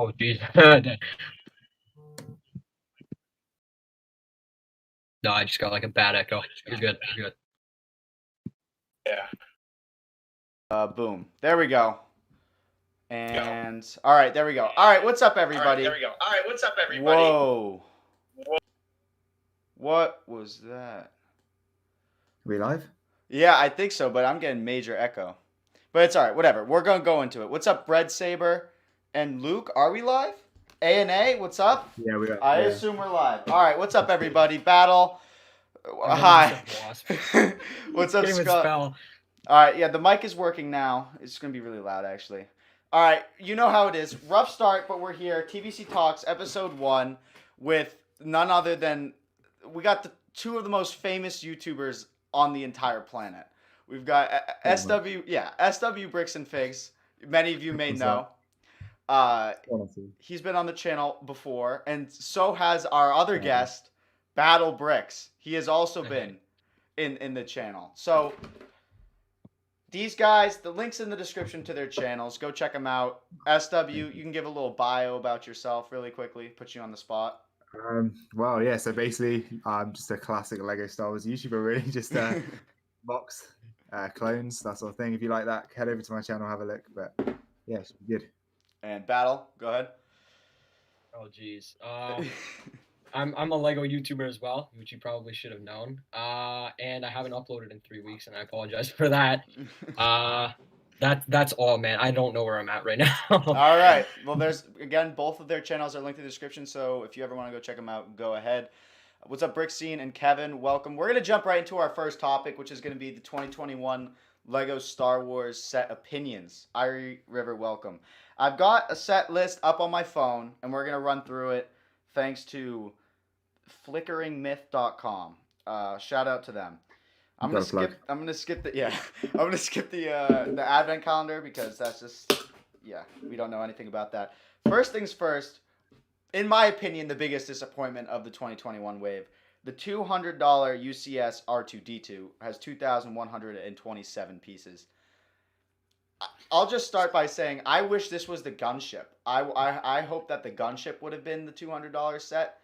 Oh, geez. No, I just got like a bad echo. You're good. You're good. Boom. There we go. And all right, there we go. All right, what's up, everybody? Whoa. What was that? Are we live? Yeah, I think so, but I'm getting major echo. But it's all right, whatever. We're going to go into it. What's up, Bread Saber and Luke? Are we live? A&A, what's up? Yeah, we are. I assume we're live. All right, what's up, everybody? Battle. Hi. What's up, Scott? All right, yeah, the mic is working now. It's going to be really loud, actually. All right, you know how it is. Rough start, but we're here. TBC Talks, episode 1, with none other than... We got the two of the most famous YouTubers on the entire planet. We've got SW Bricks and Figs. Many of you may know. He's been on the channel before, and so has our other guest, BATLBricks. He has also been in the channel. So these guys, the link's in the description to their channels. Go check them out. SW, you can give a little bio about yourself really quickly. Put you on the spot. Well, yeah. So basically, I'm just a classic Lego Star Wars YouTuber, really. Just box clones, that sort of thing. If you like that, head over to my channel, have a look. But yeah, it should be good. And Battle, go ahead. Oh, geez. I'm a Lego YouTuber as well, which you probably should have known. And I haven't uploaded in 3 weeks, and I apologize for that. That's all, man. I don't know where I'm at right now. All right. Well, there's, again, both of their channels are linked in the description, so if you ever want to go check them out, go ahead. What's up, Brickscene and Kevin? Welcome. We're going to jump right into our first topic, which is going to be the 2021 Lego Star Wars set opinions. Irie River, welcome. I've got a set list up on my phone, and we're going to run through it thanks to flickeringmyth.com. Shout out to them. I'm gonna skip the advent calendar because that's just we don't know anything about that. First things first, in my opinion, the biggest disappointment of the 2021 wave, the $200 UCS R2D2 has 2,127 pieces. I'll just start by saying I wish this was the gunship. I hope that the gunship would have been the $200 set.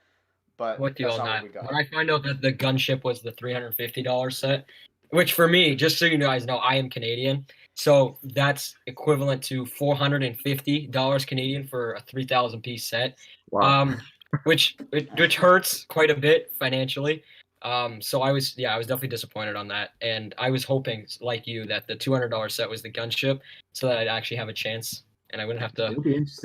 But what deal on that? When I find out that the gunship was the $350 set, which for me, just so you guys know, I am Canadian, so that's equivalent to $450 Canadian for a 3,000 piece set. Wow. Which hurts quite a bit financially. So I was definitely disappointed on that, and I was hoping, like you, that the $200 set was the gunship, so that I'd actually have a chance. And I wouldn't have to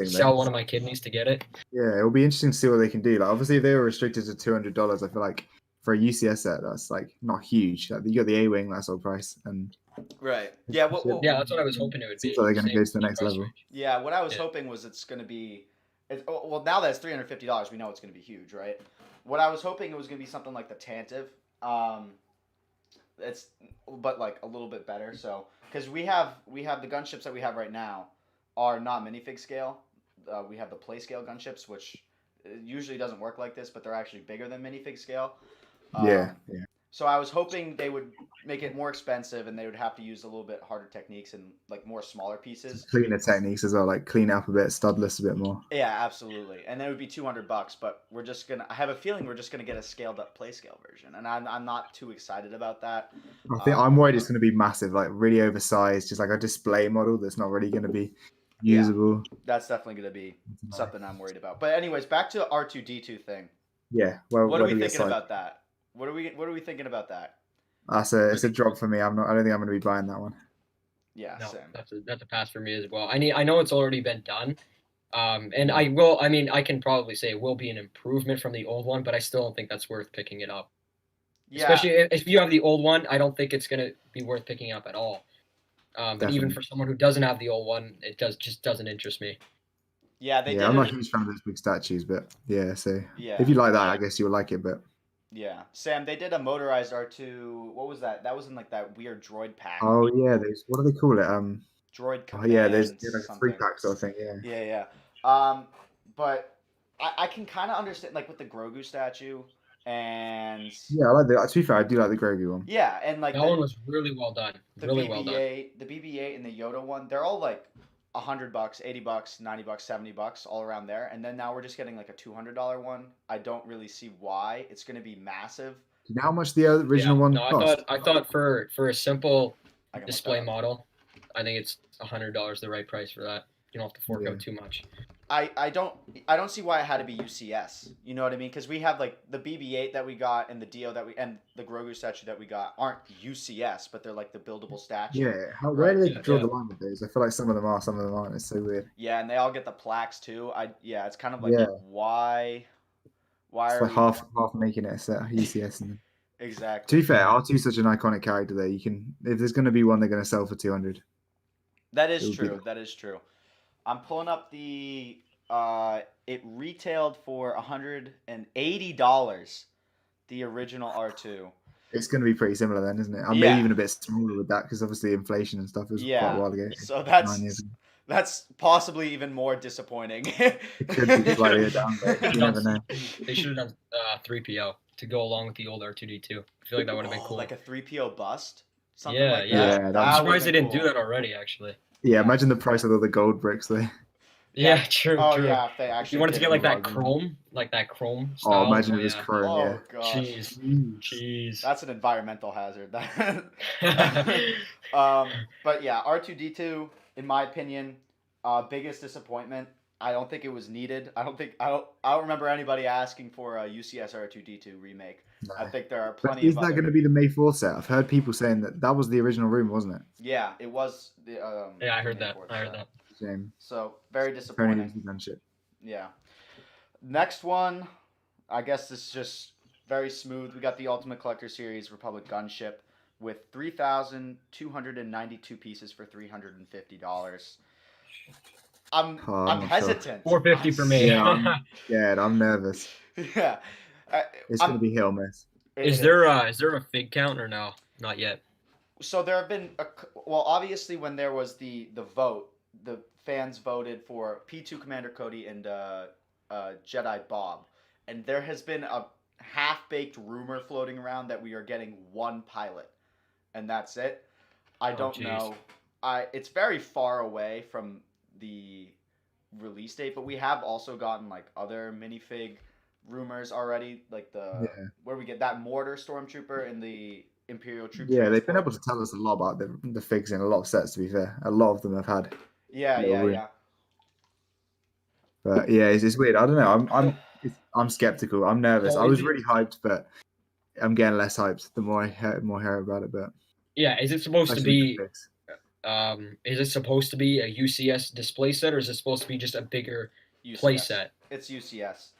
sell one of my kidneys to get it. Yeah, it'll be interesting to see what they can do. Like, obviously, if they were restricted to $200, I feel like for a UCS set, that's like not huge. Like, you got the A-wing, that sort of price, and right. Yeah. Yeah, that's what I was hoping it would be. Seems like they're going to go to the next level. Yeah, what I was hoping was it's going to be. Well, now that it's $350, we know it's going to be huge, right? What I was hoping it was going to be something like the Tantive. But like a little bit better. So because we have the gunships that we have right now are not minifig scale. We have the play scale gunships, which usually doesn't work like this, but they're actually bigger than minifig scale. Yeah. So I was hoping they would make it more expensive, and they would have to use a little bit harder techniques and like more smaller pieces. Cleaner techniques as well, like clean up a bit, studless a bit more. Yeah, absolutely. And then it would be $200, but I have a feeling we're just gonna get a scaled up play scale version, and I'm not too excited about that. I think I'm worried it's gonna be massive, like really oversized, just like a display model that's not really gonna be usable. Yeah, that's definitely gonna be something I'm worried about. But anyways, back to the R2D2 thing. Yeah. Well, what are we thinking about that? What are we thinking about that? It's a drop for me. I don't think I'm going to be buying that one. Yeah, no, same. That's a pass for me as well. I know it's already been done, and I can probably say it will be an improvement from the old one, but I still don't think that's worth picking it up. Yeah. Especially if you have the old one, I don't think it's going to be worth picking up at all. But even for someone who doesn't have the old one, it just doesn't interest me. Yeah, I'm not a huge fan of those big statues, but if you like that, I guess you'll like it. But yeah, Sam, they did a motorized R2. What was that? That was in like that weird droid pack. Oh yeah, what do they call it? Droid command. Oh yeah, there's like a 3-pack sort of thing. Yeah. But I can kind of understand, like with the Grogu statue, and yeah, I like the. To be fair, I do like the Grogu one. Yeah, and like that one was really well done. Really well done. The BB-8 and the Yoda one, they're all like $100, $80, $90, $70, all around there. And then now we're just getting like a $200 one. I don't really see why it's going to be massive. Do you know how much the original one no, cost? I thought for a simple I can look display that up. model, I think it's $100 the right price for that. You don't have to fork Yeah. out too much. I don't see why it had to be UCS. You know what I mean? Because we have like the BB-8 that we got and the Dio and the Grogu statue that we got aren't UCS, but they're like the buildable statue. Yeah, where do they draw Yeah. the line with those? I feel like some of them are, some of them aren't. It's so weird. Yeah, and they all get the plaques too. It's kind of like Yeah. why It's are like half making it a set UCS. And exactly. to be fair, R2's such an iconic character there. You can, if there's going to be one, they're going to sell for 200. That is true. That is true. I'm pulling up the. It retailed for $180. The original R2. It's going to be pretty similar then, isn't it? And Yeah. maybe even a bit smaller with that because obviously inflation and stuff was quite a while ago. So 9 years ago. that's possibly even more disappointing. It could be slightly a downgrade. You never know. They should have done 3PO to go along with the old R2D2. I feel like that would have been cool. Like a 3PO bust. Something Yeah, like yeah. that. Yeah, That I'm would've surprised they been didn't do cool. that already. Actually. Yeah, imagine the price of all the gold bricks there. Yeah, true. Oh true. yeah, if they actually. You wanted to did get like it. that chrome Oh, style. imagine it was yeah. chrome, yeah. Oh gosh. Jeez. That's an environmental hazard. But yeah, R2D2, in my opinion, biggest disappointment. I don't think it was needed. I don't remember anybody asking for a UCS R2D2 remake. No. I think there are But plenty is of that other. going to be the May 4th set? I've heard people saying that was the original room, wasn't it? Yeah, it was the. Yeah, I heard May that. 4th I heard set. that. Shame. So very Tony disappointing. was gunship. Yeah. Next one, I guess this is just very smooth. We got the Ultimate Collector Series Republic Gunship with 3,292 pieces for $350. I'm not hesitant. $450 for me. Yeah, I'm scared. I'm nervous. Yeah. It's going to be hit or miss. Is there a fig count or no? Not yet. So there have been obviously when there was the vote, the fans voted for P2 Commander Cody and Jedi Bob, and there has been a half-baked rumor floating around that we are getting one pilot, and that's it. I don't know. It's very far away from the release date, but we have also gotten like other minifig rumors already, like where we get that Mortar Stormtrooper and the Imperial Troop. Yeah, they've been able to tell us a lot about the figs in a lot of sets. To be fair, a lot of them have had. Yeah. But yeah, it's weird. I don't know. I'm skeptical. I'm nervous. I was really hyped, but I'm getting less hyped the more I hear about it. But yeah, is it supposed to be? Figs. Is it supposed to be a UCS display set, or is it supposed to be just a bigger UCS. play set? It's UCS.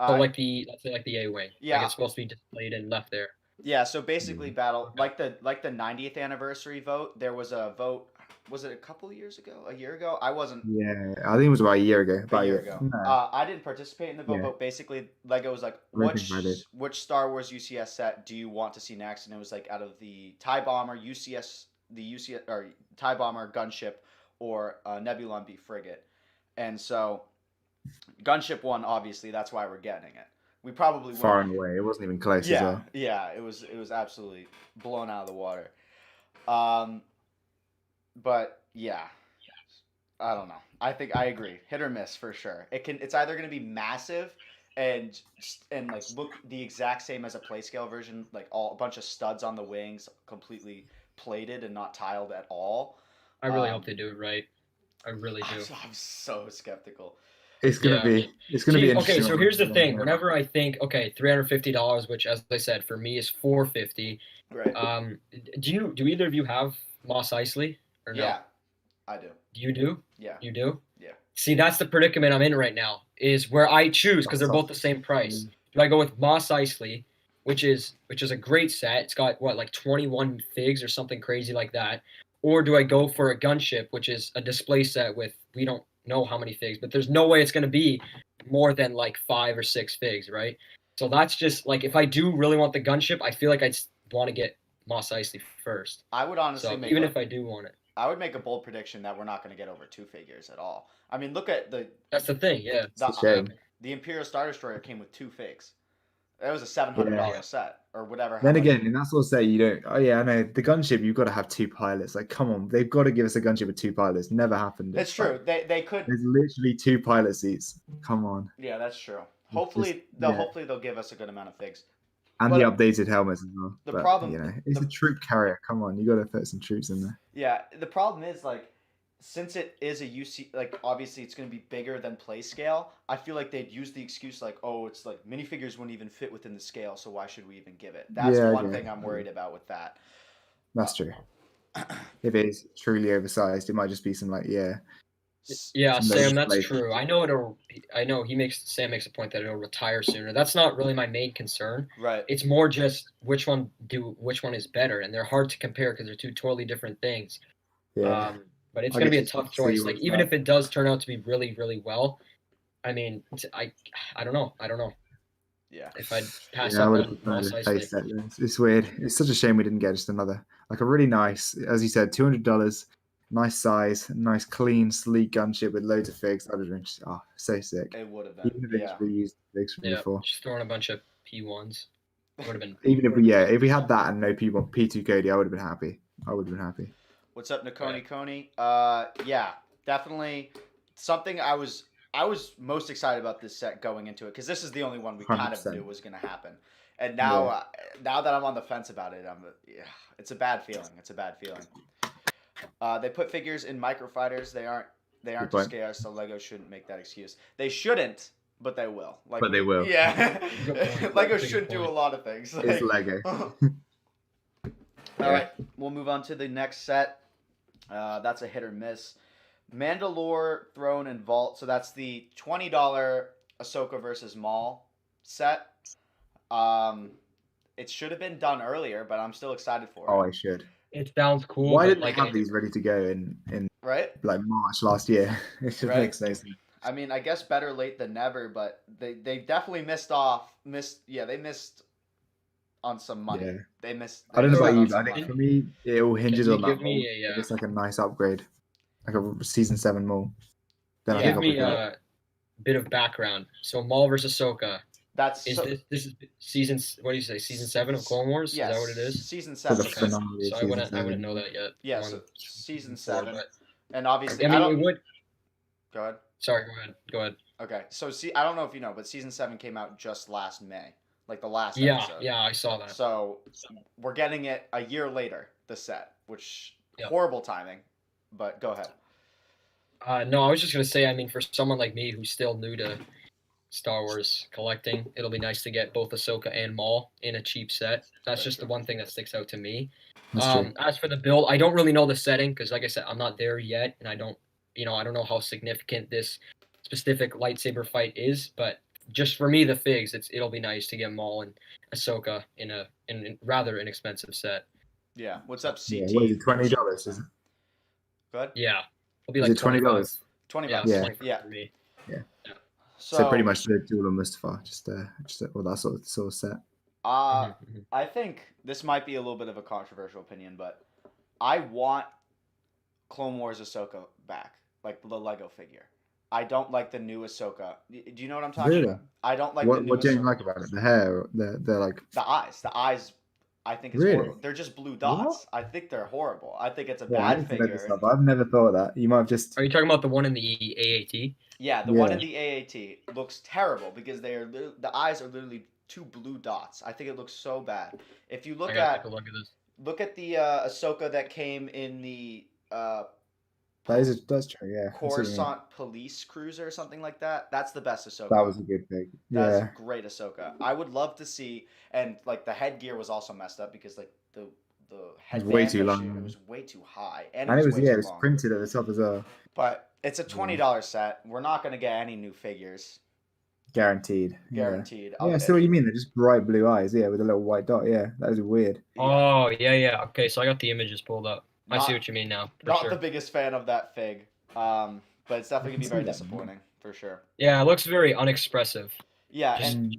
So let's say like the A-wing. Yeah. Like it's supposed to be displayed and left there. Yeah, so basically Battle like the 90th anniversary vote, there was a vote, was it a couple of years ago? A year ago? I wasn't. Yeah, I think it was about a year ago. A year ago. No. I didn't participate in the vote, Yeah. but basically Lego was like, which Star Wars UCS set do you want to see next? And it was like out of the TIE Bomber, or TIE Bomber gunship, or Nebulon B frigate. And so gunship won, obviously, that's why we're getting it. We probably far and away. It wasn't even close as well. Yeah, it was absolutely blown out of the water. But yeah, I don't know. I think I agree. Hit or miss for sure. It's either going to be massive and like look the exact same as a playscale version, like a bunch of studs on the wings, completely plated and not tiled at all. I really hope they do it right. I really do. I'm so skeptical. It's gonna be interesting. Okay, so here's the thing. Whenever I think, okay, $350, which as I said for me is $450. Right. Do either of you have Mos Eisley or no? Yeah, I do. You do? Yeah. You do? Yeah. See, that's the predicament I'm in right now. Is where I choose because they're both the same price. Do I go with Mos Eisley, which is a great set? It's got like 21 figs or something crazy like that, or do I go for a gunship, which is a display set with we don't know how many figs, but there's no way it's going to be more than like 5 or 6 figs, right? So that's just like if I do really want the gunship, I feel like I'd want to get Mos Eisley first. I would honestly if I do want it. I would make a bold prediction that we're not going to get over 2 figures at all. I mean, look at That's the thing, yeah. It's a shame. The Imperial Star Destroyer came with 2 figs. It was a $700 set or whatever. Then again, in that sort of set, you don't. Oh yeah, I know the gunship. You've got to have 2 pilots. Like, come on, they've got to give us a gunship with 2 pilots. Never happened. It's true. Like, They could. There's literally 2 pilot seats. Come on. Yeah, that's true. It's Hopefully, just, hopefully they'll give us a good amount of figs. And But the updated helmets as well. the But, problem- you know, it's a troop carrier. Come on, you got to put some troops in there. Yeah, the problem is like, since it is a UC, like obviously it's going to be bigger than play scale. I feel like they'd use the excuse like, oh, it's like minifigures wouldn't even fit within the scale, so why should we even give it? That's one thing I'm worried about with that. That's true. If it is truly oversized, it might just be some like Yeah, some Sam, that's legislation. true. I know Sam makes a point that it'll retire sooner. That's not really my main concern. Right. It's more just which one is better, and they're hard to compare because they're 2 totally different things. Yeah. But it's I going to be a guess tough see choice. what's Like, even up. if it does turn out to be really, really well, I mean, I don't know. Yeah. If I'd pass Yeah, I up would on have small preferred a size face thing. set. It's weird. It's such a shame we didn't get just another, like a really nice, as you said, $200, nice size, nice, clean, sleek gunship with loads of figs. That would have been just, so sick. It would have been. Even if they Yeah. just reused the figs from Yeah, before. just throwing a bunch of P1s would have been. Even if we had that and no P1, P2 Cody, I would have been happy. What's up, Nakoni Coney? Yeah, definitely something I was most excited about this set going into it because this is the only one we kind of 100%. knew was going to happen. And now, now that I'm on the fence about it, it's a bad feeling. They put figures in microfighters. They aren't Good just point. KR, so Lego shouldn't make that excuse. They shouldn't, but they will. Like, But they will. Yeah, Good point. Lego Good should do a point. lot of things. It's Lego. All right, we'll move on to the next set. That's a hit or miss. Mandalore, Throne, and Vault. So that's the $20 Ahsoka versus Maul set. It should have been done earlier, but I'm still excited for it. Oh, I should. It sounds cool. Why but didn't like they have these ready to go in Right? like March last year? It just Right. makes no sense. I mean, I guess better late than never, but they definitely missed they missed on some money. Yeah. They missed. I don't know missed about out on you, but some I think money. for me, it all hinges you on that give me mold. a, If it's like a nice upgrade, like a season 7 mold. Then I Yeah. think give I'll me be good. a bit of background. So Maul versus Ahsoka. That's Is so, this is season? What do you say? Season 7 of Clone Wars? yes, Is that what it is? Season For the 7. finale of So I season wouldn't 7. know that yet. Yeah, I'm so on season 4, 7, but- and obviously I mean, it would. Go ahead. Sorry, go ahead. Okay, so I don't know if you know, but season 7 came out just last May, like the last Yeah, episode. yeah, I saw that. So we're getting it a year later, the set, which Yep. horrible timing. But go ahead. No, I was just gonna say. I mean, for someone like me who's still new to Star Wars collecting, it'll be nice to get both Ahsoka and Maul in a cheap set. That's Very just true. the one thing that sticks out to me. That's true. As for the build, I don't really know the setting because, like I said, I'm not there yet, and I don't know how significant this specific lightsaber fight is. But just for me, the figs, it'll be nice to get Maul and Ahsoka in a rather inexpensive set. Yeah. What's up, CT? Yeah, what is it? $20? Is it? Go ahead. Yeah, it'll be Is like it $20? 20 Yeah, bucks. Yeah. 25 Yeah. for me. So pretty much the Duel of Mustafa, just well, that sort of set. Mhm. I think this might be a little bit of a controversial opinion, but I want Clone Wars Ahsoka back, like the Lego figure. I don't like the new Ahsoka. Do you know what I'm talking Really? about? I don't like the What new what do you Ahsoka. like about it? The hair, or the like. The eyes. The eyes, I think it's Really? horrible. They're just blue dots. I think they're horrible. I think it's a Yeah, I bad need to look figure. this up. I've never thought of that. You might have just. Are you talking about the one in the AAT? Yeah, the one Yeah. in the AAT looks terrible because the eyes are literally two blue dots. I think it looks so bad. If you look I gotta at take a look at this. the Ahsoka that came in the That's true. Yeah. I see what you mean. Coruscant police cruiser or something like that. That's the best Ahsoka. That was a good pick. That's Yeah. great Ahsoka. I would love to see, and like the headgear was also messed up because like the headband way too that long. it was way too high, and And it was way yeah, too it was long. printed at the top as well. But it's a $20 set. We're not gonna get any new figures, Guaranteed. guaranteed. Yeah, I see what you mean. They're just bright blue eyes, yeah, with a little white dot. Yeah, that was weird. Oh, yeah. Okay, so I got the images pulled up. I Not- see what you mean now. For Not sure. the biggest fan of that fig, but it's definitely gonna be see very that. disappointing for sure. Yeah, it looks very unexpressive. Yeah, Just- and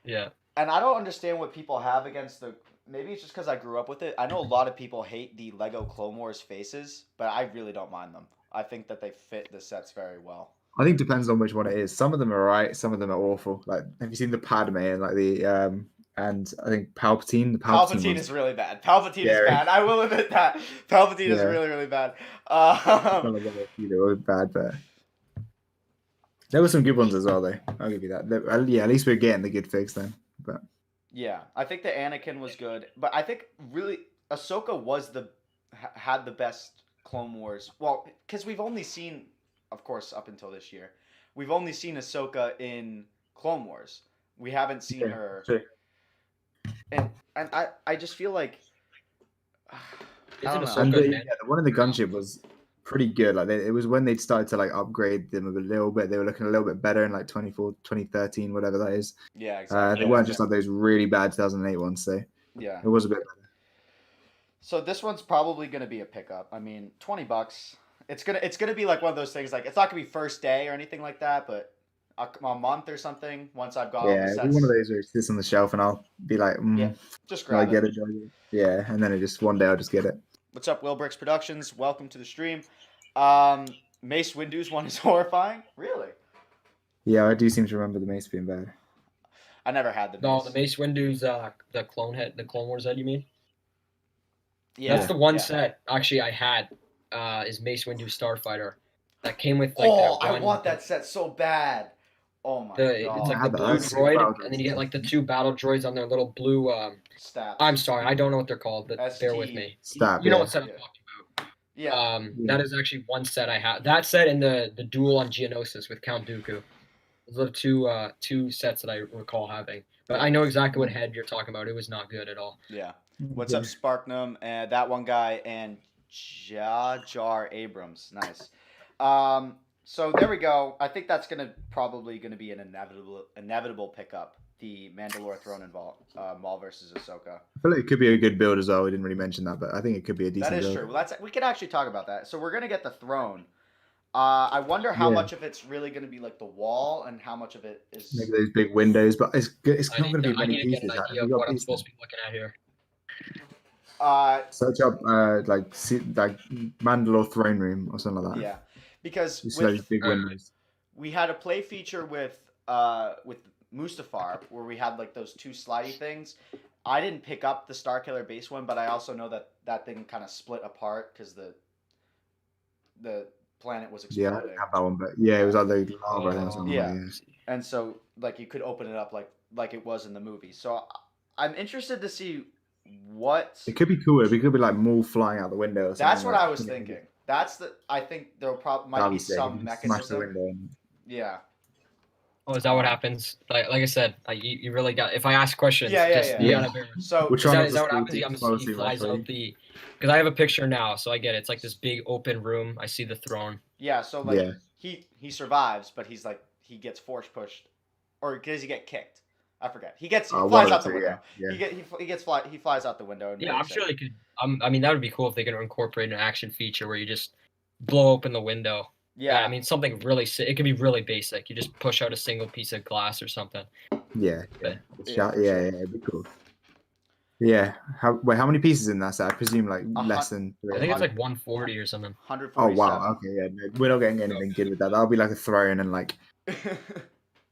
Yeah. And I don't understand what people have against the. Maybe it's just because I grew up with it. I know a lot of people hate the Lego Clone Wars faces, but I really don't mind them. I think that they fit the sets very well. I think it depends on which one it is. Some of them are alright, some of them are awful. Like, have you seen the Padme and like the and I think Palpatine? The Palpatine Palpatine one's is really bad. Palpatine is scary. bad. I will admit that. Palpatine is Yeah. really, really bad. Some of them were bad, but there were some good ones as well, though. I'll give you that. Yeah, at least we're getting the good figs then. But Yeah, I think the Anakin was good, but I think really Ahsoka had the best Clone Wars. Well, because we've only seen, of course, up until this year, we've only seen Ahsoka in Clone Wars. We haven't seen her, sure. and I just feel like I don't know. And Ahsoka, the one in the gunship was pretty good. Like it was when they'd started to like upgrade them a little bit. They were looking a little bit better in like 2013, whatever that is. Yeah, exactly. They weren't just like those really bad 2008 ones. So yeah, it was a bit better. So this one's probably gonna be a pickup. I mean, $20. It's gonna be like one of those things. Like it's not gonna be first day or anything like that, but a month or something. Once I've got all the Yeah, sets. it'll be one of those where it sits on the shelf and I'll be like, Yeah, just I grab get it. it. Yeah, and then one day I'll just get it. What's up, BATLBricks Productions? Welcome to the stream. Mace Windu's one is horrifying. Really? Yeah, I do seem to remember the Mace being bad. I never had the Mace. No, the Mace Windu's the Clone Wars head, you mean? Yeah. That's the one set actually I had is Mace Windu Starfighter. That came with like I want that set so bad. Oh my god. It's like the blue droid, and then you get like the 2 battle droids on their little blue Stats. I'm sorry, I don't know what they're called, but bear with me. You know what set I'm talking about. Yeah. That is actually one set I had. That set and the duel on Geonosis with Count Dooku. Those are two sets that I recall having. But I know exactly what head you're talking about. It was not good at all. Yeah. What's up, Sparknum? And that one guy and Jar Abrams. Nice. So there we go. I think that's probably gonna be an inevitable pickup. The Mandalore Throne and Maul versus Ahsoka. I feel like it could be a good build as well. We didn't really mention that, but I think it could be a decent build. That is true. Well, we could actually talk about that. So we're gonna get the throne. I wonder how much of it's really going to be like the wall and how much of it is maybe those big windows, but it's not going to be I many need to get pieces. an idea of what I'm supposed to be looking at here. Search up like Mandalore throne room or something like that. Yeah, because those big windows. We had a play feature with Mustafar where we had like those 2 slidey things. I didn't pick up the Starkiller base one, but I also know that thing kind of split apart because the planet was exploding. Yeah, I didn't have that one, but yeah, it was like the lava or something. Yeah, and so like you could open it up like it was in the movie. So I'm interested to see what it could be cool. It could be like Maul flying out the window. Or something. That's what I was thinking. I think there might be some mechanism. Smash the window. Yeah. Oh, is that what happens? Like I said, you really got. If I ask questions, Yeah. So is that what happens? He flies out the. Because I have a picture now, so I get it. It's like this big open room. I see the throne. Yeah. So like he survives, but he gets force pushed, or does he get kicked? I forget. He flies out the window. Yeah. He flies out the window. Yeah, I'm sure they could. I mean, that would be cool if they could incorporate an action feature where you just blow open the window. Yeah. I mean, something really. It could be really basic. You just push out a single piece of glass or something. Yeah. It'd be cool. Yeah. How many pieces in that set? I presume like less than 3. I think it's like 140 or something. 147. Oh wow. Okay. Yeah. No, we're not getting anything good with that. That'll be like a throne and like.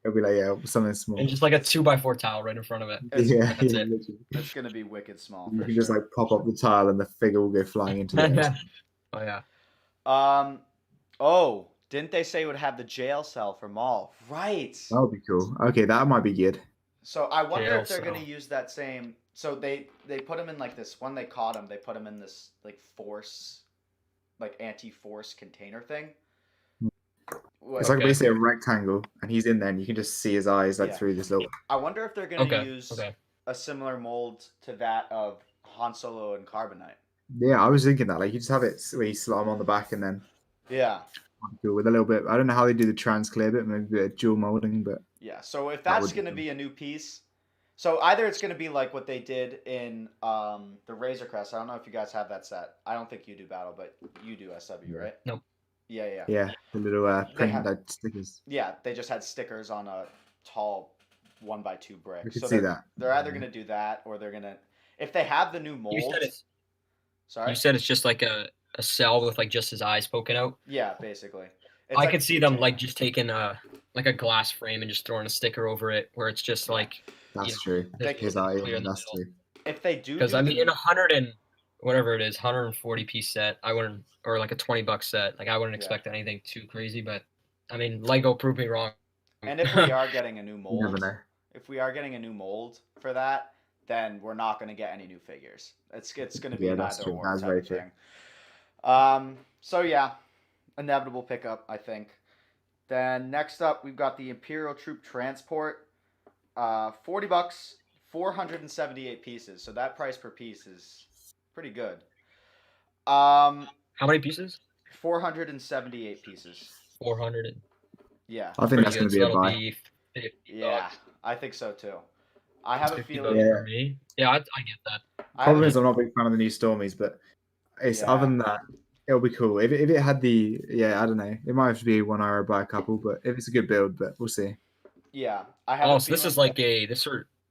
It'll be like something small. And just like a 2x4 tile right in front of it. That's it. It's gonna be wicked small. You can just like pop up the tile and the figure will go flying into it. Oh yeah. Oh, didn't they say it would have the jail cell for Maul? Right. That would be cool. Okay, that might be good. So I wonder if they're gonna use that same. So they put him in like this. When they caught him, they put him in this like force, like anti-force container thing. It's like basically a rectangle, and he's in there, and you can just see his eyes like through this little. I wonder if they're gonna use a similar mold to that of Han Solo and Carbonite. Yeah, I was thinking that. Like you just have it where you slot him on the back, and then with a little bit. I don't know how they do the trans clear bit, maybe a bit of dual molding, but yeah. So if that's gonna be a new piece, so either it's gonna be like what they did in the Razor Crest. I don't know if you guys have that set. I don't think you do Battle, but you do SW, right? Nope. Yeah. Yeah, the little print like stickers. Yeah, they just had stickers on a tall 1x2 brick. We could see that. They're either gonna do that or they're gonna if they have the new molds. You said it's just like a cell with like just his eyes poking out. Yeah, basically. I could see them like just taking a glass frame and just throwing a sticker over it, where it's just like. That's true. That's true. If they do, because I mean, in 100 and whatever it is, 140 piece set, I wouldn't, or like a $20 set, like I wouldn't expect anything too crazy. But I mean, Lego proved me wrong. And if we are getting a new mold, You never know. if we are getting a new mold for that, then we're not going to get any new figures. It's going to be an either or type of thing. So yeah, inevitable pickup, I think. Then next up, we've got the Imperial Troop Transport, $40, 478 pieces. So that price per piece is pretty good. How many pieces? 478 pieces. 400. Yeah. I think that's going to be a buy. Yeah, I think so too. I have a feeling. For me. Yeah, I get that. Problem is, I'm not a big fan of the new Stormies, but it's other than that, it'll be cool. If it had the, I don't know, it might have to be one hour buy a couple, but if it's a good build, but we'll see. Yeah, I have. So this is like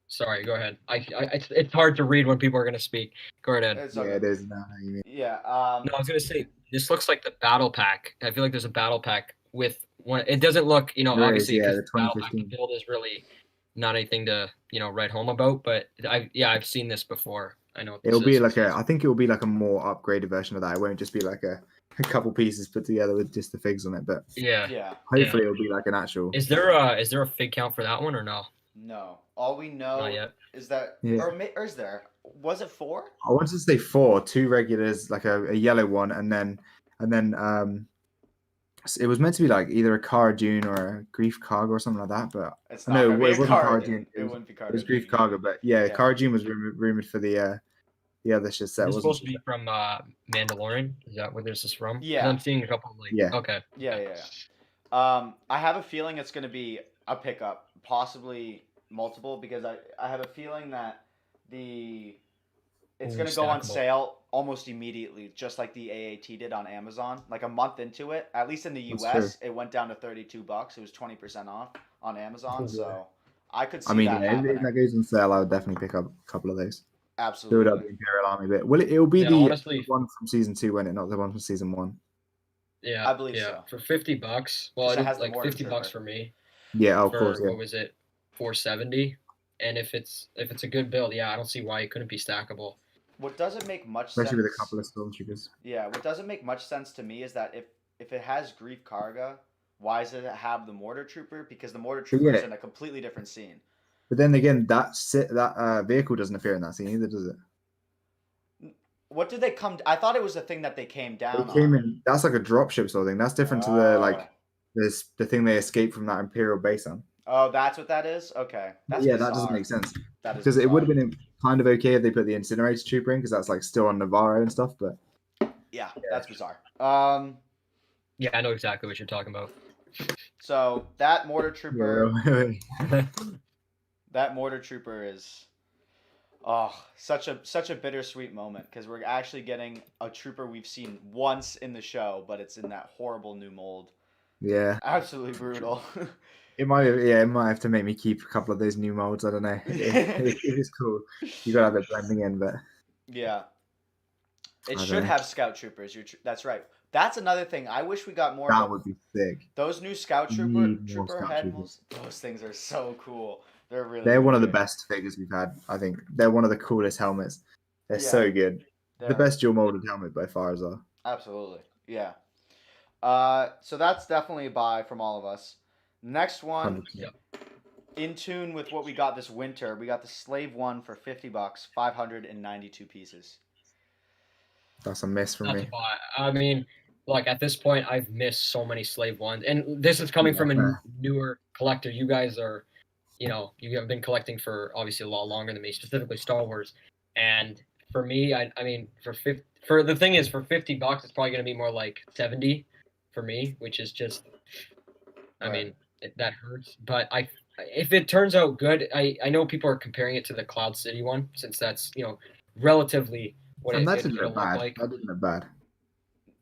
sorry, go ahead. It's hard to read when people are gonna speak. Go ahead. Okay. Yeah, it is now. You mean. Yeah. No, I was gonna say this looks like the battle pack. I feel like there's a battle pack with one. It doesn't look, obviously, the battle pack build is really not anything to write home about. But I've seen this before. I know it'll be like I think it will be like a more upgraded version of that. It won't just be like a couple pieces put together with just the figs on it. But hopefully it'll be like an actual. Is there a fig count for that one or no? No. All we know is that, or is there? Was it 4? I wanted to say 4, 2 regulars, like a yellow one, and then it was meant to be like either a Cara Dune or a Grief Karga or something like that. But it's not it wasn't Cara Dune. It wouldn't be Cara Dune. It was Grief Karga, but Cara Dune was rumored for the other shit set. It's supposed to be from Mandalorian. Is that where this is from? Yeah. I'm seeing a couple of okay. Yeah. I have a feeling it's going to be a pickup, possibly multiple, because I have a feeling that it's going to go on sale almost immediately, just like the AAT did on Amazon. Like a month into it, at least in the US, it went down to $32. It was 20% off on Amazon, so I could see that happening. If that goes on sale, I would definitely pick up a couple of those. Absolutely. Build up the Imperial Army bit. Well, it'll be the one from season 2, when it not the one from season 1. Yeah, I believe so. For $50. Well, it is like $50 for me. Yeah, of course. What was it? 470. And if it's a good build, I don't see why it couldn't be stackable. What doesn't make much sense, especially with a couple of stormtroopers. Yeah, what doesn't make much sense to me is that if it has Grief Karga, why does it have the Mortar Trooper? Because the Mortar Trooper is in a completely different scene. But then again, that vehicle doesn't appear in that scene either, does it? What did they come? I thought it was a thing that they came down. In. That's like a dropship sort of thing. That's different to the thing they escaped from that Imperial base on. Oh, that's what that is? Okay. That's that doesn't make sense. Because it would have been kind of okay if they put the Incinerator Trooper in, because that's like still on Navarro and stuff, but... Yeah, that's bizarre. Yeah, I know exactly what you're talking about. So, that Mortar Trooper... that Mortar Trooper is... Oh, such a bittersweet moment, because we're actually getting a trooper we've seen once in the show, but it's in that horrible new mold. Yeah. Absolutely brutal. It might have to make me keep a couple of those new molds. I don't know. It is cool. You gotta have it blending in, but yeah, it should have scout troopers. That's right. That's another thing. I wish we got more. That would be sick. Those new scout trooper head molds. Those things are so cool. They're one of the best figures we've had. I think they're one of the coolest helmets. They're so good. The best dual molded helmet by far as well. Absolutely. Yeah. So that's definitely a buy from all of us. Next one, in tune with what we got this winter, we got the Slave one for $50, 592 pieces. That's a miss for me. I mean, like at this point, I've missed so many Slave ones, and this is coming from a newer collector. You guys are, you have been collecting for obviously a lot longer than me, specifically Star Wars. And for me, I mean, for the thing is, for $50, it's probably going to be more like 70 for me, which is just, I mean. That hurts, but if it turns out good, I know people are comparing it to the Cloud City one, since that's relatively what it'll look like. That didn't look bad.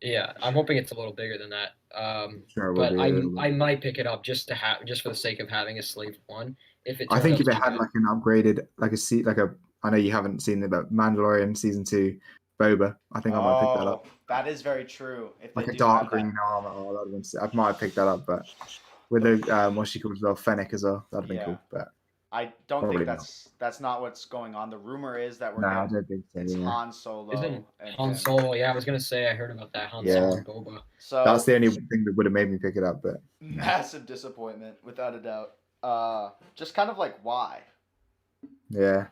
Yeah, I'm hoping it's a little bigger than that. But I might pick it up just for the sake of having a Slave one. If it had like an upgraded, I know you haven't seen it, but Mandalorian season 2 Boba. I think I might pick that up. That is very true. If Like they a do dark have green that. armor. Oh, that'd have been. I might have picked that up, but with the what she calls well, Fennec as well. That'd have been cool, but I don't probably think that's not what's going on. The rumor is that we're no, I getting don't think so. it's Yeah. Han Solo Isn't and Han Finn. Solo? Yeah, I was gonna say I heard about that Han Yeah. Solo and Boba. So That's the only thing that would have made me pick it up, but massive disappointment, without a doubt. Just kind of like why? yeah.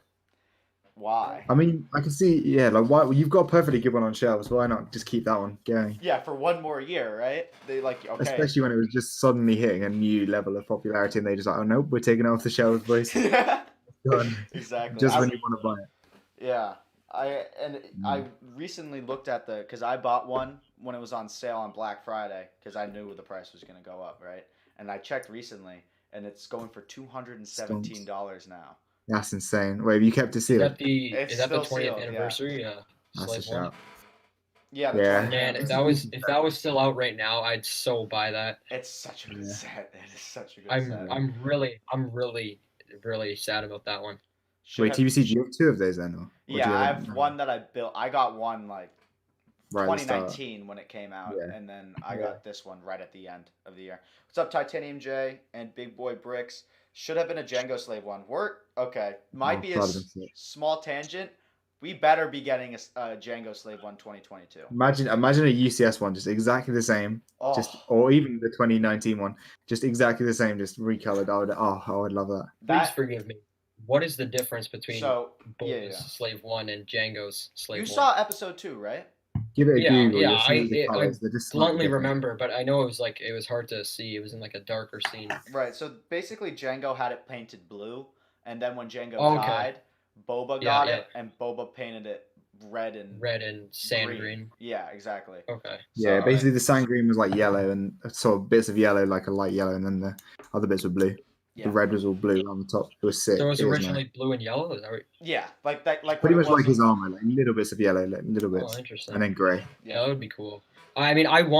Why? I mean, I can see, yeah, like why you've got a perfectly good one on shelves. Why not just keep that one going? Yeah, for one more year, right? They like okay. Especially when it was just suddenly hitting a new level of popularity, and they just like, oh nope, we're taking it off the shelves, boys. Yeah. Done. Exactly. Just when you want to buy it. Yeah. I recently looked at because I bought one when it was on sale on Black Friday because I knew the price was gonna go up, right? And I checked recently, and it's going for $217 now. That's insane. Wait, have you kept to see it? It's Is that the still 20th sealed, anniversary? Yeah. That's a Slave One. shout. Yeah. Yeah. Man, if that was still out right now, I'd so buy that. It's such a good set. It is such a good set. I'm really sad about that one. Wait, TBC, do you have two of those then? Or Yeah, I have one that I built. I got one like right 2019 when it came out, and then I got this one right at the end of the year. What's up, Titanium J and Big Boy Bricks? Should have been a Django Slave one. Okay. Might be a small tangent. We better be getting a Django Slave one 2022. Imagine a UCS one, just exactly the same, or even the 2019 one, just exactly the same, just recolored. I would love that. Please forgive me. What is the difference between Boba's Slave 1 and Django's Slave 1? You saw episode 2, right? Give it a Google. Yeah, I bluntly remember, but I know it was hard to see. It was in like a darker scene. Right. So basically, Django had it painted blue, and then when Django died, Boba got it, and Boba painted it red and sand green. Yeah, exactly. Okay. Yeah, so, basically the sand green was like yellow and sort of bits of yellow, like a light yellow, and then the other bits were blue. Yeah. The red was all blue on the top. It was sick. So it was originally blue and yellow? Is that right? Yeah, like that. Like pretty much like his armor, like little bits of yellow, like little bits. Oh, interesting. And then grey. Yeah, that would be cool. I mean, I don't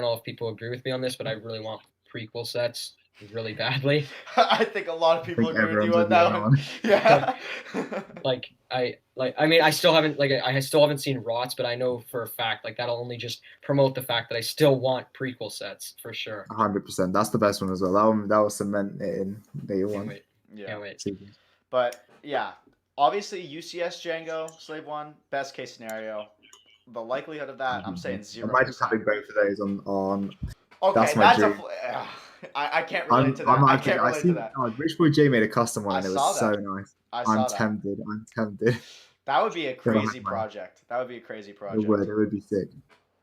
know if people agree with me on this, but I really want prequel sets really badly. I think a lot of people agree with you on that one. Yeah. I still haven't seen Rots, but I know for a fact that'll only just promote the fact that I still want prequel sets for sure. 100%. That's the best one as well. That will cement it in day one. Can't wait. But yeah, obviously UCS Django Slave 1 best case scenario. The likelihood of that, I'm saying 0%. I might just have both of those on. Okay, that's dream. I can't relate to that. I can't relate to that. Rich Boy J made a custom one, and it was so nice. I'm tempted. That would be a crazy project. That would be a crazy project. It would be sick.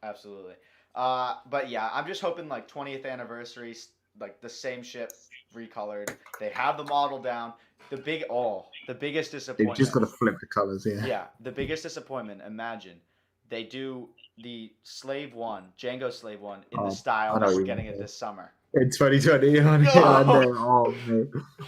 Absolutely. But yeah, I'm just hoping 20th anniversary, the same ship recolored. They have the model down. The biggest disappointment. They've just got to flip the colors, yeah. Yeah, the biggest disappointment. Imagine they do the Slave 1, Django Slave 1 in the style that we're getting it this summer. In 2020, no.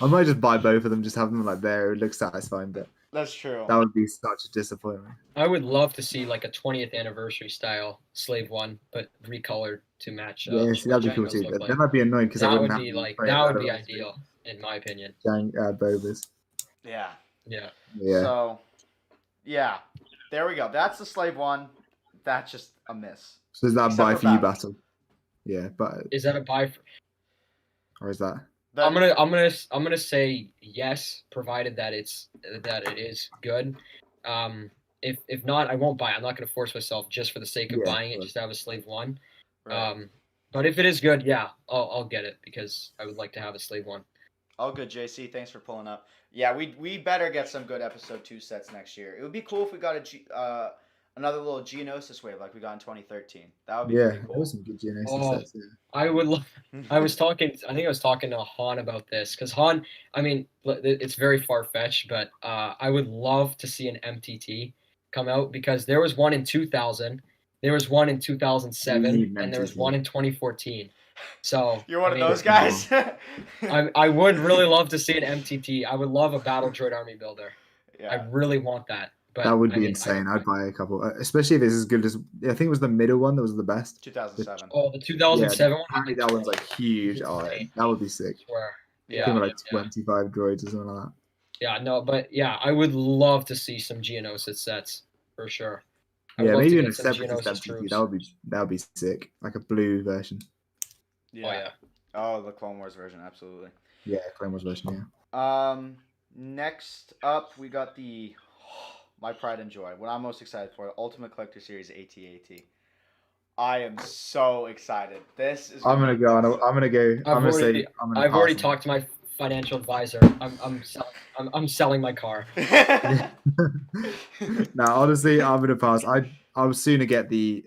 I might just buy both of them, just have them there. It looks satisfying, but that's true. That would be such a disappointment. I would love to see a 20th anniversary style Slave 1, but recolored to match. Yeah, that'd be cool too. But that might be annoying because that would be ideal in my opinion. Bobas. Yeah. Yeah. So, yeah, there we go. That's the Slave 1. That's just a miss. So is that buy for you, Battle? Yeah, but is that a buy for? Or is that? I'm gonna say yes, provided that it is good. If not, I won't buy it. I'm not gonna force myself just for the sake of buying it, just to have a Slave 1. Right. But if it is good, yeah, I'll get it because I would like to have a Slave 1. All good, JC. Thanks for pulling up. Yeah, we better get some good episode 2 sets next year. It would be cool if we got another little Geonosis wave like we got in 2013. That would be pretty cool. That was some good Geonosis sets. Yeah. I would love. I think I was talking to Han about this because Han. I mean, it's very far fetched, but I would love to see an MTT come out because there was one in 2000, there was one in 2007, and there was one in 2014. So you're one of those guys. I would really love to see an MTT. I would love a Battle Droid Army Builder. Yeah. I really want that. But that would be insane. I'd buy a couple, especially if it's as good as. I think it was the middle one that was the best. 2007. The 2007 one. Apparently that one's huge. That would be sick. Yeah. I think like 25 droids or something like that. Yeah, no, but yeah, I would love to see some Geonosis sets for sure. I would Yeah, love maybe to in a get some separatist Geonosis MTT. troops. That would be sick. Like a blue version. Oh yeah. Oh, the Clone Wars version, absolutely. Yeah, Clone Wars version. Yeah. Next up, we got the my pride and joy. What I'm most excited for, the Ultimate Collector Series AT-AT. I am so excited. This is. I'm gonna go. I'm gonna go. I'm gonna say. I'm gonna I've already pass on talked to my financial advisor. I'm selling my car. it. No, honestly, I'm gonna pass. I'd sooner get the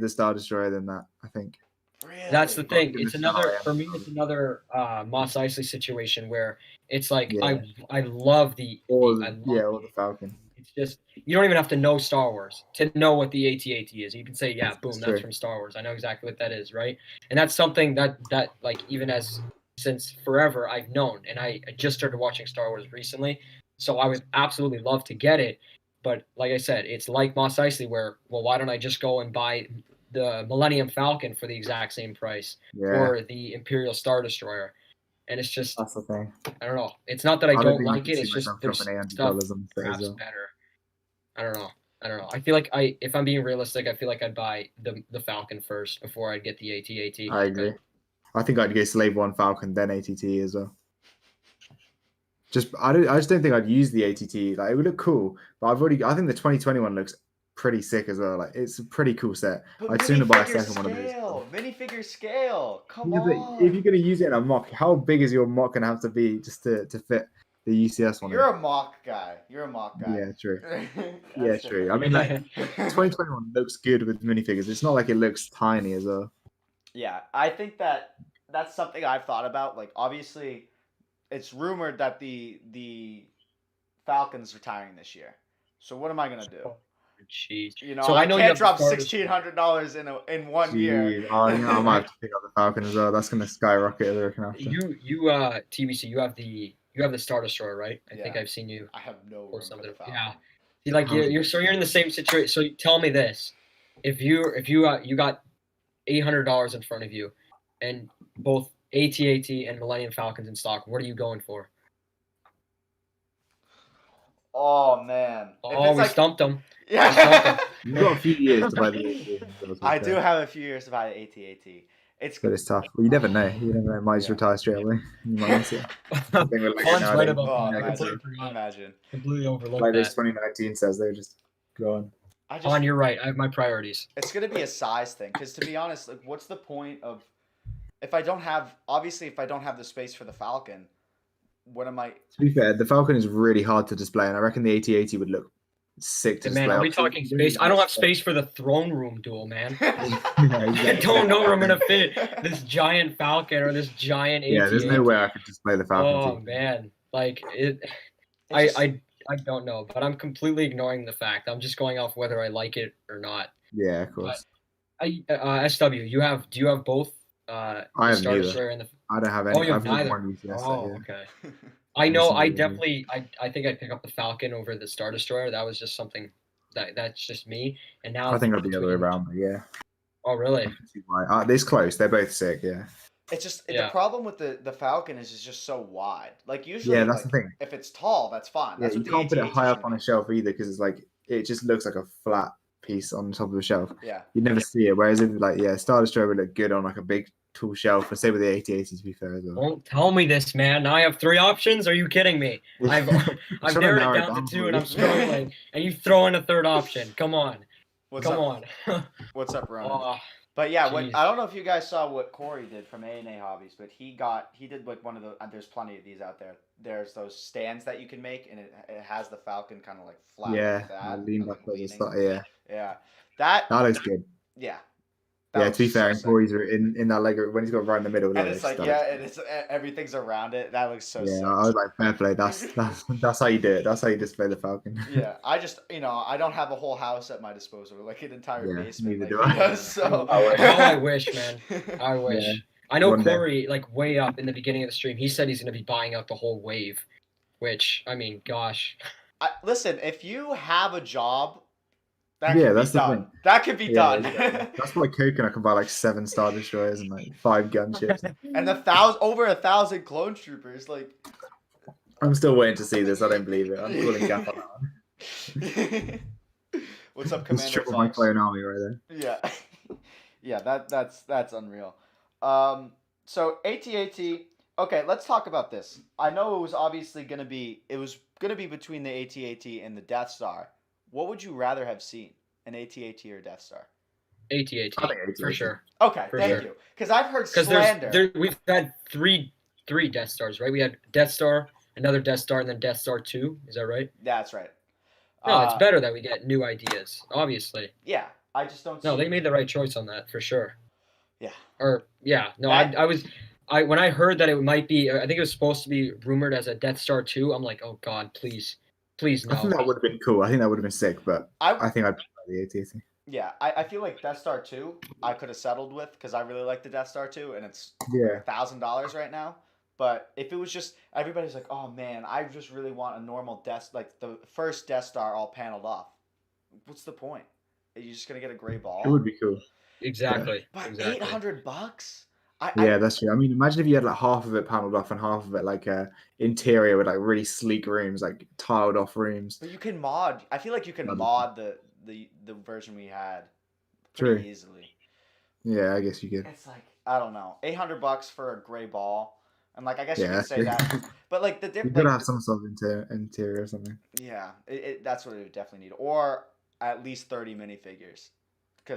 Star Destroyer than that. I think. Really? That's the thing. In the It's another Star, for me. It's another Mos Eisley situation where it's like Yeah. I love the or I love or the Falcon. It's just you don't even have to know Star Wars to know what the AT-AT is. You can say, yeah, boom, That's that's true. from Star Wars. I know exactly what that is, right? And that's something that like even as since forever I've known, and I just started watching Star Wars recently, so I would absolutely love to get it. But like I said, it's like Mos Eisley, where well, why don't I just go and buy the Millennium Falcon for the exact same price, Yeah, or the Imperial Star Destroyer? And it's just that's the thing. I don't know. It's not that I I don't think I like can it. see It's just myself there's dropping stuff $800 on the set as perhaps well. better. I don't know. I feel like if I'm being realistic, I feel like I'd buy the Falcon first before I'd get the AT-AT. I agree. I think I'd go Slave 1 Falcon, then ATT as well. I just don't think I'd use the ATT. Like it would look cool, but I think the 2021 looks pretty sick as well. Like it's a pretty cool set. But I'd sooner buy a minifigure second one of those. Minifigure scale. Come Yeah, but on. if you're gonna use it in a mock, how big is your mock gonna have to be just to fit the UCS one? You're a mock guy. Yeah, true. That's True. I mean, like 2021 looks good with minifigures. It's not like it looks tiny as well. Yeah, I think that's something I've thought about. Like, obviously, it's rumored that the Falcon's retiring this year. So what am I gonna do? Jeez. You know, So I know you can't have drop the Star Destroyer. $1,600 in 1 year. Jeez. Oh, yeah, I might have to pick up the Falcon as well. That's gonna skyrocket, I reckon. After. You TBC, you have the Star Destroyer, right? I think Yeah. I've seen you I have no room post for something. the Falcon. Yeah. See, like you're in the same situation. So tell me this: if you got $800 in front of you, and both AT-AT and Millennium Falcons in stock, what are you going for? Oh man! Oh, we stumped them. Yeah. You've got a few years to buy the AT. I do have a few years to buy the AT-AT. But it's tough. Well, you never know. You never know. It might just retire straight away. You might miss it. Colin's right about Oh, that. imagine. Completely overlooked like that. this 2019 says, they're just going. Colin, you're right. I have my priorities. It's gonna be a size thing, because to be honest, like, what's the point of if I don't have the space for the Falcon? What am I? To be fair, the Falcon is really hard to display, and I reckon the AT-AT would look sick to display. Man, are we talking space? I don't have space for the throne room duel, man. I don't know where I'm gonna fit this giant Falcon or this giant AT-AT. Yeah, there's no way I could display the Falcon. Oh man, like it. I don't know, but I'm completely ignoring the fact. I'm just going off whether I like it or not. Yeah, of course. But SW, do you have both? I have neither. And the... I don't have any. Oh, you have neither. Okay. I know. I definitely. I think I'd pick up the Falcon over the Star Destroyer. That was just something that's just me. And now I think I'd be the other way around. But yeah. Oh really? This close. They're both sick. Yeah. It's just the problem with the Falcon is it's just so wide. Like usually, that's the thing. If it's tall, that's fine. That's you can't put it high up on a shelf either, because it's like it just looks like a flat piece on top of a shelf. Yeah. You'd never see it. Whereas if Star Destroyer would look good on like a big tall shelf. But say with the AT-AT, to be fair as well. Don't tell me this, man. Now I have 3 options. Are you kidding me? I've narrowed it down to 2, and I'm struggling. And you throw in a 3rd option. Come on. What's up, Ron? But yeah, I don't know if you guys saw what Corey did from A&A Hobbies, but he did like one of the. There's plenty of these out there. There's those stands that you can make, and it has the Falcon kind of like flat. Yeah, like that, lean back like that. Yeah, that looks good. Yeah. To be fair, Corey's in that leg when he's got right in the middle. And it's like, and it's everything's around it. That looks so sick. I was like, fair play. That's how you do it. That's how you display the Falcon. Yeah, I just I don't have a whole house at my disposal, like an entire basement. Neither do I. So I wish, man. I wish. Yeah. I know Corey, like way up in the beginning of the stream, he said he's going to be buying out the whole wave, which I mean, gosh. Listen, if you have a job. That's done. That could be done. That's why Coconut can buy like 7 Star Destroyers and like 5 gunships. And over 1,000 clone troopers. Like, I'm still waiting to see this. I don't believe it. I'm calling gap on that one. What's up, Just Commander triple my Talks? clone army right there. Yeah, yeah, that's unreal. So AT-AT. Okay, let's talk about this. I know it was obviously gonna be between the AT-AT and the Death Star. What would you rather have seen, an AT-AT or Death Star? AT-AT I think AT-AT. for sure. Okay, For thank sure. you. Because I've heard Because slander. we've had three Death Stars, right? We had Death Star, another Death Star, and then Death Star 2. Is that right? That's right. No, it's better that we get new ideas, obviously. Yeah, I just don't see. No, they made the right choice on that for sure. Yeah. Or yeah, no, when I heard that it might be, I think it was supposed to be rumored as a Death Star 2. I'm like, oh God, please no. I think that would have been cool. I think that would have been sick, but I think I'd prefer the AT-AT. Yeah, I feel like Death Star 2 I could have settled with because I really like the Death Star 2 and it's $1,000 right now. But if it was just everybody's like, oh man, I just really want a normal like the first Death Star all paneled off. What's the point? Are you just gonna get a gray ball? It would be cool. Exactly. But exactly. $800? Yeah, that's true. I mean, imagine if you had like half of it paneled off and half of it like interior with like really sleek rooms, like tiled off rooms. But you can mod. I feel like you can mod the version we had pretty easily. Yeah, I guess you could. It's like, I don't know, $800 for a gray ball, and like I guess you could say that, but like the difference. You gotta have some sort of interior or something. Yeah, that's what it would definitely need, or at least 30 minifigures.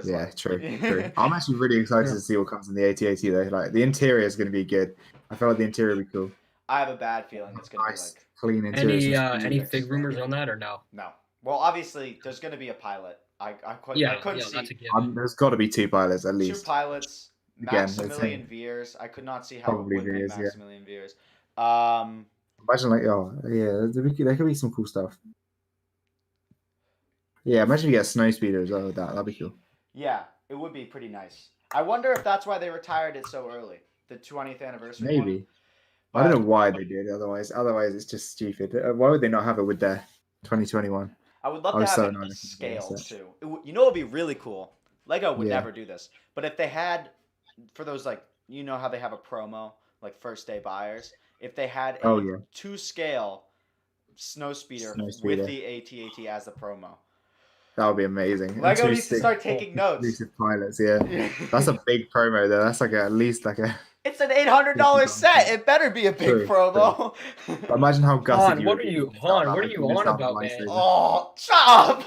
Yeah, true. I'm actually really excited to see what comes in the AT-AT though. Like the interior is going to be good. I feel like the interior will be cool. I have a bad feeling it's going to be like clean interior. Any fig rumors on that or no? No. Well, obviously there's going to be a pilot. I couldn't see. That's a given. There's got to be 2 pilots at least. 2 pilots. Maximilian Veers. I could not see how it would be Maximilian Veers. Imagine like there could be some cool stuff. Yeah, imagine if you get a snow speeder as well with that. That'd be cool. Yeah, it would be pretty nice. I wonder if that's why they retired it so early. The 20th anniversary. Maybe. I don't know why they did. Otherwise, it's just stupid. Why would they not have it with their 2021? I would love to have it scaled too. You know, it would be really cool. Lego would never do this, but if they had, for those like, you know how they have a promo like first day buyers. If they had a 2-scale snow speeder with the AT-AT as the promo. That would be amazing. Lego needs to start taking notes. Exclusive pilots, yeah. That's a big promo though. That's like at least like a. It's an $800 set. It better be a big promo. Imagine how gutted what are you on about, man? Oh, shut up!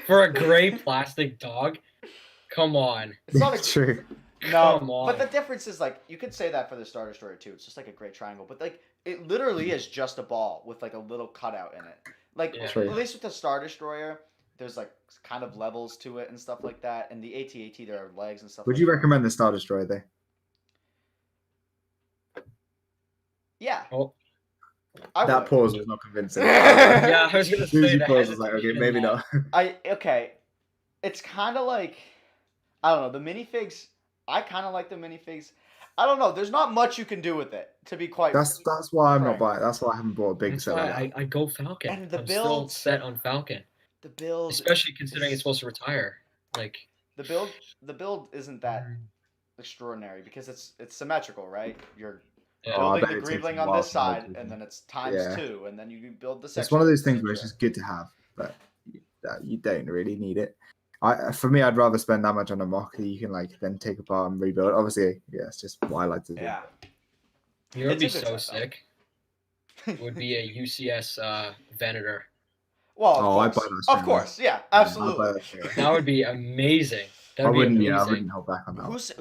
For a gray plastic dog? Come on. It's not true. No, but the difference is like you could say that for the Star Destroyer too. It's just like a gray triangle, but like it literally is just a ball with like a little cutout in it. Like at least with the Star Destroyer, there's like kind of levels to it and stuff like that. And the AT-AT, there are legs and stuff. Would you recommend the Star Destroyer though? Yeah. Oh. That pause was not convincing. Yeah, I was gonna say that. Pause was like, okay, maybe not. It's kind of like, I don't know, the minifigs. I kind of like the minifigs. I don't know. There's not much you can do with it, to be quite. That's why I'm not buying. That's why I haven't bought a big set. I go Falcon. And the I'm build still set on Falcon. The build, especially considering it's supposed to retire. Like the build isn't that extraordinary because it's symmetrical, right? You're building the Grievling on this side, and then it's times 2, and then you build the. It's one of those things where it's just good to have, but you don't really need it. For me, I'd rather spend that much on a mock that you can like then take apart and rebuild. Obviously, it's just what I like to do. Yeah, you know, it'd be so sick. It would be a UCS Venator. Well, of course, yeah, absolutely. That would be amazing. I wouldn't hold back on that.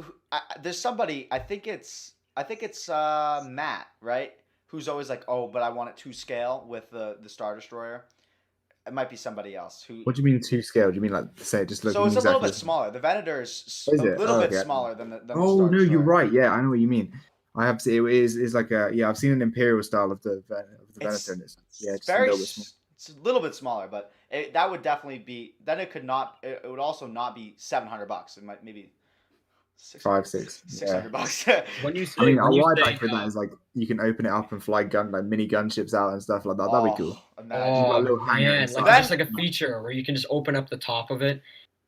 There's somebody. I think it's Matt, right? Who's always like, oh, but I want it 2 scale with the Star Destroyer. It might be somebody else. What do you mean 2 scale? Do you mean like say just looking? So it's a little bit smaller. The Venator is a little bit smaller than the. Oh no, you're right. Yeah, I know what you mean. I have to. It is like a I've seen an Imperial style of the Venator. It's very. It's a little bit smaller, but that would definitely be. Then it could not. It would also not be $700. It might maybe. $600. When you say, what I like for that is like you can open it up and fly mini gunships out and stuff like that. That'd be cool. Man, just like a feature where you can just open up the top of it,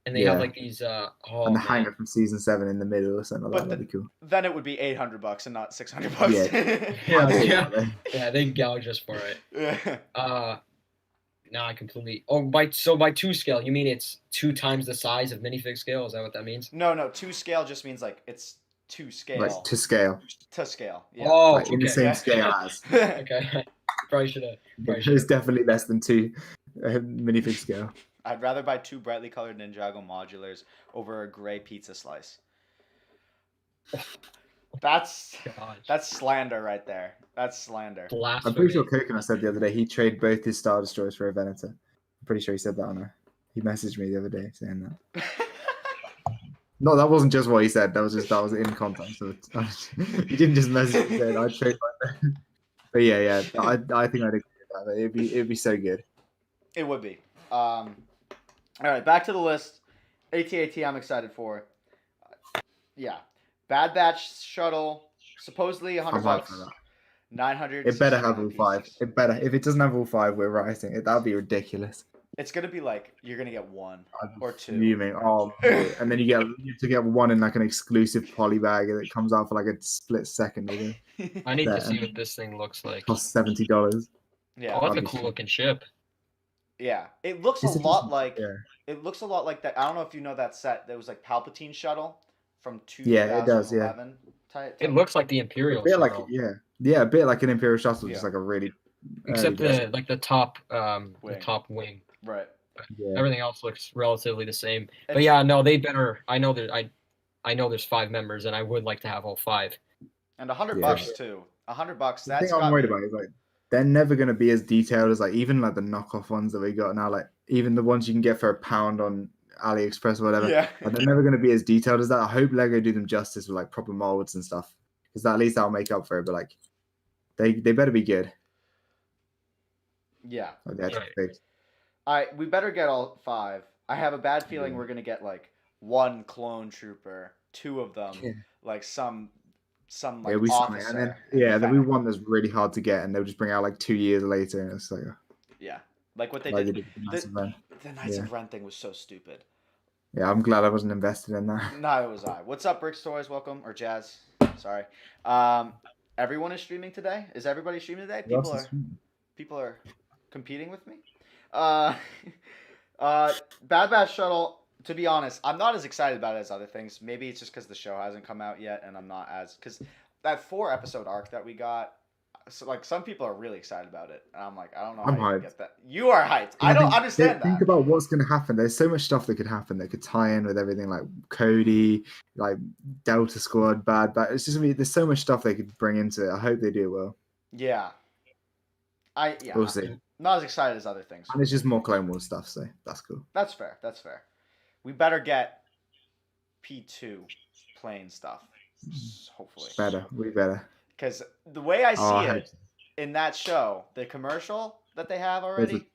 and they have like these. And Oh the man, hanger from season 7 in the middle or something like that. That'd be cool. Then it would be $800 and not $600. Yeah, they gouge us for it. Yeah. No, I completely. Oh, by 2 scale, you mean it's 2 times the size of minifig scale? Is that what that means? No, 2 scale just means like it's to scale. Like to scale. To scale. Yeah. Oh, like in the same scale as. Okay. Probably should have. It's definitely less than 2 minifig scale. I'd rather buy 2 brightly colored Ninjago modulars over a gray pizza slice. That's slander right there. That's slander. Blasphemy. I'm pretty sure Coconut said the other day he traded both his Star Destroyers for a Venator. I'm pretty sure he said that on her. He messaged me the other day saying that. No, that wasn't just what he said. That was in context. So he didn't just message me saying I'd trade my. But yeah. I think I'd agree with that. It'd be so good. It would be. All right, back to the list. AT-AT I'm excited for. Yeah. Bad Batch shuttle, supposedly $100. 900. It better have all 5. It better. If it doesn't have all 5, we're writing it. That'd be ridiculous. It's gonna be like you're gonna get 1 or 2. Fuming. Oh, and then you have to get 1 in like an exclusive poly bag that comes out for like a split second. I need to see what this thing looks like. Costs $70. Yeah. Oh, that's a cool looking ship. Yeah, it looks a lot like. It looks a lot like that. I don't know if you know that set. That was like Palpatine shuttle from 2011. Yeah, it does. Yeah. It looks like the Imperial. A bit shuttle. a bit like an Imperial shuttle, just like a really. Except the top wing. Right. Yeah. Everything else looks relatively the same. But yeah, no, they better. I know there's 5 members, and I would like to have all 5. And $100 too. $100. The thing I'm worried about is like they're never gonna be as detailed as like even like the knockoff ones that we got now. Like even the ones you can get for £1 on AliExpress or whatever. Yeah. Like, they're never gonna be as detailed as that. I hope Lego do them justice with like proper molds and stuff, because at least that'll make up for it. But like they better be good. Yeah. Like, they're big. We better get all 5. I have a bad feeling we're gonna get like 1 clone trooper, 2 of them, like some like officer. Then we one that's really hard to get, and they'll just bring out like 2 years later, and it's like like what they like did. They did The Knights of Ren thing was so stupid. Yeah, I'm glad I wasn't invested in that. Neither was I. What's up, Bricks Toys? Welcome, or Jazz? Sorry. Everyone is streaming today. Is everybody streaming today? People are competing with me. Bad Batch shuttle. To be honest, I'm not as excited about it as other things. Maybe it's just because the show hasn't come out yet, and I'm not as because that 4-episode arc that we got. So like some people are really excited about it, and I'm like, I don't know how you get that. You are hyped. I don't understand that. Think about what's going to happen. There's so much stuff that could happen that could tie in with everything, like Cody, like Delta Squad, Bad Batch. It's just there's so much stuff they could bring into it. I hope they do well. Yeah. We'll see. Not as excited as other things. And it's just more Clone Wars stuff, so that's cool. That's fair. We better get P2 plane stuff. Hopefully. We better. Because the way I see it in that show, the commercial that they have already,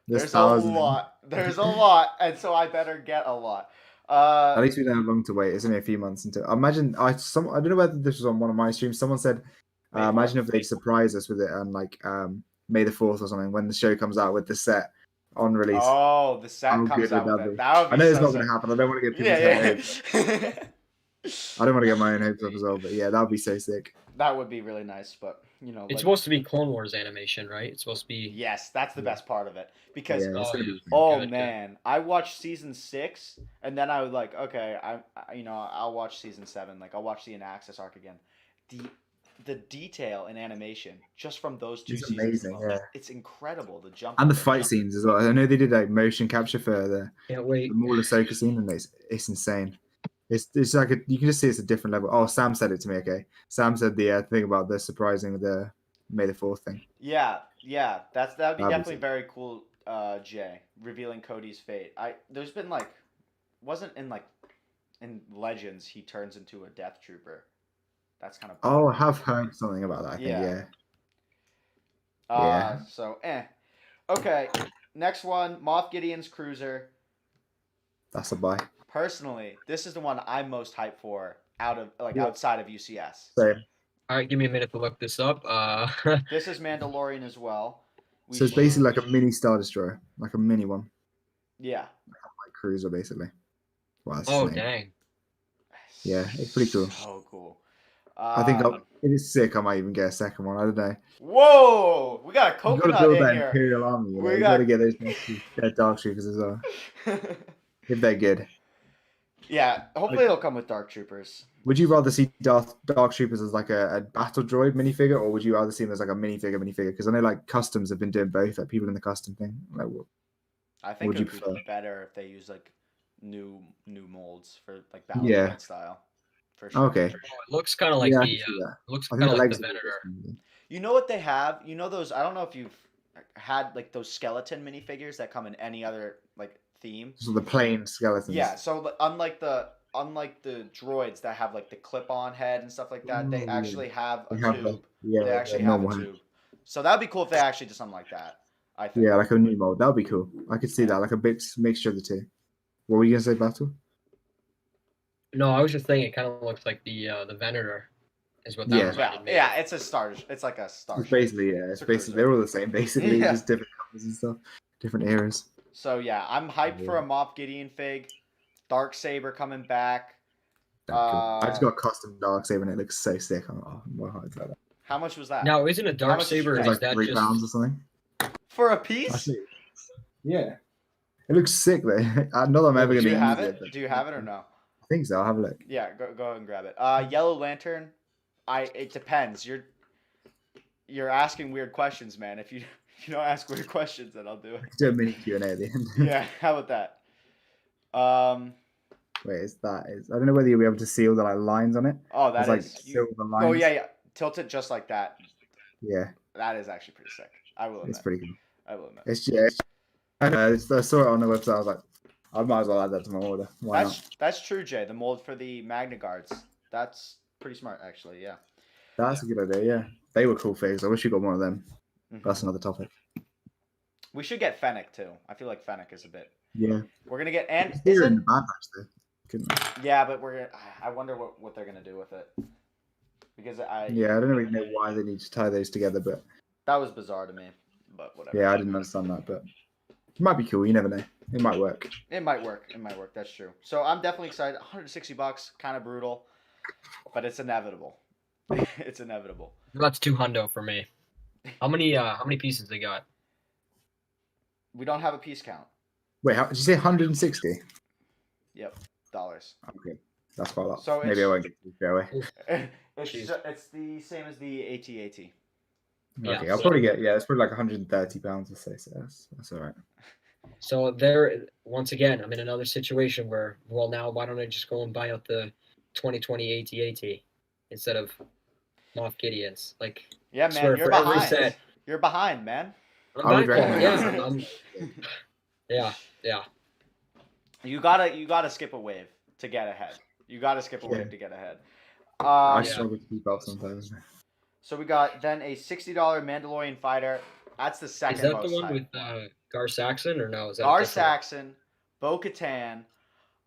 there's a lot. There's a lot, and so I better get a lot. At least we don't have long to wait. It's only a few months until. I don't know whether this was on one of my streams. Someone said, imagine if they surprise us with it on like May the 4th or something when the show comes out with the set on release. Oh, the set comes out with it. That would be I know it's not going to happen. I don't want to get people's hopes. I don't want to get my own hopes up as well, but yeah, that would be so sick. That would be really nice, but you know, it's supposed to be Clone Wars animation, right? It's supposed to be. Yes, that's the best part of it because man, I watched season 6 and then I was like, okay, I'll watch season 7. Like I'll watch the Anaxis arc again. The detail in animation just from those 2 seasons, amazing. Yeah, it's incredible. The jump and the fight scenes as well. I know they did like motion capture for the Maul Ahsoka scene, and it's insane. It's like you can just see it's a different level. Oh, Sam said it to me. Okay, Sam said the thing about the surprising the May the 4th thing. Yeah, that'd be definitely very cool. Jay revealing Cody's fate. There's been like, wasn't in like, in Legends he turns into a Death Trooper. That's kind of. Oh, I have heard something about that. I think yeah. So Okay, next one, Moth Gideon's cruiser. That's a buy. Personally, this is the one I'm most hyped for outside of UCS. Same. All right, give me a minute to look this up. This is Mandalorian as well. So it's basically like a mini Star Destroyer, like a mini one. Yeah. Like cruiser, basically. Well, that's Oh, his name. dang. Yeah, it's pretty cool. So cool. I think if it's sick, I might even get a second one. I don't know. Whoa! We got a You got to coconut build in that here. Imperial army. You know? We You got to get those Dark Troopers as well. If they're good. Yeah, hopefully it'll come with Dark Troopers. Would you rather see Dark Troopers as like a battle droid minifigure, or would you rather see them as like a minifigure? Because I know like customs have been doing both, like people in the custom thing. Like, I think would it you would prefer? be better if they use like new molds for like Battle Yeah. style. For sure. Okay. Oh, it looks kind of like Yeah, I the. can see that. Looks I kind think of the like the legs are Venator. You know what they have? You know those? I don't know if you've had like those skeleton minifigures that come in any other like theme. So the plain skeletons. Yeah. So unlike the droids that have like the clip-on head and stuff like that, they Ooh, actually have a they have tube. the They actually the have a normal head. tube. So that'd be cool if they actually did something like that. I think. Yeah, like a new mold. That would be cool. I could see that, like a big mixture of the two. What were you gonna say, Battle? No, I was just thinking it kind of looks like the Venator, is what that Yeah. reminded me. Yeah, it's a star. It's like a star. It's basically, yeah, it's basically they're all the same, basically, Yeah. just different colors and stuff, different eras. So yeah, I'm hyped for a Moth Gideon fig. Dark Saber coming back. I just got a custom Darksaber and it looks so sick. I'm more hyped about that. How much was that? Now, isn't a dark much did you saber? pay? It's Is like that £3 just? or something. For a piece? Actually, yeah, it looks sick though. Not that I'm ever gonna Do you use have it. it? but- Do you have it or no? I think so. I'll have a look. Yeah, go ahead and grab it. Yellow Lantern. It depends. You're asking weird questions, man. If you don't ask weird questions, then I'll do it. Do a mini Q&A at the end. Yeah, how about that? Wait, I don't know whether you'll be able to see all the like lines on it. Oh, that There's, is. like silver lines. Oh yeah. Tilt it just like that. Yeah, That is actually pretty sick. I will admit. it's pretty good. I will admit. I saw it on the website. I was like, I might as well add that to my order. Why not? That's true, Jay. The mold for the Magna Guards. That's pretty smart, actually. Yeah. That's a good idea. Yeah, they were cool figs. I wish you got more of them. Mhm. That's another topic. We should get Fennec too. I feel like Fennec is a bit. Yeah. We're gonna get and They're in isn't the bad batch though. Couldn't they? yeah, but I wonder what they're gonna do with it because I don't really know why they need to tie those together, but that was bizarre to me. But whatever. yeah, I didn't understand that, but it might be cool. You never know. It might work. It might work. That's true. So I'm definitely excited. $160, kind of brutal, but it's inevitable. It's inevitable. That's $200 for me. How many pieces they got? We don't have a piece count. Wait, did you say 160? Yep, dollars. Okay, that's quite a lot. So Maybe I won't get to go away. It's the same as the AT-AT. Yeah, Okay, I'll so- probably get it's probably like £130 or so. So that's all right. So there, once again, I'm in another situation where, well, now why don't I just go and buy out the 2020 AT-AT instead of Moth Gideons? Like, Yeah, swear, man, you're for every behind. set. You're behind, man. I would back one, recommend yeah, yeah. You gotta skip a wave to get ahead. You gotta skip a wave to get ahead. I yeah. struggle to keep up sometimes. So we got then a $60 Mandalorian fighter. That's the second Is that most the one hype with Gar Saxon or no? Is that Gar different? Saxon, Bo-Katan.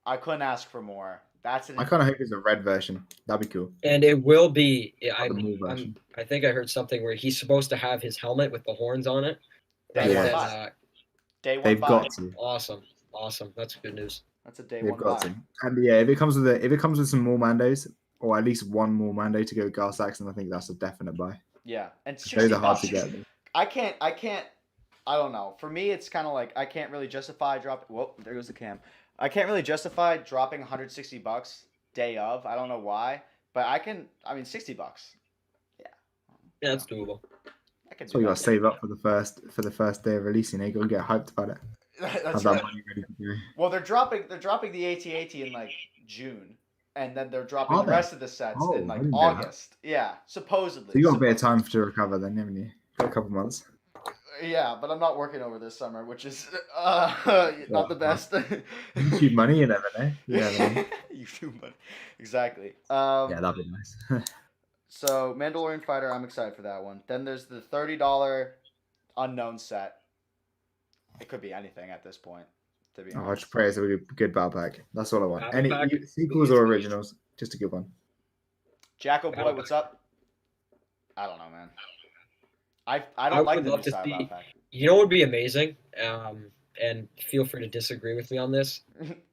I couldn't ask for more. That's an I kind of hope it's a red version. That'd be cool. And it will be. Or the move version. I think I heard something where he's supposed to have his helmet with the horns on it. day Yeah. one buy. Day one They've buy. got to. Awesome. That's good news. That's a day They've one got buy. to. And yeah, if it comes with some more Mandos, or at least one more Mando to go with Gar Saxon, I think that's a definite buy. Yeah, and Those are hard $60. to get. I can't. I don't know. For me, it's kind of like I can't really justify dropping. Whoa, there goes the cam. I can't really justify dropping $160 day of. I don't know why, but I can. I mean, $60. Yeah. Yeah, that's doable. I can So do you that. got to save up for the first day of release. You know, you got to get hyped about it. That's Have right. that money ready to go. Well, they're dropping the AT-AT in like June, and then they're dropping Are the they? rest of the sets Oh, in I like didn't know that. August. Yeah, supposedly. So you got a bit of time to recover then, haven't you? Got a couple months. Yeah, but I'm not working over this summer, which is not the best. YouTube money, you never know. You never know. YouTube money, exactly. Yeah, that'd be nice. So Mandalorian Fighter, I'm excited for that one. Then there's the $30 unknown set. It could be anything at this point, to be Oh, I honest. just pray it's a good battle pack. That's all I want. Battle Any pack? sequels or originals, just a good one. Jacko Boy, Battle what's up? I don't know, man. I I don't like would the love new to style see- battle pack. You know what would be amazing? and feel free to disagree with me on this.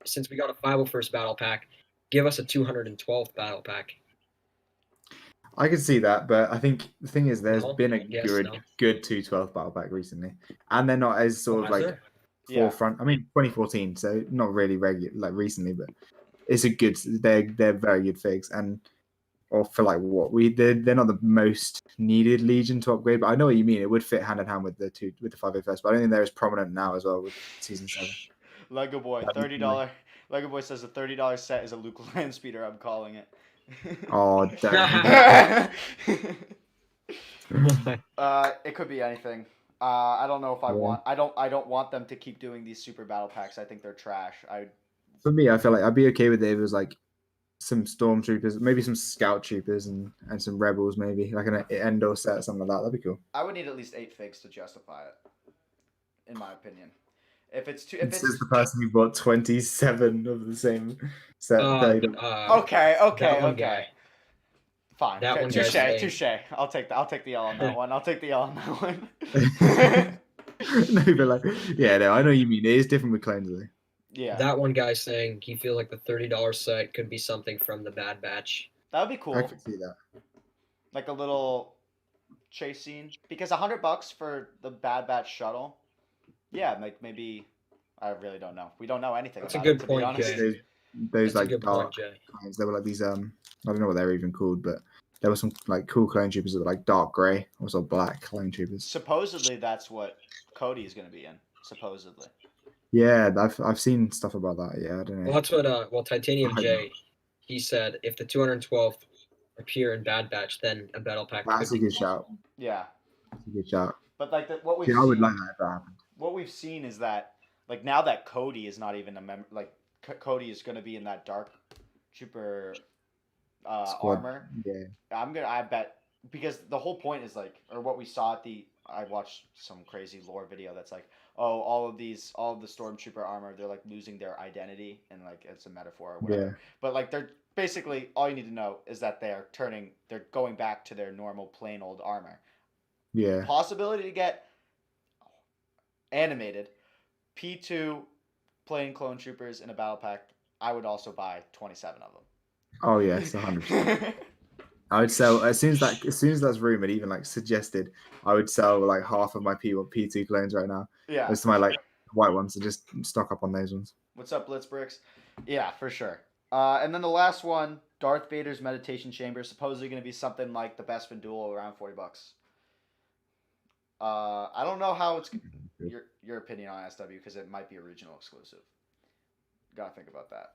Since we got a 501st battle pack, give us a 212th battle pack. I can see that, but I think the thing is, there's No? been a Yes, good no. 212 battle pack recently, and they're not as sort of has like there? forefront. I mean, 2014, so not really regular like recently, but it's a good. They're very good figs, and or for like what they're not the most needed Legion to upgrade, but I know what you mean. It would fit hand in hand with the 501st, but I don't think they're as prominent now as well with season 7. Lego Boy, $30. Lego Boy says a $30 set is a Luke Landspeeder. I'm calling it. Oh, damn. It could be anything. I don't know if I want. I don't want them to keep doing these super battle packs. I think they're trash. For me, I feel like I'd be okay with it if it was like some stormtroopers, maybe some scout troopers, and some rebels, maybe like an Endor set, something like that. That'd be cool. I would need at least 8 figs to justify it, in my opinion. If it's too, It's the person who bought 27 of the same set. Okay. Guy. Fine. That one Touche. I'll take the L on that one. No, but like, yeah, no, I know what you mean. It is different with clones, though. Yeah. That one guy saying he feels like the $30 set could be something from the Bad Batch. That would be cool. I could see that. Like a little chase scene, because $100 for the Bad Batch shuttle. Yeah, like maybe. I really don't know. We don't know anything. That's about a good it, point, Jay. Those like good dark clones. They were like these I don't know what they're even called, but there were some like cool clone troopers that were like dark gray, also black clone troopers. Supposedly that's what Cody is going to be in. Supposedly. Yeah, I've seen stuff about that. Yeah, I don't know. Well, that's what Titanium J, he said if the 212th appear in Bad Batch, then a battle pack. That's a good shout. Yeah. That's a good shout. But like what we've I would like that if that happened. What we've seen is that like now that Cody is not even a member, like Cody is going to be in that dark trooper armor. Yeah. I bet, because the whole point is like, or what we saw at I watched some crazy lore video that's like, oh, all of the stormtrooper armor, they're like losing their identity, and like it's a metaphor or whatever. Yeah. But like they're basically, all you need to know is that they're going back to their normal plain old armor. Yeah. Possibility to get animated P2 plain clone troopers in a battle pack. I would also buy 27 of them. Oh yes, 100%. I would sell as soon as that's rumored, even like suggested. I would sell like half of my P2 clones right now. Yeah, those are my like white ones, so just stock up on those ones. What's up, BATLBricks? Yeah, for sure. And then the last one, Darth Vader's meditation chamber, supposedly going to be something like the Bespin Duel, around $40. I don't know how it's your opinion on SW, because it might be a regional exclusive. Gotta think about that.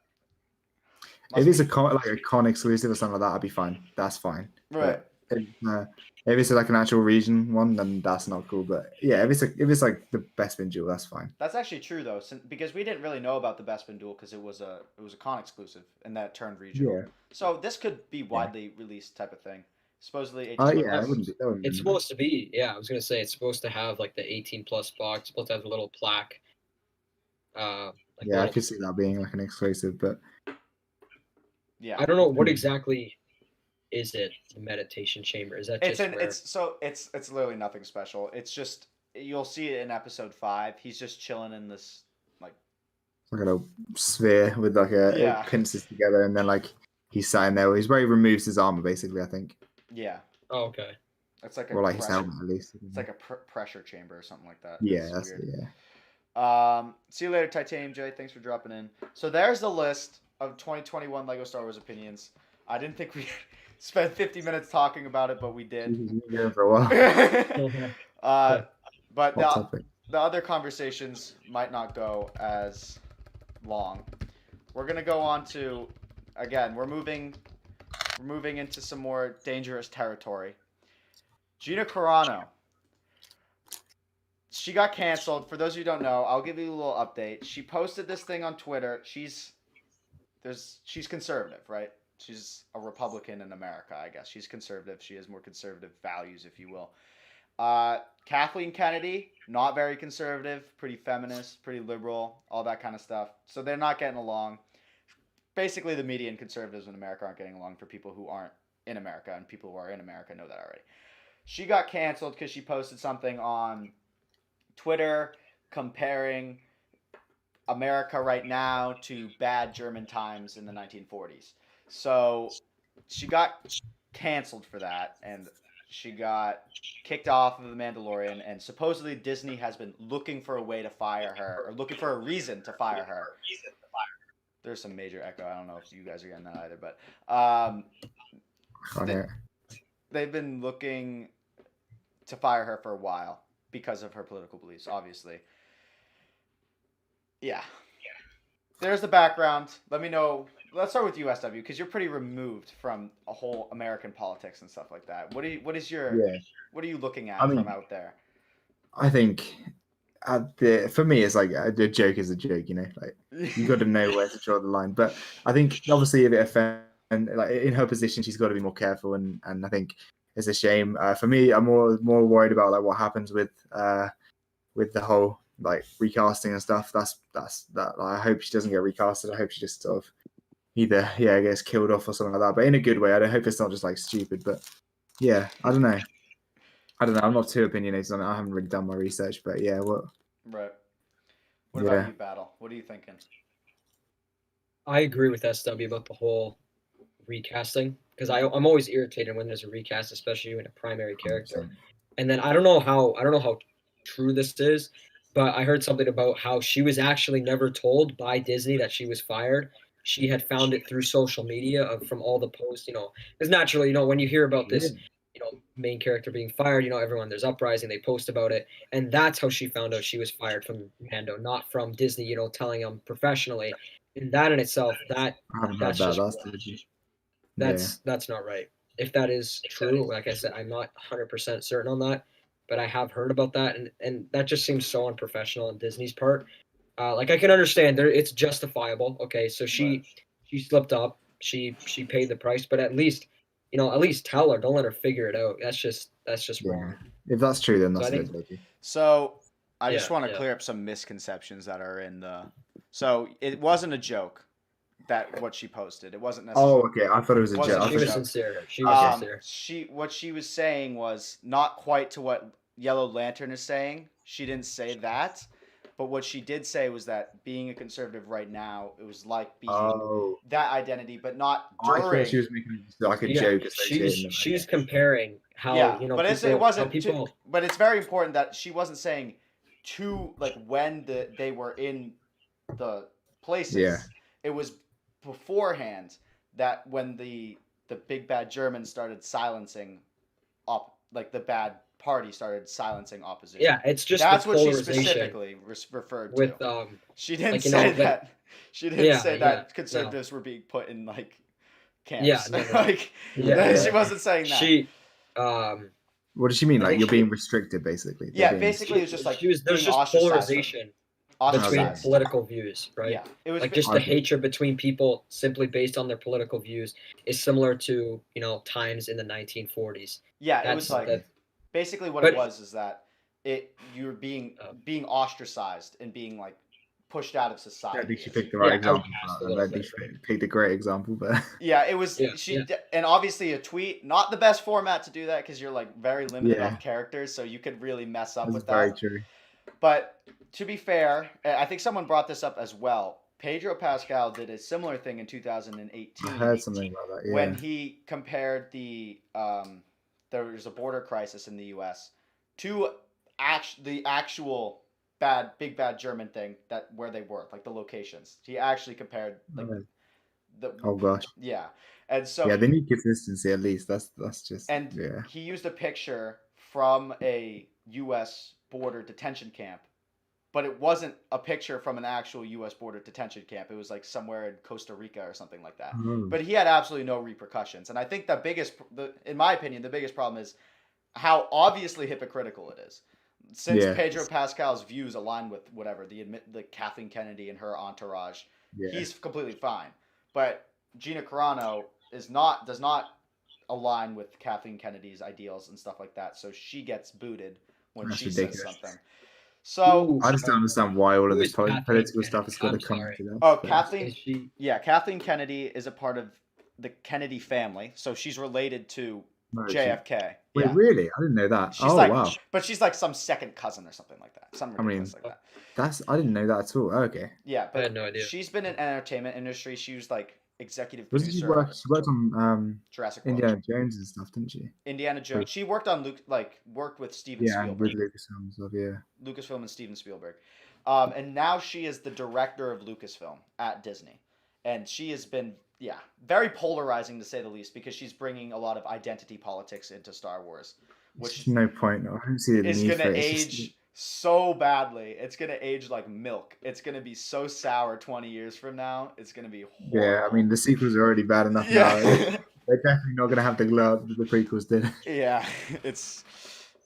If it's a con exclusive or something like that, I'd be fine. That's fine. Right. But if it's like an actual region one, then that's not cool. But yeah, if it's like the Bespin Duel, that's fine. That's actually true though, because we didn't really know about the Bespin Duel because it was a con exclusive and that turned regional. Yeah. So this could be widely released type of thing. Supposedly 18. Yeah, it wouldn't be. It's supposed to be. Yeah, I was gonna say it's supposed to have like the 18+ box. It's supposed to have a little plaque. I could see that being like an exclusive, but yeah, I don't know what exactly is it. The meditation chamber, is that just it's literally nothing special. It's just, you'll see it in episode 5. He's just chilling in this like a little sphere with like it pinces together, and then like he's sat in there where he removes his armor basically, I think. Yeah. Oh, okay. It's like like his helmet at least. It's like a pressure chamber or something like that. Yeah, that's weird. See you later, Titanium J. Thanks for dropping in. So there's the list of 2021 Lego Star Wars opinions. I didn't think we spent 50 minutes talking about it, but we did. Yeah, for a while. But the other conversations might not go as long. We're gonna go on to, again, we're moving into some more dangerous territory. Gina Carano. She got canceled. For those of you who don't know, I'll give you a little update. She posted this thing on Twitter. She's conservative, right? She's a Republican in America, I guess. She's conservative. She has more conservative values, if you will. Kathleen Kennedy, not very conservative, pretty feminist, pretty liberal, all that kind of stuff. So they're not getting along. Basically, the media and conservatives in America aren't getting along for people who aren't in America, and people who are in America know that already. She got canceled because she posted something on Twitter comparing America right now to bad German times in the 1940s. So she got canceled for that, and she got kicked off of The Mandalorian, and supposedly Disney has been looking for a way to fire her, or looking for a reason to fire her. There's some major echo. I don't know if you guys are getting that either, but they've been looking to fire her for a while because of her political beliefs, obviously. Yeah. There's the background. Let me know. Let's start with USW because you're pretty removed from a whole American politics and stuff like that. What are you looking at from out there? I think for me, it's like a joke is a joke, you know. Like you got to know where to draw the line. But I think obviously if it offends, like in her position, she's got to be more careful. And I think it's a shame. For me, I'm more worried about like what happens with the whole like recasting and stuff. That's that. Like, I hope she doesn't get recasted. I hope she just sort of either gets killed off or something like that. But in a good way. I hope it's not just like stupid. But yeah, I don't know. I'm not too opinionated on it. I haven't really done my research, but yeah, what? Right. What about you, Battle? What are you thinking? I agree with SW about the whole recasting because I'm always irritated when there's a recast, especially in a primary character. 100%. And then I don't know how true this is, but I heard something about how she was actually never told by Disney that she was fired. She had found it through social media from all the posts, because naturally, when you hear about this, main character being fired, everyone, there's uprising, they post about it. And that's how she found out she was fired from Mando, not from Disney, telling them professionally. And that in itself, that's not right. If that is true, like I said, I'm not 100% certain on that, but I have heard about that, and that just seems so unprofessional on Disney's part. Like I can understand it's justifiable. Okay, so she slipped up, she paid the price, but at least tell her. Don't let her figure it out. That's just wrong. If that's true, then that's So I just want to clear up some misconceptions that are in the. So it wasn't a joke. That what she posted. It wasn't necessarily. Oh, okay. I thought it was a joke. She was sincere. She was sincere. What she was saying was not quite to what Yellow Lantern is saying. She didn't say that, but what she did say was that being a conservative right now, it was like being that identity, but not during. I thought she was making like a joke. She's comparing how but it wasn't. But it's very important that she wasn't saying to like when they were in the places. Yeah. It was beforehand that when the big bad Germans started silencing the bad party started silencing opposition. Yeah, it's just that's what she specifically referred to. She didn't say that. She didn't say that conservatives were being put in camps. Yeah, she wasn't saying that. She what does she mean? Like you're being restricted, basically. Basically, it was just like there's just polarization between political views, right? Yeah, it was like just the hatred between people simply based on their political views is similar to times in the 1940s. Yeah, it was like basically what it was is that you're being ostracized and being like pushed out of society. I think she picked the right example. I think she picked a great example, but yeah, it was and obviously a tweet, not the best format to do that because you're like very limited on characters, so you could really mess up with that. Very true. But to be fair, I think someone brought this up as well. Pedro Pascal did a similar thing in 2018. I heard something about that, yeah. When he compared there was a border crisis in the U.S. to the actual big bad German thing where they were, like the locations. He actually compared oh gosh. Yeah. And so they need consistency at least. That's just he used a picture from a U.S. border detention camp, but it wasn't a picture from an actual U.S. border detention camp. It was like somewhere in Costa Rica or something like that. But he had absolutely no repercussions. And I think in my opinion, the biggest problem is how obviously hypocritical it is. Since Pedro Pascal's views align with whatever the Kathleen Kennedy and her entourage, he's completely fine. But Gina Carano does not align with Kathleen Kennedy's ideals and stuff like that. So she gets booted when she says something. So I just don't understand why all of this political stuff is going to come to that. Oh, Kathleen Kennedy is a part of the Kennedy family, so she's related to No, JFK. Wait, Yeah. really? I didn't know that. She's Wow. But she's like some second cousin or something like that. Something ridiculous like that. I didn't know that at all. Okay. Yeah, but I had no idea. she's been in entertainment industry. She was like executive Wasn't producer. she worked on Jurassic Indiana World. Jones and stuff, didn't she? Indiana Jones. She worked on worked with Steven Spielberg. With Lucasfilm and stuff, yeah. Lucasfilm and Steven Spielberg. And now she is the director of Lucasfilm at Disney. And she has been, very polarizing to say the least, because she's bringing a lot of identity politics into Star Wars. Which no point. I don't see the need going for to it. age so badly. It's going to age like milk. It's going to be so sour 20 years from now. It's going to be horrible. Yeah, I mean, the sequels are already bad enough now. They're definitely not going to have the glow up that the prequels did. Yeah, it's...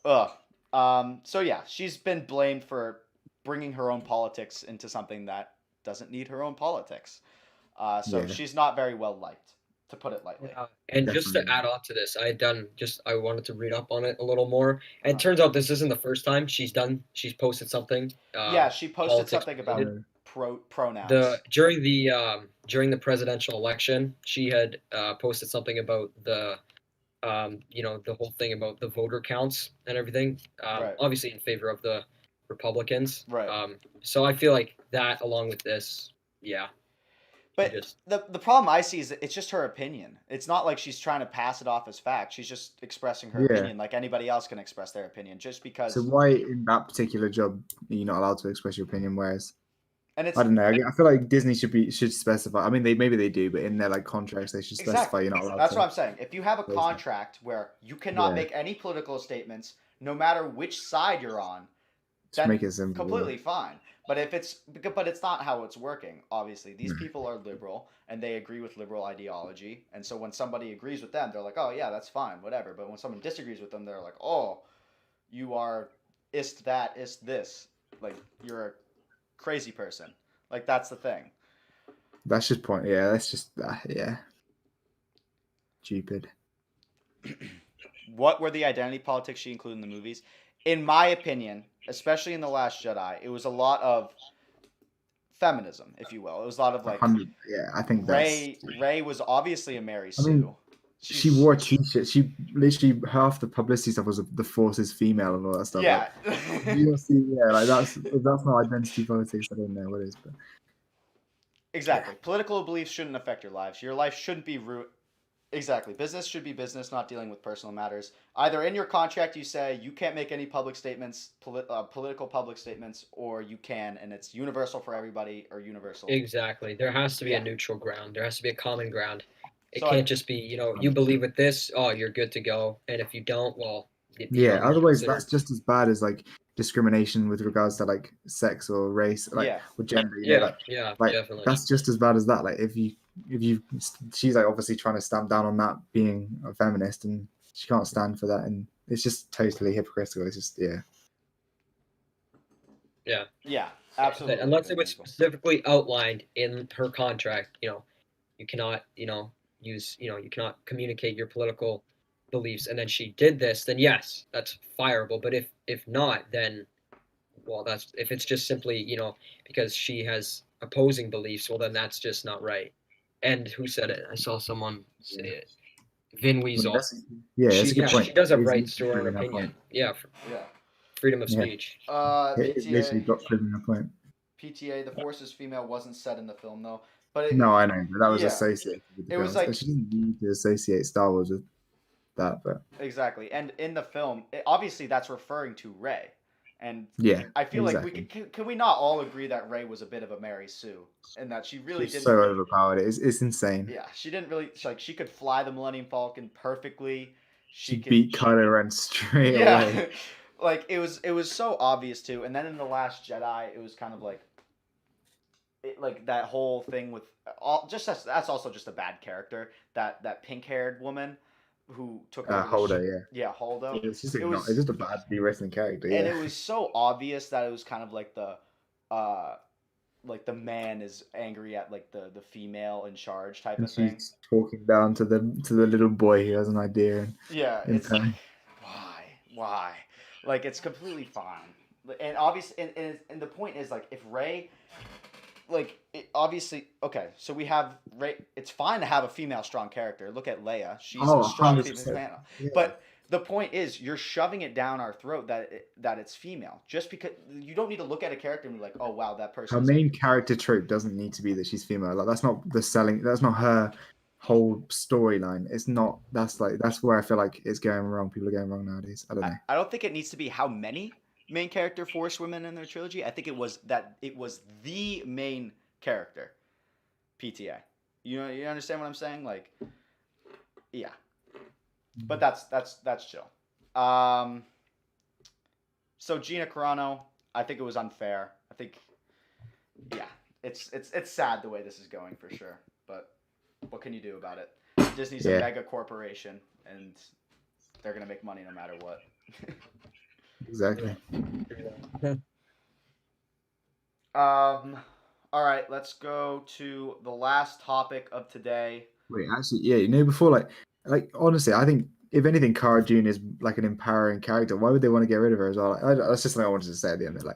So yeah, she's been blamed for bringing her own politics into something that doesn't need her own politics. She's not very well liked, to put it lightly. And definitely. Just to add on to this, I wanted to read up on it a little more. And it turns out this isn't the first time she's posted something. She posted something about pronouns. During the presidential election, she had posted something about the whole thing about the voter counts and everything. Obviously in favor of the Republicans. Right. So I feel like that, along with this, But the problem I see is that it's just her opinion. It's not like she's trying to pass it off as fact. She's just expressing her opinion like anybody else can express their opinion, just because... So why in that particular job are you not allowed to express your opinion, whereas... And it's, I don't know. I feel like Disney should specify. I mean, maybe they do, but in their contracts, they should specify you're not allowed. That's what I'm saying. If you have a contract where you cannot make any political statements, no matter which side you're on, then make it simple, completely fine. But it's not how it's working. Obviously, these people are liberal and they agree with liberal ideology, and so when somebody agrees with them, they're like, "Oh yeah, that's fine, whatever." But when someone disagrees with them, they're like, "Oh, you are ist that, ist this. Like you're a crazy person." Like that's the thing. That's just point. Yeah, that's just stupid. What were the identity politics she included in the movies? In my opinion, especially in The Last Jedi, it was a lot of feminism, if you will. It was a lot of like... I think Rey was obviously a Mary Sue. I mean, she wore a t-shirt. She literally, half the publicity stuff was the Force is female and all that stuff. Yeah. You see, that's not identity politics. I don't know what it is, but... Exactly. Yeah. Political beliefs shouldn't affect your lives. Your life shouldn't be Exactly. Business should be business, not dealing with personal matters. Either in your contract you say you can't make any public statements, political public statements, or you can, and it's universal for everybody or universal. Exactly. There has to be a neutral ground. There has to be a common ground. It can't just be, you believe with this, oh, you're good to go. And if you don't, well... otherwise that's just as bad as discrimination with regards to sex or race, or gender. Definitely. That's just as bad as that. She's obviously trying to stamp down on that, being a feminist, and she can't stand for that, and it's just totally hypocritical. It's just Yeah, absolutely. Unless it was specifically outlined in her contract, you cannot, you cannot communicate your political beliefs, and then she did this, then yes, that's fireable. But if not, then if it's just simply because she has opposing beliefs, well then that's just not right. And who said it? I saw someone say it. Vin Weasel. She does have rights to her own opinion. Freedom of speech. Literally got proving her point. PTA, the Force is female wasn't said in the film though. But no, I know, but that was associated with the film. Was she didn't need to associate Star Wars with that, but exactly. And in the film, obviously that's referring to Rey. And I feel like can we not all agree that Rey was a bit of a Mary Sue, and that she really didn't... so overpowered. It's insane. Yeah, she didn't really she could fly the Millennium Falcon perfectly. She beat Kylo Ren straight away. It was so obvious too. And then in The Last Jedi, it was kind of that whole thing with that's also just a bad character. That pink-haired woman who took over Holdo, Holdo. It's just a bad wrestling character, and it was so obvious that it was kind of the man is angry at the female in charge type of thing. She's talking down to the little boy who has an idea. It's why? It's completely fine. And obviously, and the point is if Rey, like obviously, okay, so we have it's fine to have a female strong character. Look at Leia, she's a strong female. Yeah. But the point is, you're shoving it down our throat that it's female. Just because you don't need to look at a character and be like, oh wow, that person. Her main character trope doesn't need to be that she's female. Like that's not the selling. That's not her whole storyline. It's not. That's where I feel like it's going wrong. People are going wrong nowadays. I don't know. I don't think it needs to be how many main character force women in their trilogy. I think it was the main character. PTA. You understand what I'm saying? Like, yeah. But that's chill. So Gina Carano, I think it was unfair. I think, yeah, it's sad the way this is going for sure. But what can you do about it? Disney's a mega corporation, and they're gonna make money no matter what. Exactly. All right, let's go to the last topic of today. Wait, actually, yeah, before like honestly, I think if anything, Cara Dune is like an empowering character. Why would they want to get rid of her as well? That's just something I wanted to say at the end. Like,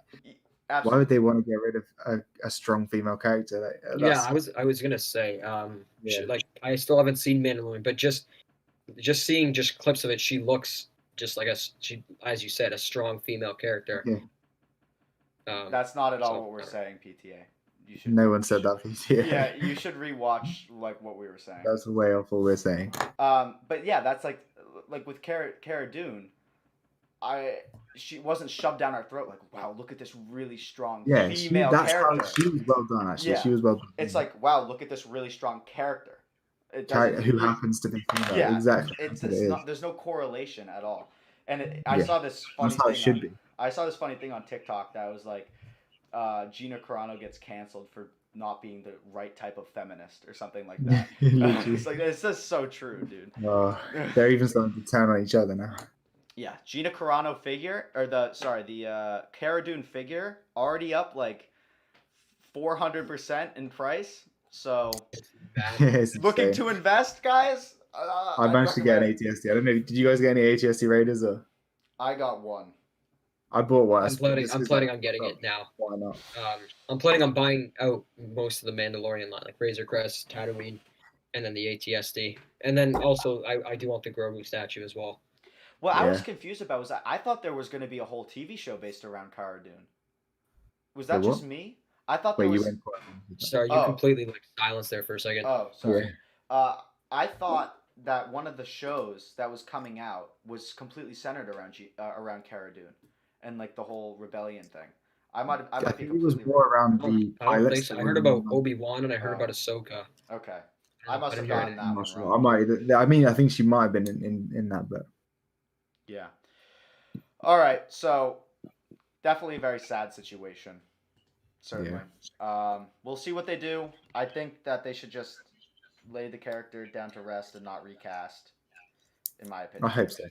absolutely. Why would they want to get rid of a strong female character? Yeah, I was gonna say, like I still haven't seen Mandalorian, but just seeing clips of it, she looks just like she, as you said, a strong female character. Yeah. That's not at all what we're saying, PTA. You should. No one said that, PTA. Yeah, you should rewatch like what we were saying. That's way off what we're saying. But yeah, that's like with Cara Dune, she wasn't shoved down our throat like, wow, look at this really strong female character. She was well done, actually. Yeah. She was well done. It's like, wow, look at this really strong character. Who happens to be female. Yeah, exactly. There's no correlation at all. And I saw this funny That's how it should be. I saw this funny thing on TikTok that was like, Gina Carano gets canceled for not being the right type of feminist or something like that. It's just so true, dude. They're even starting to turn on each other now. Yeah, Gina Carano figure, or the Cara Dune figure already up like 400% in price. So looking to invest, guys. I managed to get an ATSD. I don't know. Did you guys get any ATSD Raiders? Or I got one. I bought one. I'm planning on getting it now. Why not? I'm planning on buying out most of the Mandalorian line, like Razor Crest, Tatooine, and then the ATSD. And then also, I do want the Grogu statue as well. What I was confused about was I thought there was going to be a whole TV show based around Cara Dune. Was that just me? I thought there was. Sorry, you completely silenced there for a second. Oh, sorry. Yeah. I thought that one of the shows that was coming out was completely centered around Cara Dune and like the whole rebellion thing. I might be completely. It was more around the pilots. I heard about Obi-Wan and I heard about Ahsoka. Okay, I must have gotten that one wrong. I think she might have been in that, but yeah. All right, so definitely a very sad situation. Certainly. Yeah. We'll see what they do. I think that they should just lay the character down to rest and not recast, in my opinion. I hope so.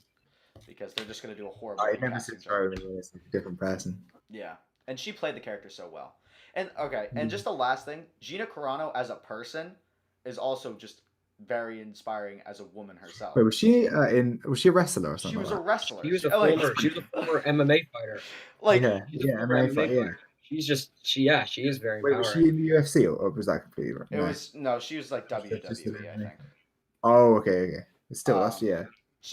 Because they're just going to do a horrible recasting. I never seen her as a different person. Yeah. And she played the character so well. And, okay, and just the last thing, Gina Carano as a person is also just very inspiring as a woman herself. Wait, was she a wrestler or something? She was a wrestler. She was a former MMA fighter. MMA fighter. She is very. Wait, was she in the UFC or was that completely wrong? It was she was like WWE, I think. Oh, okay. Still, that's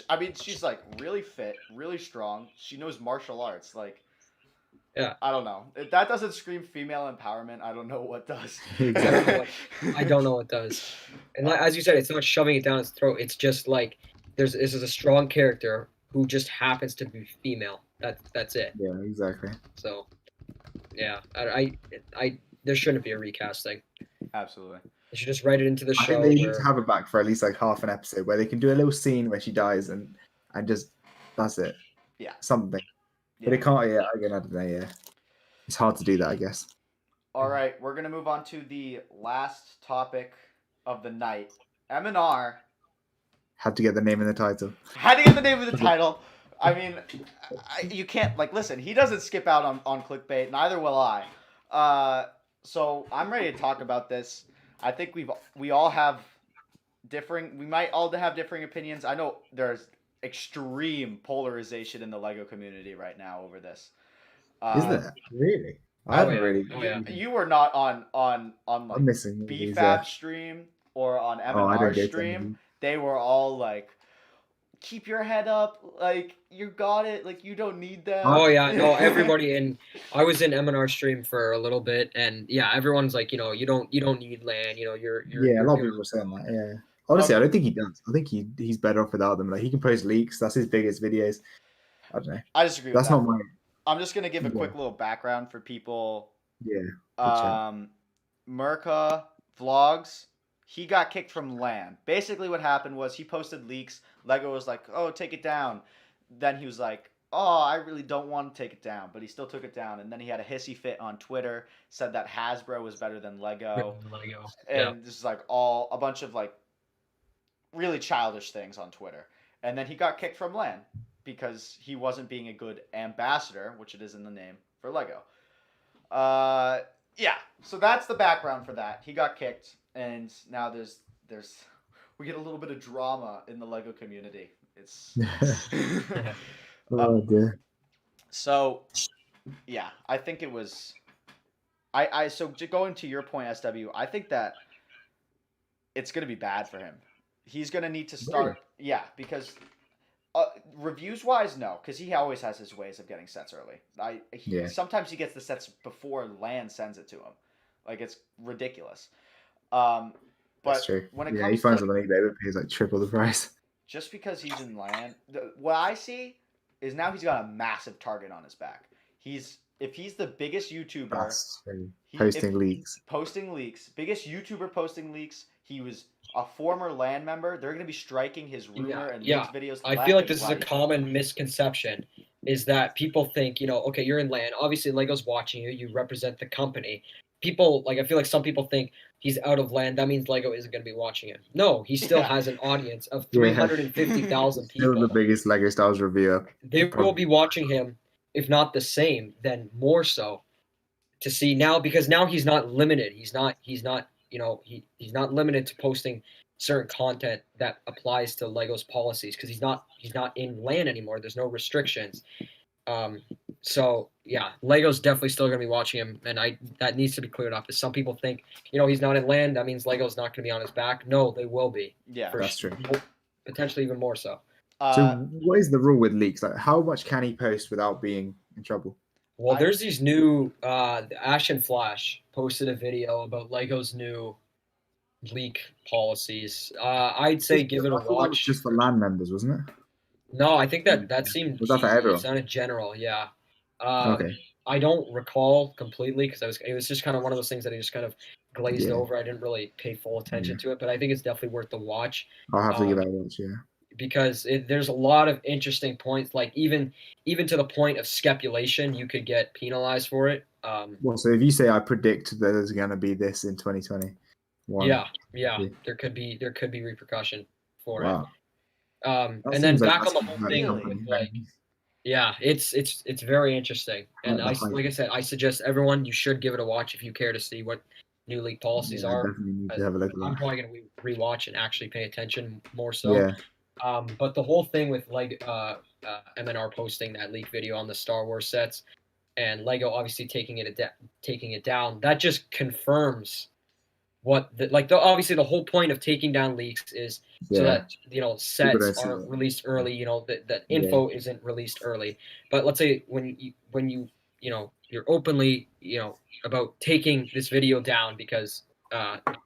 I mean, she's like really fit, really strong. She knows martial arts. Like, yeah. I don't know. If that doesn't scream female empowerment, I don't know what does. Exactly. I don't know what does. And as you said, it's not shoving it down his throat. It's just like this is a strong character who just happens to be female. That's it. Yeah, exactly. So. Yeah, I there shouldn't be a recasting. Absolutely. They should just write it into the show. I think they need to have her back for at least like half an episode where they can do a little scene where she dies and just that's it. Yeah. Something. Yeah. But it can't. Yeah, again, I don't know. Yeah, it's hard to do that, I guess. All right, we're gonna move on to the last topic of the night. MandR had to get the name in the title. I mean, you can't, listen, he doesn't skip out on clickbait, neither will I. So I'm ready to talk about this. I think we might all have differing opinions. I know there's extreme polarization in the LEGO community right now over this. Is there? Really? I haven't really. You were not on I'm like missing these. BFAB stream or on Oh, I don't MandR get stream. They were all like, keep your head up, like you got it, like you don't need them. Oh yeah, no, everybody in. I was in MandR stream for a little bit, and yeah, everyone's like, you know, you don't need LAN, you know, you're Yeah, a lot of people are saying that. Yeah, honestly, I don't think he does. I think he's better off without them. Like he can post leaks. That's his biggest videos. I don't know. I disagree with That's that. not my. I'm just gonna give a quick little background for people. Yeah. Merca Vlogs, he got kicked from LAN. Basically what happened was he posted leaks. Lego was like, oh, take it down. Then he was like, oh, I really don't want to take it down. But he still took it down. And then he had a hissy fit on Twitter, said that Hasbro was better than Lego. And this is like a bunch of like really childish things on Twitter. And then he got kicked from LAN because he wasn't being a good ambassador, which it is in the name, for Lego. Yeah, so that's the background for that. He got kicked, and now we get a little bit of drama in the Lego community. It's Oh dear. So, yeah, I think it was. So going to your point, SW, I think that it's gonna be bad for him. He's gonna need to start. Really? Yeah, because. Reviews wise, no, because he always has his ways of getting sets early. Sometimes he gets the sets before LAN sends it to him, like it's ridiculous. But That's true. when it comes he finds on the league, David pays like triple the price. Just because he's in LAN, what I see is now he's got a massive target on his back. If he's the biggest YouTuber, That's true. Posting leaks, biggest YouTuber posting leaks. He was a former LAN member. They're going to be striking his rumor and leaks videos. I feel like this is a common misconception, is that people think, you know, okay, you're in LAN. Obviously, Lego's watching you. You represent the company. People, like, I feel like some people think he's out of LAN. That means Lego isn't going to be watching him. No, he still has an audience of 350,000 people. Still the biggest Lego Stars reviewer. They will be watching him, if not the same, then more so, to see now, because now he's not limited. He's not you know, he's not limited to posting certain content that applies to Lego's policies, because he's not in LAN anymore. There's no restrictions. So yeah, Lego's definitely still going to be watching him, and that needs to be cleared up. Because some people think, you know, he's not in LAN, that means Lego's not going to be on his back. No, they will be. Yeah, that's true. Potentially even more so. So what is the rule with leaks? Like, how much can he post without being in trouble? Well, there's these new Ash and Flash posted a video about Lego's new leak policies. I'd say give it a watch. Just for LAN members, wasn't it? No, I think that seemed. Was that for everyone? It sounded general, yeah. Okay. I don't recall completely, because it was just kind of one of those things that I just kind of glazed over. I didn't really pay full attention to it, but I think it's definitely worth the watch. I'll have to give that a watch, yeah. Because there's a lot of interesting points, like even to the point of speculation, you could get penalized for it. Well, so if you say I predict that there's going to be this in 2020, there could be repercussion for it. And then back on the whole thing, like, yeah, it's very interesting, and like I said, I suggest everyone, you should give it a watch if you care to see what new league policies are. Definitely need to have a look at that. I'm probably gonna rewatch and actually pay attention more so. Yeah. But the whole thing with MandR posting that leak video on the Star Wars sets, and Lego obviously taking it down, that just confirms what obviously the whole point of taking down leaks is so that, you know, sets aren't released early, you know, that info isn't released early. But let's say when you know, you're openly, you know, about taking this video down because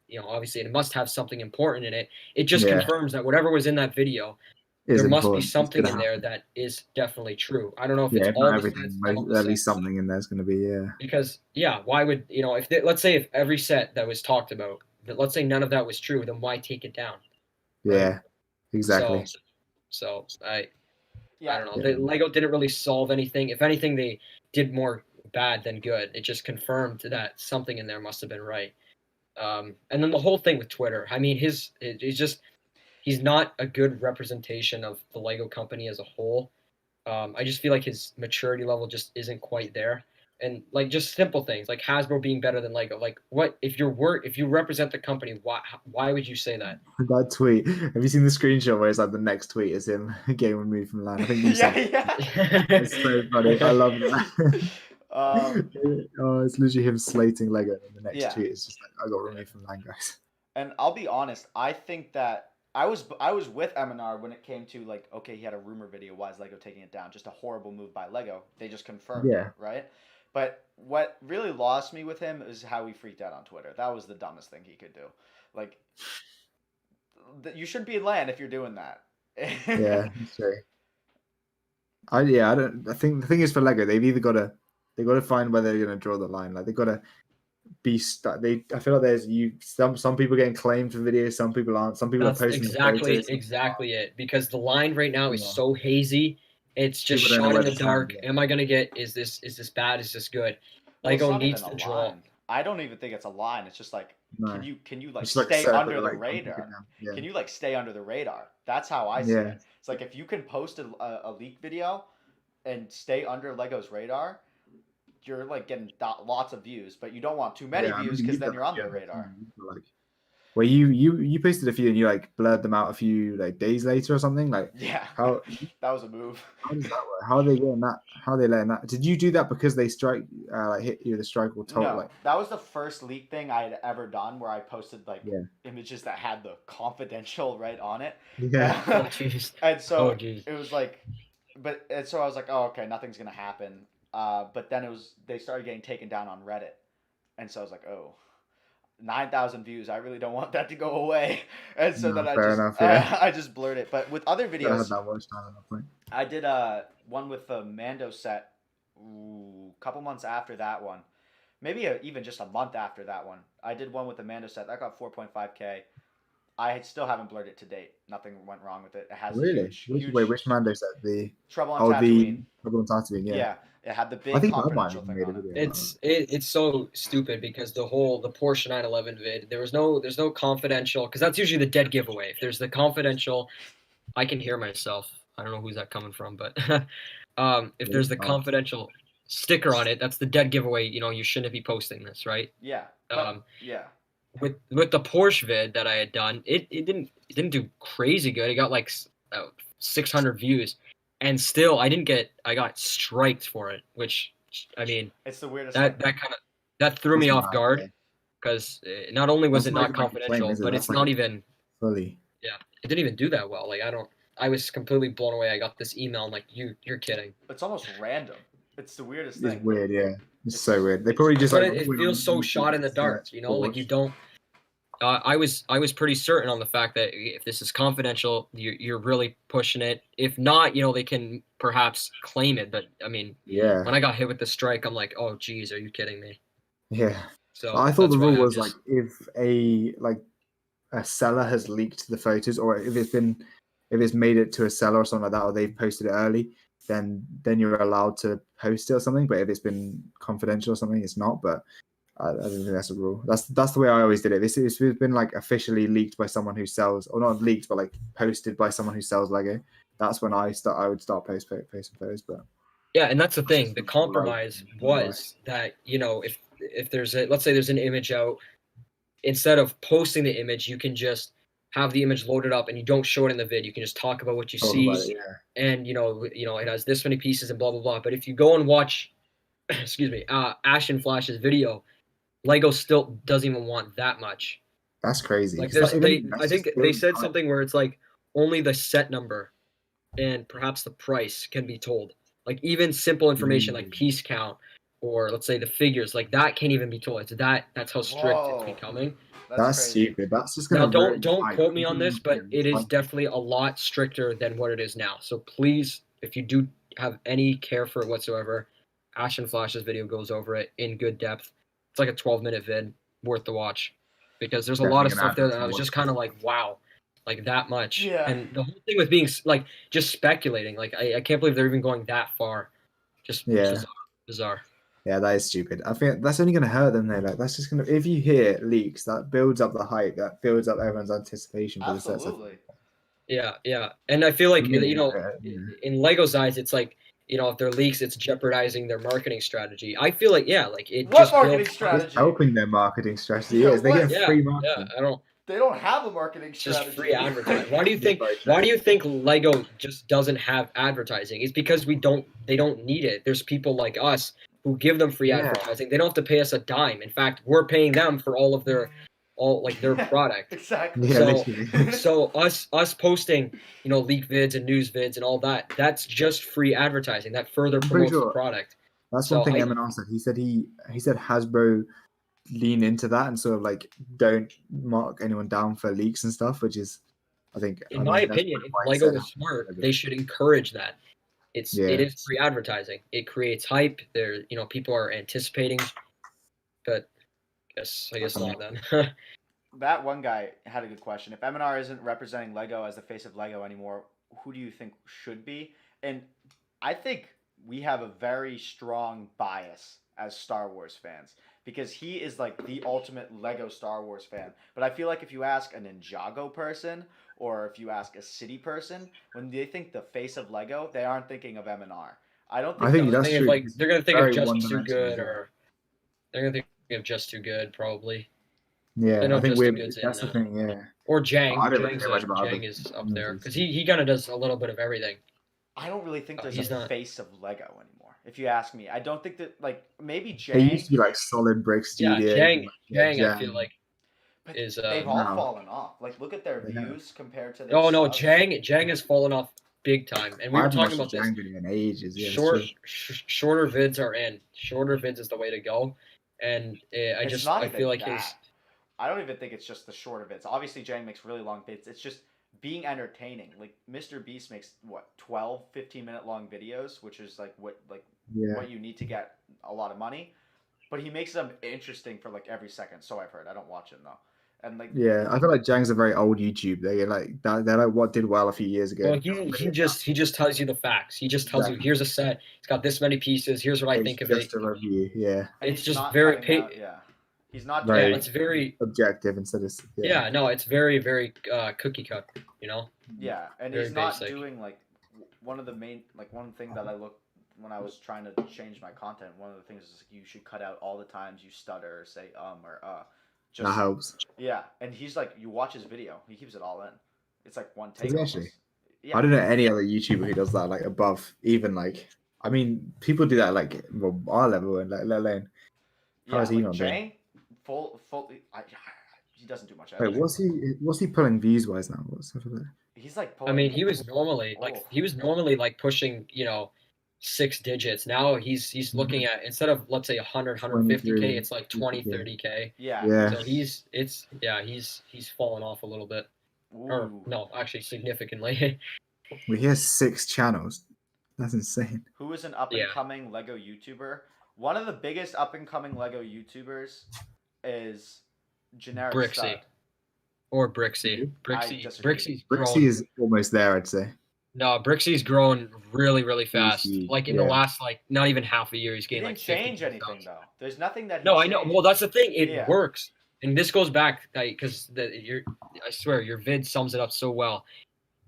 you know, obviously it must have something important in it. It just confirms that whatever was in that video, there must be something in there that is definitely true. I don't know if it's all everything. At least something in there's going to be, Because why would, you know, let's say if every set that was talked about, let's say none of that was true, then why take it down? Yeah, exactly. So I don't know. Lego didn't really solve anything. If anything, they did more bad than good. It just confirmed that something in there must have been right. And then the whole thing with Twitter. I mean, he's not a good representation of the Lego company as a whole. I just feel like his maturity level just isn't quite there. And like just simple things like Hasbro being better than Lego. Like, what if you represent the company? Why would you say that? That tweet. Have you seen the screenshot where it's like the next tweet is him getting removed from LAN? I think you said. It's so funny. I love that. It's literally him slating Lego, and the next Yeah. tweet is just like, I got removed from line, guys. And I'll be honest, I think that I was with MandR when it came to like, okay, he had a rumor video. Why is Lego taking it down? Just a horrible move by Lego. They just confirmed Yeah. it, right? But what really lost me with him is how he freaked out on Twitter. That was the dumbest thing he could do. Like, you shouldn't be in LAN if you're doing that. Yeah, that's true. I think the thing is for Lego, they've either got to find where they're gonna draw the line. Like they've got to be stuck. I feel like there's some people getting claimed for videos, some people aren't. Some people That's are posting exactly it. Because the line right now is so hazy. It's just People don't know shot in where the to dark. stand, Am I gonna get? Is this bad? Is this good? Lego needs to draw. Line. I don't even think it's a line. It's just like, No. can you like It's stay like under the like, radar? Yeah. Can you like stay under the radar? That's how I see it. It's like if you can post a leak video and stay under Lego's radar, you're like getting lots of views, but you don't want too many views because then you're on their radar. Like, well, you posted a few and you like blurred them out a few like days later or something. Like, how that was a move. How does that work? How are they getting that? How are they letting that? Did you do that because they like hit you with a strike or told? No, like that was the first leak thing I had ever done where I posted like images that had the confidential right on it. Yeah. Oh, jeez. And so it was like, and so I was like, oh, okay, nothing's gonna happen. But then they started getting taken down on Reddit, and so I was like, oh, 9,000 views. I really don't want that to go away, and so then I just blurred it. But with other videos, I had that much time at that point. I did one with the Mando set, a couple months after that one, maybe even just a month after that one. I did one with the Mando set that got 4.5K. I still haven't blurred it to date. Nothing went wrong with it. It has huge. Wait, which Mando set? The Trouble on Tatooine. Trouble on Tatooine. Yeah, it had the big confidential thing on it. It's so stupid because the Porsche 911 vid, there's no confidential, because that's usually the dead giveaway. If there's the confidential, I can hear myself. I don't know who's that coming from, but if there's the confidential sticker on it, that's the dead giveaway. You shouldn't be posting this, right? Yeah. Yeah. With the Porsche vid that I had done, it didn't do crazy good. It got like 600 views, and still I got striked for it, which I mean, it's the weirdest. That threw me off guard, because not only was it not confidential, but it's not even fully. Yeah, it didn't even do that well. Like I was completely blown away. I got this email. I'm like, you're kidding. It's almost random. It's the weirdest thing. It's weird, yeah. It's so weird. They probably just it feels so shot in the dark, like you don't. I was pretty certain on the fact that if this is confidential, you're really pushing it. If not, they can perhaps claim it. But I mean, when I got hit with the strike, I'm like, oh geez, are you kidding me? Yeah. So I thought the rule was like if a seller has leaked the photos, or if it's made it to a seller or something like that, or they've posted it early, then you're allowed to post it or something. But if it's been confidential or something, it's not. But I don't think that's a rule. That's the way I always did it. It's been like officially leaked by someone who sells, or not leaked, but like posted by someone who sells Lego. That's when I would start posting photos. But yeah, and that's the thing. The compromise was that if there's let's say there's an image out, instead of posting the image, you can just have the image loaded up and you don't show it in the vid. You can just talk about what you see, and it has this many pieces and blah blah blah. But if you go and watch, excuse me, Ashen Flash's video, Lego still doesn't even want that much. That's crazy. Like I think they said something where it's like only the set number and perhaps the price can be told. Like even simple information like piece count, or let's say the figures, like that can't even be told. That's how strict it's becoming. That's stupid. That's just gonna. Now don't quote me on this, but it is definitely a lot stricter than what it is now. So please, if you do have any care for it whatsoever, Ashen Flash's video goes over it in good depth. It's like a 12-minute vid, worth the watch, because there's a lot of stuff there that I was just kind of like, wow, like that much. Yeah. And the whole thing with being like just speculating, like I can't believe they're even going that far. Just bizarre. Yeah, that is stupid. I think that's only going to hurt them though. Like that's just going to, if you hear leaks, that builds up the hype, that builds up everyone's anticipation for the sets. Absolutely. Yeah. And I feel like in Lego's eyes, it's like, if they're leaks, it's jeopardizing their marketing strategy. I feel like What marketing strategy? It's helping their marketing strategy. They get free marketing. Yeah, They don't have a marketing strategy. Just free advertising. Why do you think Lego just doesn't have advertising? It's because they don't need it. There's people like us who give them free advertising. They don't have to pay us a dime. In fact, we're paying them for all of their product. Exactly. Yeah, So us posting, leak vids and news vids and all that, that's just free advertising. That further promotes the product. That's one thing MandR said. He said Hasbro lean into that and sort of like don't mark anyone down for leaks and stuff, which is, I think, in my opinion, if Lego was smart, they should encourage that. It is free advertising. It creates hype. There, people are anticipating, but I guess not then. That one guy had a good question. If MandR isn't representing Lego as the face of Lego anymore, who do you think should be? And I think we have a very strong bias as Star Wars fans because he is like the ultimate Lego Star Wars fan. But I feel like if you ask a Ninjago person or if you ask a City person, when they think the face of Lego, they aren't thinking of MandR. I don't think. I think that's true. Like they're gonna think of Just Too Good, or they're gonna think of Just Too Good, probably. Yeah, I think that's the thing. Yeah. Or Jang. Jang is up there because he kind of does a little bit of everything. I don't really think there's a face of Lego anymore. If you ask me, I don't think that maybe Jang. They used to be like solid bricks. Yeah, Jang. I feel like is they've all fallen off. Like look at their views compared to. Oh no, Jang has fallen off big time, and we were talking about this. In ages. Yeah, shorter vids are in. Shorter vids is the way to go, and I feel like I don't even think it's just the shorter vids. Obviously, Jang makes really long vids. It's just being entertaining. Like Mr. Beast makes 12, 15-minute long videos, which is like what you need to get a lot of money. But he makes them interesting for like every second. So I've heard. I don't watch him though. And I feel like Jang's a very old YouTube. They're like what did well a few years ago. Well, he just tells you the facts. He just tells you here's a set. It's got this many pieces. Here's what I think of it. Just a review. Yeah. It's just very He's not very. It's very objective instead of. Yeah. No, it's very very cookie cut. Yeah, and very he's not basic. doing one thing that I looked when I was trying to change my content. One of the things is you should cut out all the times you stutter or say or Just, that helps. Yeah, and he's like, you watch his video, he keeps it all in. It's like one take. Actually, yeah. I don't know any other YouTuber who does that like above even like. I mean, people do that like our level and let alone. How is he not doing? He doesn't do much. Wait, what's he pulling views wise now? What's up there? He's like. He was normally like pushing 6 digits. Now he's looking at, instead of let's say 100, 150K, it's like 20, 30K. Yeah. So he's fallen off a little bit. Ooh. Or no, actually significantly. Well, he has 6 channels. That's insane. Who is an up and coming Lego YouTuber? One of the biggest up and coming Lego YouTubers is Generic Brixie. Stud. Or Brixie. Brixie is almost there, I'd say. No, Brixie's grown really, really fast. Like in the last, not even half a year, he's gained like 50. Didn't change anything though. There's nothing that. No, I know. Well, that's the thing. It works, and this goes back because I swear your vid sums it up so well.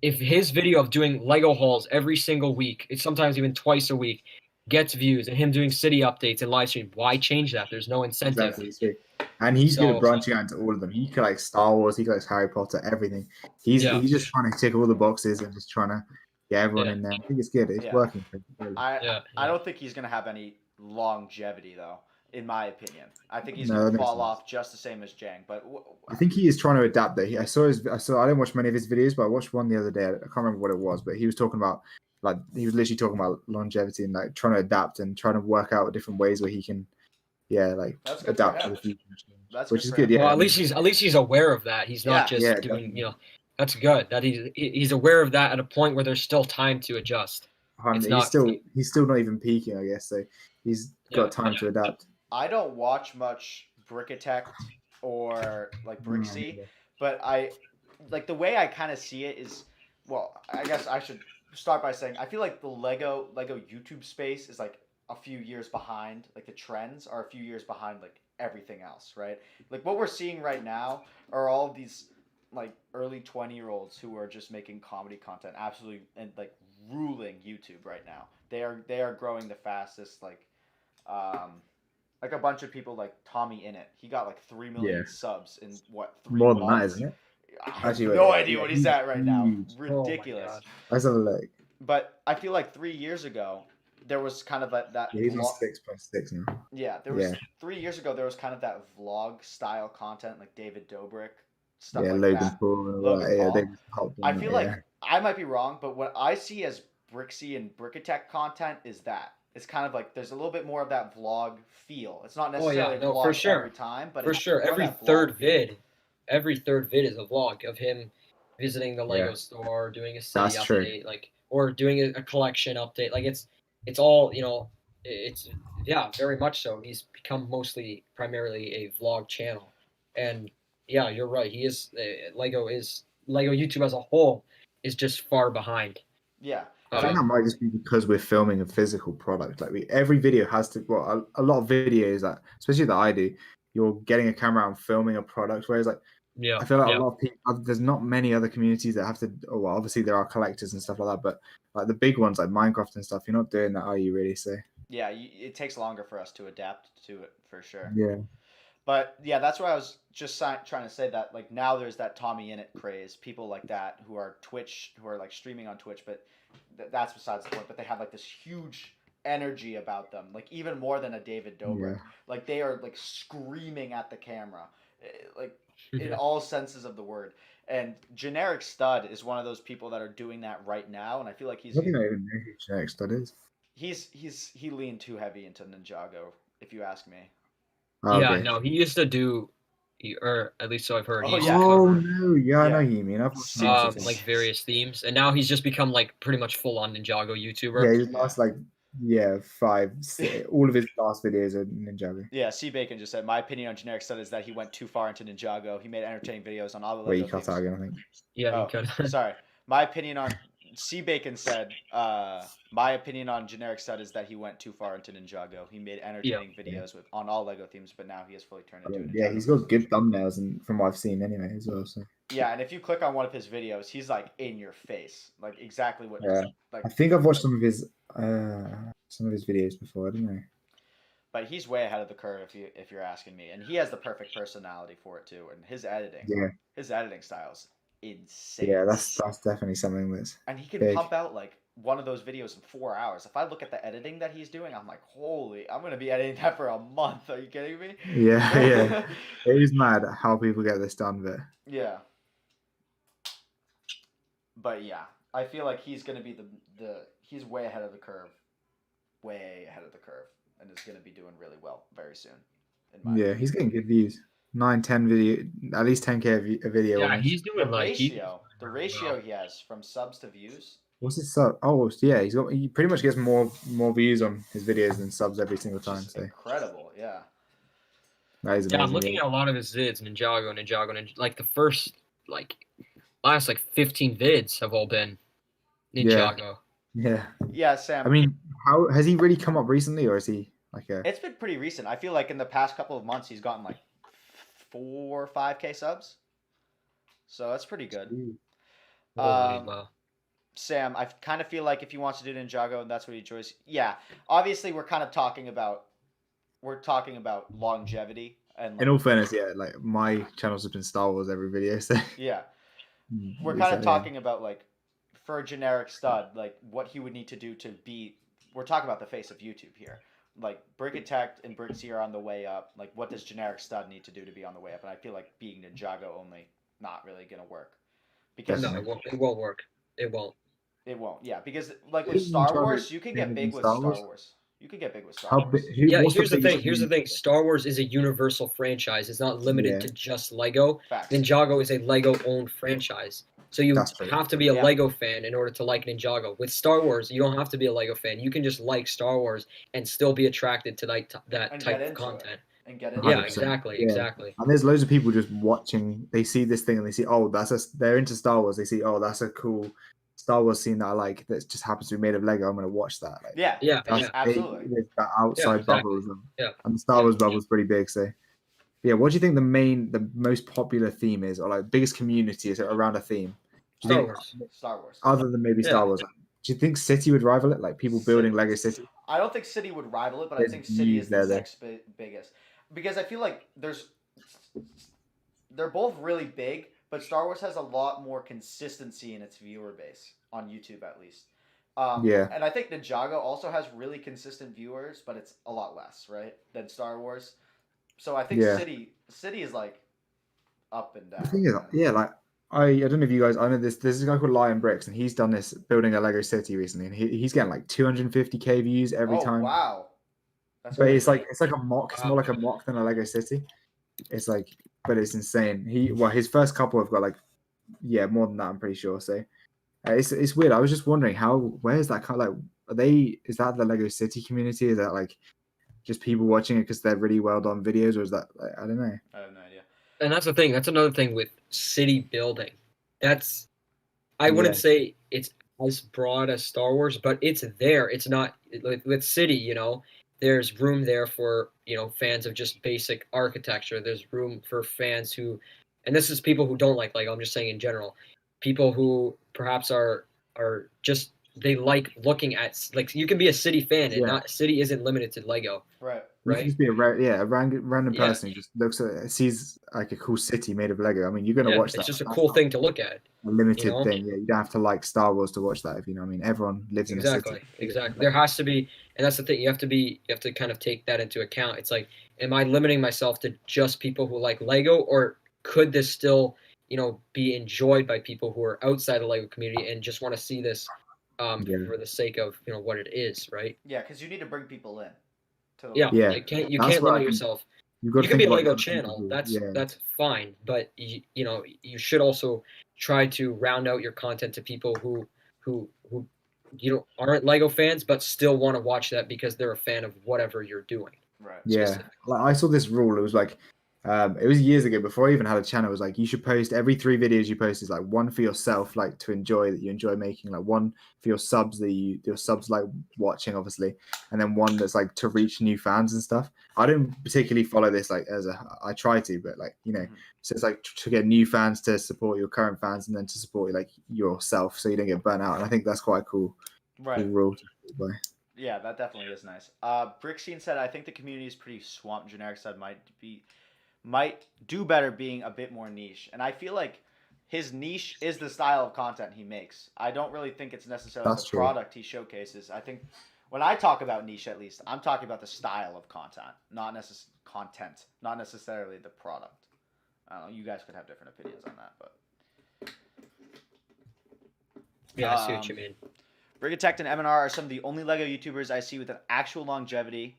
If his video of doing Lego hauls every single week, it's sometimes even twice a week, gets views, and him doing city updates and live stream, why change that? There's no incentive. Exactly. And he's good at branching out into all of them. He collects Star Wars, he collects Harry Potter, everything. He's just trying to tick all the boxes and just trying to get everyone in there. I think it's good. It's working. I don't think he's gonna have any longevity though, in my opinion. I think he's gonna fall off just the same as Jang. But I think he is trying to adapt. Though I didn't watch many of his videos, but I watched one the other day. I can't remember what it was, but he was talking about he was literally talking about longevity and like trying to adapt and trying to work out different ways where he can adapt to the future. Which is good. Yeah. Well, at least he's aware of that. He's not just doing that's good. That he's aware of that at a point where there's still time to adjust. He's still not even peaking, I guess. So he's got time to adapt. I don't watch much Brickatect or like Brixie, but I like the way I kind of see it is, well, I guess I should start by saying I feel like the Lego YouTube space is like a few years behind. Like the trends are a few years behind like everything else, right? Like what we're seeing right now are all of these like early 20-year-olds who are just making comedy content absolutely and like ruling YouTube right now. They are growing the fastest. Like a bunch of people like Tommy Innit. He got like 3 million subs in 3 more months? Than that, isn't it? I have no idea what he's at right now. Ridiculous. That's a leg. But I feel like 3 years ago, there was kind of that Yeah, he's on vlog. 6.6 now. Yeah, there was 3 years ago. There was kind of that vlog style content, like David Dobrik, stuff Yeah, like Logan that. Paul and all Logan that. Yeah, they Paul. just hopped I on feel that. like Yeah. I might be wrong, but what I see as Brixie and Brickatech content is that it's kind of like there's a little bit more of that vlog feel. It's not Oh necessarily yeah, a no, vlog for sure. every time, but For it's sure. more Every that vlog third feel. vid is a vlog of him visiting the Lego Yeah. store, doing a city That's true. update, like, or doing a collection update. Like it's all, it's yeah, very much so. He's become primarily a vlog channel, and yeah, you're right. He is Lego YouTube as a whole is just far behind. Yeah. I think that might just be because we're filming a physical product. Like every video has to. Well, a lot of videos that, especially that I do, you're getting a camera out and filming a product. Whereas like, Yeah, I feel like a lot of people. There's not many other communities that have to. Oh, well, obviously there are collectors and stuff like that, but like the big ones like Minecraft and stuff, you're not doing that, are you? Really? So Yeah, it takes longer for us to adapt to it for sure. yeah. But yeah, that's what I was just trying to say, that like now there's that Tommy Innit craze, people like that who are like streaming on Twitch, but that's besides the point. But they have like this huge energy about them, like even more than a David Dobrik. Yeah. Like they are like screaming at the camera, like in all senses of the word. And Generic Stud is one of those people that are doing that right now, and I feel like I don't think I even know who Generic Stud is. he leaned too heavy into Ninjago, if you ask me. Oh, yeah, okay. no, he used to do, or at least so I've heard. Oh, He used yeah. to Oh cover no, yeah, I know Yeah. who you mean. I've watched him Seriously. before. like various themes, and now he's just become like pretty much full on Ninjago YouTuber. Yeah, his last like 5, all of his last videos are Ninjago. Yeah, C Bacon just said, my opinion on Generic Stud is that he went too far into Ninjago. He made entertaining videos on all the Wait, Lego you cut themes. out again, I think. Yeah, he Oh, could. sorry. My opinion on C Bacon said, my opinion on Generic Stud is that he went too far into Ninjago. He made entertaining videos on all Lego themes, but now he has fully turned into a Ninjago. Yeah, he's got good thumbnails, and from what I've seen anyway as well. So Yeah, and if you click on one of his videos, he's like in your face, like exactly what. yeah, Like, I think I've watched some of his videos before. I don't know. but he's way ahead of the curve if you're asking me, and he has the perfect personality for it too, and his editing style's insane. Yeah, that's definitely something that's. And he can big. pump out like one of those videos in 4 hours. If I look at the editing that he's doing, I'm like, holy, I'm gonna be editing that for a month. Are you kidding me? Yeah, yeah. It is mad how people get this done, but Yeah. But yeah, I feel like he's gonna be he's way ahead of the curve, and is gonna be doing really well very soon. yeah, he's getting good views. 9-10 video, at least 10K a video. Yeah, almost. he's doing the ratio he has from subs to views. What's his sub? Oh, yeah, he pretty much gets more views on his videos than subs every single time. So Incredible, yeah. that is amazing. Yeah, I'm looking at a lot of his vids, Ninjago, like the first last 15 vids have all been Ninjago. Yeah. Yeah, Sam. I mean, how has he really come up recently, or is he like a? It's been pretty recent. I feel like in the past couple of months he's gotten like 4 or 5K subs. So that's pretty good. Wow. Sam, I kind of feel like if he wants to do Ninjago and that's what he enjoys, yeah. Obviously, we're talking about longevity and. In all fairness, yeah, like my channel's just been Star Wars every video, so. Yeah, we're kind of talking about like, for a Generic Stud, like what he would need to do to be. We're talking about the face of YouTube here. Like Brickatech and Brixie are on the way up. Like, what does Generic Stud need to do to be on the way up? And I feel like being Ninjago only not really gonna work. Because No, it won't work. It won't. It won't. Yeah, because like with Star Wars, you can get big with Star Wars. You can get big with Star Wars. Yeah, here's the thing. Star Wars is a universal franchise. It's not limited to just Lego. Facts. Ninjago is a Lego-owned franchise. So you have to be a Yeah. Lego fan in order to like Ninjago. With Star Wars, you don't have to be a Lego fan. You can just like Star Wars and still be attracted to that type of content. And get into Yeah, it. exactly. And there's loads of people just watching. They see this thing and they see, oh, they're into Star Wars. They see, oh, that's a cool Star Wars scene that I like. That just happens to be made of Lego. I'm gonna watch that. Like, Yeah, absolutely. There's that outside bubble, Yeah. And the Star Wars bubble is pretty big. So, yeah, what do you think the most popular theme is, or like biggest community is around a theme? Star Wars. Other than maybe Star Wars, do you think City would rival it? Like people building Lego City? I don't think City would rival it, but I think City is the next biggest. Because I feel like they're both really big, but Star Wars has a lot more consistency in its viewer base on YouTube, at least. Yeah. And I think Django also has really consistent viewers, but it's a lot less, right, than Star Wars. So I think Yeah. City is like up and The down. thing is, yeah, like I don't know if you guys, I know there's this guy called BATLBricks, and he's done this building a Lego city recently, and he's getting like 250K views every Oh time. wow, that's But crazy. it's like a mock. It's more like a mock than a Lego city. It's like, but it's insane. His first couple have got like, yeah, more than that. I'm pretty sure. So it's weird. I was just wondering where's that kind of like, is that the Lego City community? Is that like just people watching it because they're really well done videos, or is that like, I don't know. I have no idea. And that's the thing. That's another thing with city building. I wouldn't say it's as broad as Star Wars, but it's there. It's not with city, there's room there for, fans of just basic architecture. There's room for fans who, and this is people who don't like Lego, I'm just saying in general, people who perhaps are just, they like looking at, like, you can be a city fan and not, city isn't limited to Lego. Right. You can just be a random person who just looks at sees like a cool city made of Lego. I mean, you're gonna watch that. It's just a cool thing to look at. A limited thing. Yeah, you don't have to like Star Wars to watch that. If you know what I mean. Everyone lives in a city. Exactly. There has to be, and that's the thing. You have to kind of take that into account. It's like, am I limiting myself to just people who like Lego, or could this still, be enjoyed by people who are outside the Lego community and just want to see this, for the sake of what it is, right? Yeah, because you need to bring people in. You can't limit yourself. You can be a Lego channel. That's fine, but you should also try to round out your content to people who aren't Lego fans but still want to watch that because they're a fan of whatever you're doing. Right. Yeah. Like I saw this rule. It was like it was years ago before I even had a channel. It was like you should post every 3 videos you post is like one for yourself, like to enjoy, that you enjoy making, like one for your subs that your subs like watching, obviously, and then one that's like to reach new fans and stuff. I don't particularly follow this like I try to, but like so it's like to get new fans to support your current fans and then to support like yourself so you don't get burnt out. And I think that's quite a cool rule to play by. Yeah, that definitely is nice. Brickstein said, I think the community is pretty swamped. Generic said might do better being a bit more niche. And I feel like his niche is the style of content he makes. I don't really think it's necessarily the product he showcases. I think when I talk about niche, at least, I'm talking about the style of content, not necessarily the product. I don't know. You guys could have different opinions on that, but yeah, I see what you mean. Brigatect and MandR are some of the only Lego YouTubers I see with an actual longevity.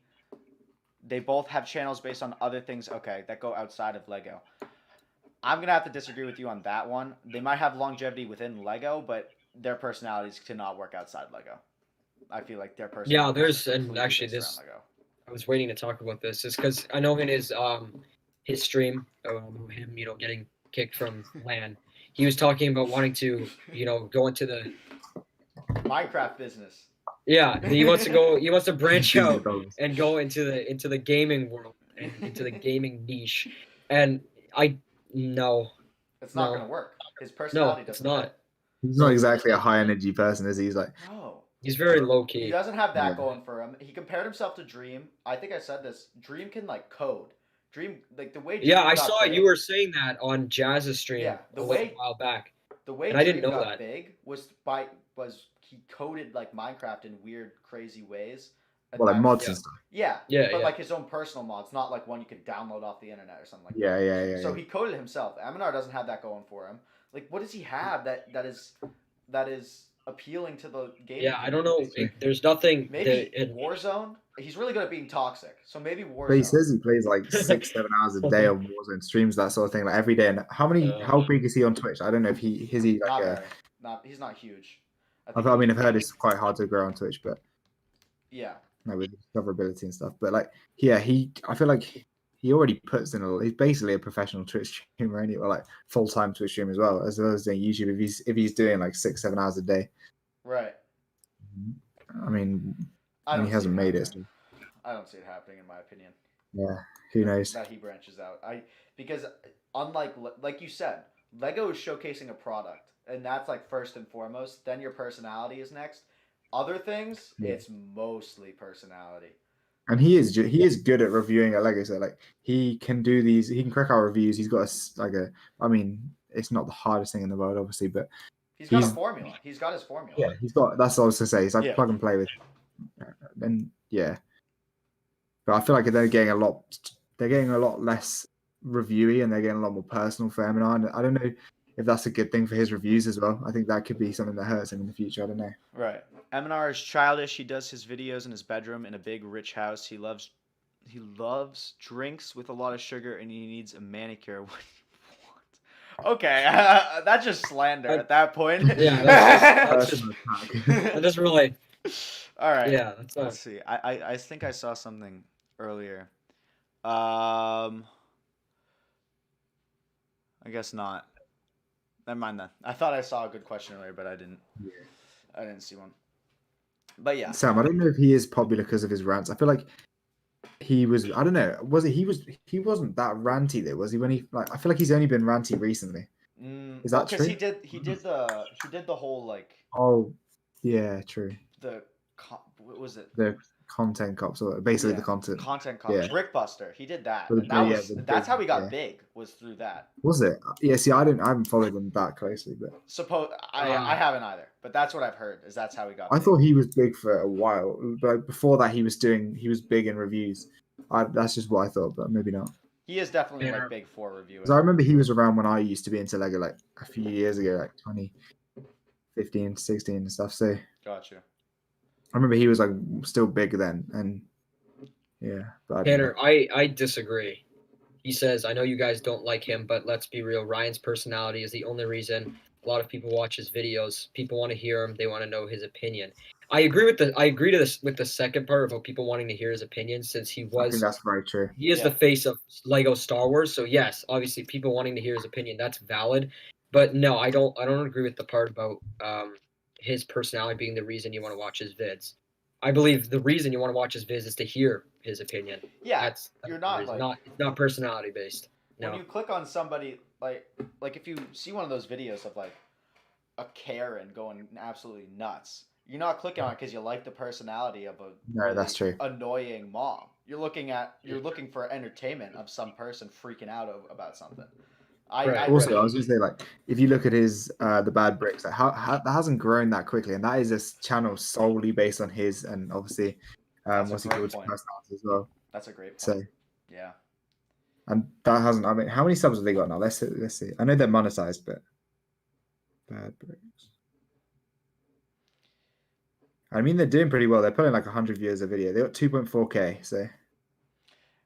They both have channels based on other things, that go outside of Lego. I'm going to have to disagree with you on that one. They might have longevity within Lego, but their personalities cannot work outside Lego. I feel like their personalities and actually this, I was waiting to talk about this, is because I know in his stream, him, getting kicked from LAN, he was talking about wanting to, go into the Minecraft business. Yeah, he wants to branch out and go into the gaming world and into the gaming niche. And no. It's not gonna work. His personality doesn't. It's not. He's not exactly a high energy person, is he? He's like he's very low key. He doesn't have that going for him. He compared himself to Dream. I think I said this. Dream can like code. Dream, like the way. Dream I saw big, you were saying that on Jazz's stream. Yeah, a while back. The way and I didn't know got that. Big was he coded like Minecraft in weird, crazy ways. Well, like mods and stuff. Yeah, but like his own personal mods, not like one you could download off the internet or something like that. Yeah. So he coded it himself. MandR doesn't have that going for him. Like, what does he have that is appealing to the game? Yeah, I don't know. There's nothing. Maybe Warzone. He's really good at being toxic. So maybe Warzone. But he says he plays like 6-7 hours a day on Warzone, streams that sort of thing, like every day. And how big is he on Twitch? I don't know if he's not huge. I've heard it's quite hard to grow on Twitch, but yeah, with discoverability and stuff. But like, I feel like he already puts in he's basically a professional Twitch streamer, or like full-time Twitch streamer as well as doing YouTube. If he's doing like 6-7 hours a day, right? I mean, he hasn't made it. So. I don't see it happening, in my opinion. Yeah, who knows? That he branches out. Because unlike like you said, Lego is showcasing a product. And that's like first and foremost. Then your personality is next. Other things, it's mostly personality. And he is good at reviewing a Lego set. Like he can do these. He can crack out reviews. He's got I mean, it's not the hardest thing in the world, obviously, but He's got a formula. He's got his formula. Yeah, he's got. That's what I was gonna say. He's like Yeah. plug and play with. And yeah, but I feel like they're getting a lot. They're getting a lot less reviewy, and they're getting a lot more personal for MandR. And I don't know if that's a good thing for his reviews as well. I think that could be something that hurts him in the future. I don't know. Right. MandR is childish. He does his videos in his bedroom in a big rich house. He loves drinks with a lot of sugar, and he needs a manicure. What? Okay, that's just slander at that point. Yeah, that's just really. All right. Yeah, let's see. I think I saw something earlier. I guess not. Never mind then. I thought I saw a good question earlier, but I didn't. Yeah. I didn't see one. But yeah. Sam, I don't know if he is popular because of his rants. I feel like he was. I don't know. Was it? He wasn't that ranty though, was he? When he like, I feel like he's only been ranty recently. Is that true? Because he did the whole like. Oh, yeah, true. What was it? The content cops, or basically the content cops. Yeah. Brickbuster. He did that. But That's how he got big. Was through that. Was it? Yeah. See, I haven't followed him that closely, but I haven't either. But that's what I've heard. Is that's how he got. I thought he was big for a while, but before that he was big in reviews. That's just what I thought, but maybe not. He is definitely like big for reviewing. Because I remember he was around when I used to be into Lego, like a few years ago, like 2015, 16 and stuff. So gotcha. I remember he was like still big then, and yeah. But Tanner, I disagree. He says, I know you guys don't like him, but let's be real. Ryan's personality is the only reason a lot of people watch his videos. People want to hear him. They want to know his opinion. I agree with the second part about people wanting to hear his opinion, since I think that's very true. He is the face of Lego Star Wars. So yes, obviously people wanting to hear his opinion, that's valid. But no, I don't agree with the part about his personality being the reason you want to watch his vids. I believe the reason you want to watch his vids is to hear his opinion. Yeah, you're not like, it's not personality based. No. When you click on somebody like if you see one of those videos of like a Karen going absolutely nuts, you're not clicking on it because you like the personality of that's true. Annoying mom. You're looking for entertainment of some person freaking out about something. I was going to say, like, if you look at his the BATLBricks, like how that hasn't grown that quickly, and that is a channel solely based on his, and obviously what's he called, personality as well. That's a great point. So yeah, and that hasn't. I mean, how many subs have they got now? Let's see. I know they're monetized, but BATLBricks. I mean, they're doing pretty well. They're putting like 100 views a video. They got 2.4K. So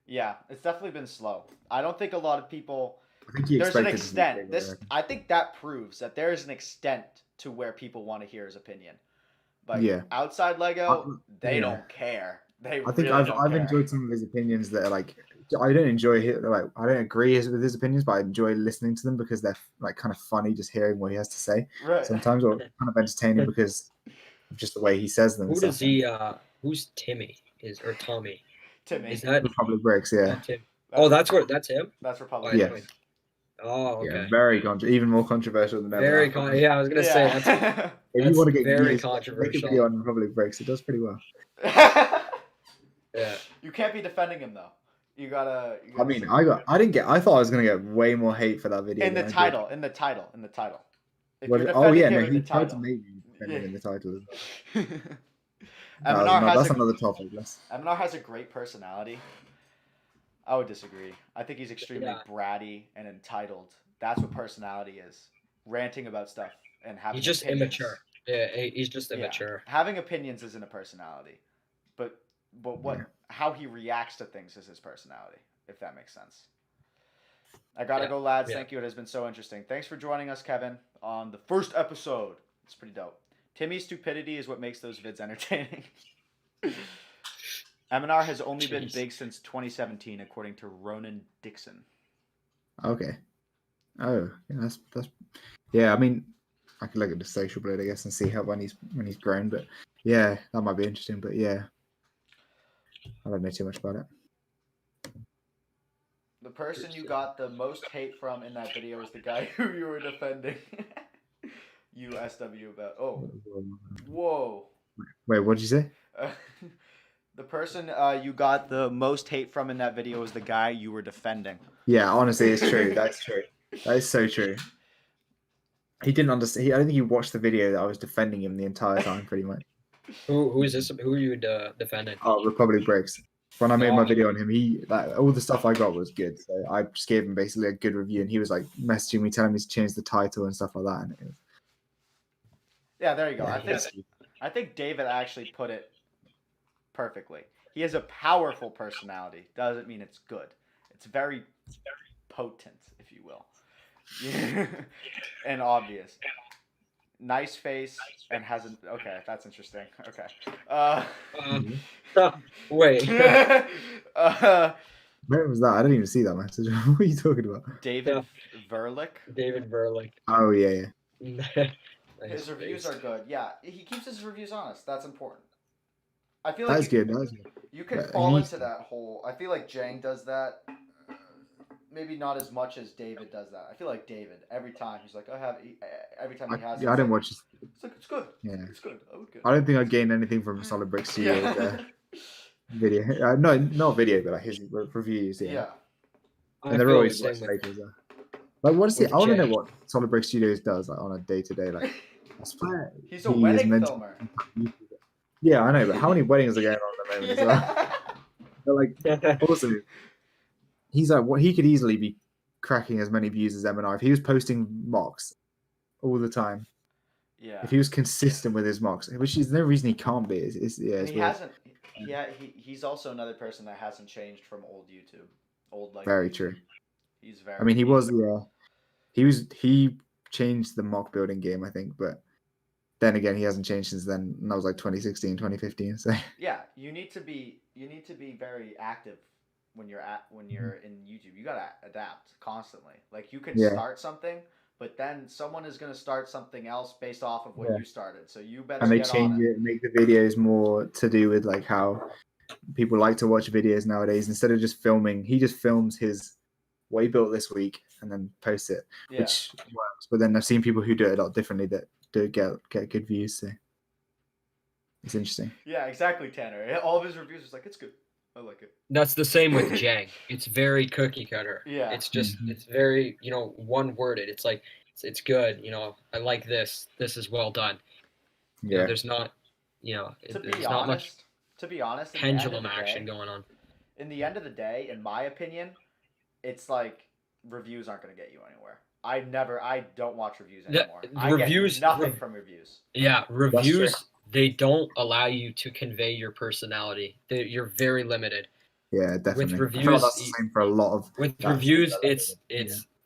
yeah, it's definitely been slow. I don't think a lot of people. I think there's an extent. I think that proves that there is an extent to where people want to hear his opinion. But outside Lego, they don't care. I think I've enjoyed some of his opinions that are like, I don't enjoy I don't agree with his opinions, but I enjoy listening to them because they're like kind of funny, just hearing what he has to say. Right. Sometimes, or kind of entertaining because of just the way he says them. Who's Timmy? Or Tommy? Timmy. Is that BATLBricks? Yeah. That's him. That's Republic. Yeah. Oh, okay. Yeah, very even more controversial than ever. Yeah, I was gonna say that's if you want to get very controversial. Make a video on BATLBricks. It does pretty well. Yeah. You can't be defending him though. You gotta I mean, I thought I was gonna get way more hate for that video. In the title. If he tried to make me defend him in the title. That's another topic. MandR has a great personality. I would disagree. I think he's extremely bratty and entitled. That's what personality is. Ranting about stuff and having He's just opinions. immature. Yeah, he's just immature. Having opinions isn't a personality. But how he reacts to things is his personality, if that makes sense. I gotta go, lads. Thank you. It has been so interesting. Thanks for joining us, Kevin, on the first episode. It's pretty dope. Timmy's stupidity is what makes those vids entertaining. MandR has only been big since 2017, according to Ronan Dixon. Okay. Oh, yeah, that's yeah. I mean, I could look at the social blade, I guess, and see how when he's grown. But yeah, that might be interesting. But yeah, I don't know too much about it. The person you got the most hate from in that video is the guy who you were defending. USW about. Oh, whoa. Wait, what did you say? The person you got the most hate from in that video was the guy you were defending. Yeah, honestly, it's true. That's true. That is so true. He didn't understand. I don't think he watched the video that I was defending him the entire time, pretty much. Who is this? Who are you defending? Oh, BATLBricks. When I made my video on him, he like all the stuff I got was good. So I just gave him basically a good review, and he was like messaging me, telling me to change the title and stuff like that. And it was, Yeah, there you go. yeah, I think David actually put it perfectly. He has a powerful personality. Doesn't mean it's good. It's very potent, if you will, and obvious. Nice face and hasn't. Okay, that's interesting. Okay. Wait. Where was that? I didn't even see that message. What are you talking about? David Verlick. David Verlick. Oh yeah. Nice his reviews are good. Yeah, he keeps his reviews honest. That's important. I feel That's like good. That's good. you can fall into that whole. I feel like Jang does that. Maybe not as much as David does that. I feel like David every time he's like, every time he has. Yeah, I didn't watch. It's like it's good. Yeah, it's good. Oh, good. I don't think I gained anything from BATLBricks Studios video. No, not video, but like his reviews. Yeah. And they're always like Like, what is it? I want to know what BATLBricks Studios does like on a day-to-day. Like, I swear he's a wedding filmer. Yeah, I know, but how many weddings are going on at the moment as well? But like, also, he's like, what he could easily be cracking as many views as MandR if he was posting mocks all the time. Yeah. If he was consistent with his mocks, which is no reason he can't be. It's he hasn't. Yeah, he's also another person that hasn't changed from old YouTube. Very YouTube. True. He's very. I mean, he changed the mock building game, I think, but then again, he hasn't changed since then. And that was like 2016, 2015. So yeah, you need to be very active when you're in YouTube. You gotta adapt constantly. Like you can start something, but then someone is gonna start something else based off of what you started. So you better. And they change it, make the videos more to do with like how people like to watch videos nowadays. Instead of just filming, he just films what he built this week and then posts it, which works. But then I've seen people who do it a lot differently that do get good views. So it's interesting. Yeah, exactly, Tanner. All of his reviews is like, it's good. I like it. That's the same with Jang. It's very cookie cutter. Yeah. It's just it's very one worded. It's like it's good. I like this. This is well done. Yeah. There's not not much. To be honest, pendulum action going on. In the end of the day, in my opinion, it's like reviews aren't going to get you anywhere. I don't watch reviews anymore. I get nothing from reviews. Yeah, reviews, they don't allow you to convey your personality. You're very limited. Yeah, definitely. With reviews, I feel like that's the same for a lot of. With reviews, it's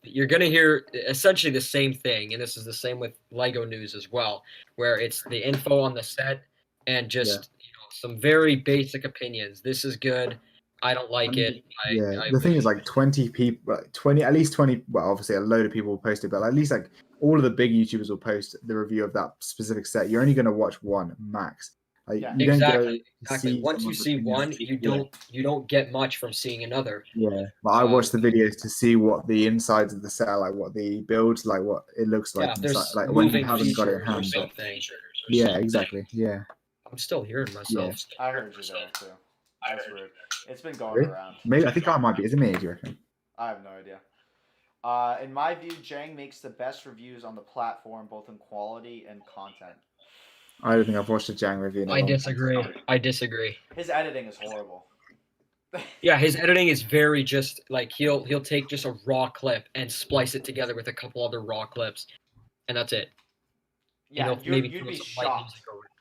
you're gonna hear essentially the same thing, and this is the same with Lego news as well, where it's the info on the set and just some very basic opinions. This is good. I don't like it. The thing is, like 20 people, at least 20. Well, obviously, a load of people will post it, but at least like all of the big YouTubers will post the review of that specific set. You're only going to watch one max. Like, you exactly. Once you see one, you don't get much from seeing another. Yeah, but I watch the videos to see what the insides of the set are like, what the builds like, what it looks like, inside, like when you haven't got it in hand. Yeah, exactly. Yeah. I'm still hearing myself. I heard you there too. That's rude. It's been going around. Maybe I think I might be. Is it me? Do you reckon? I have no idea. In my view, Jang makes the best reviews on the platform, both in quality and content. I don't think I've watched a Jang review. I disagree. His editing is horrible. Yeah, his editing is very just like he'll take just a raw clip and splice it together with a couple other raw clips, and that's it. Yeah, you'd be shocked.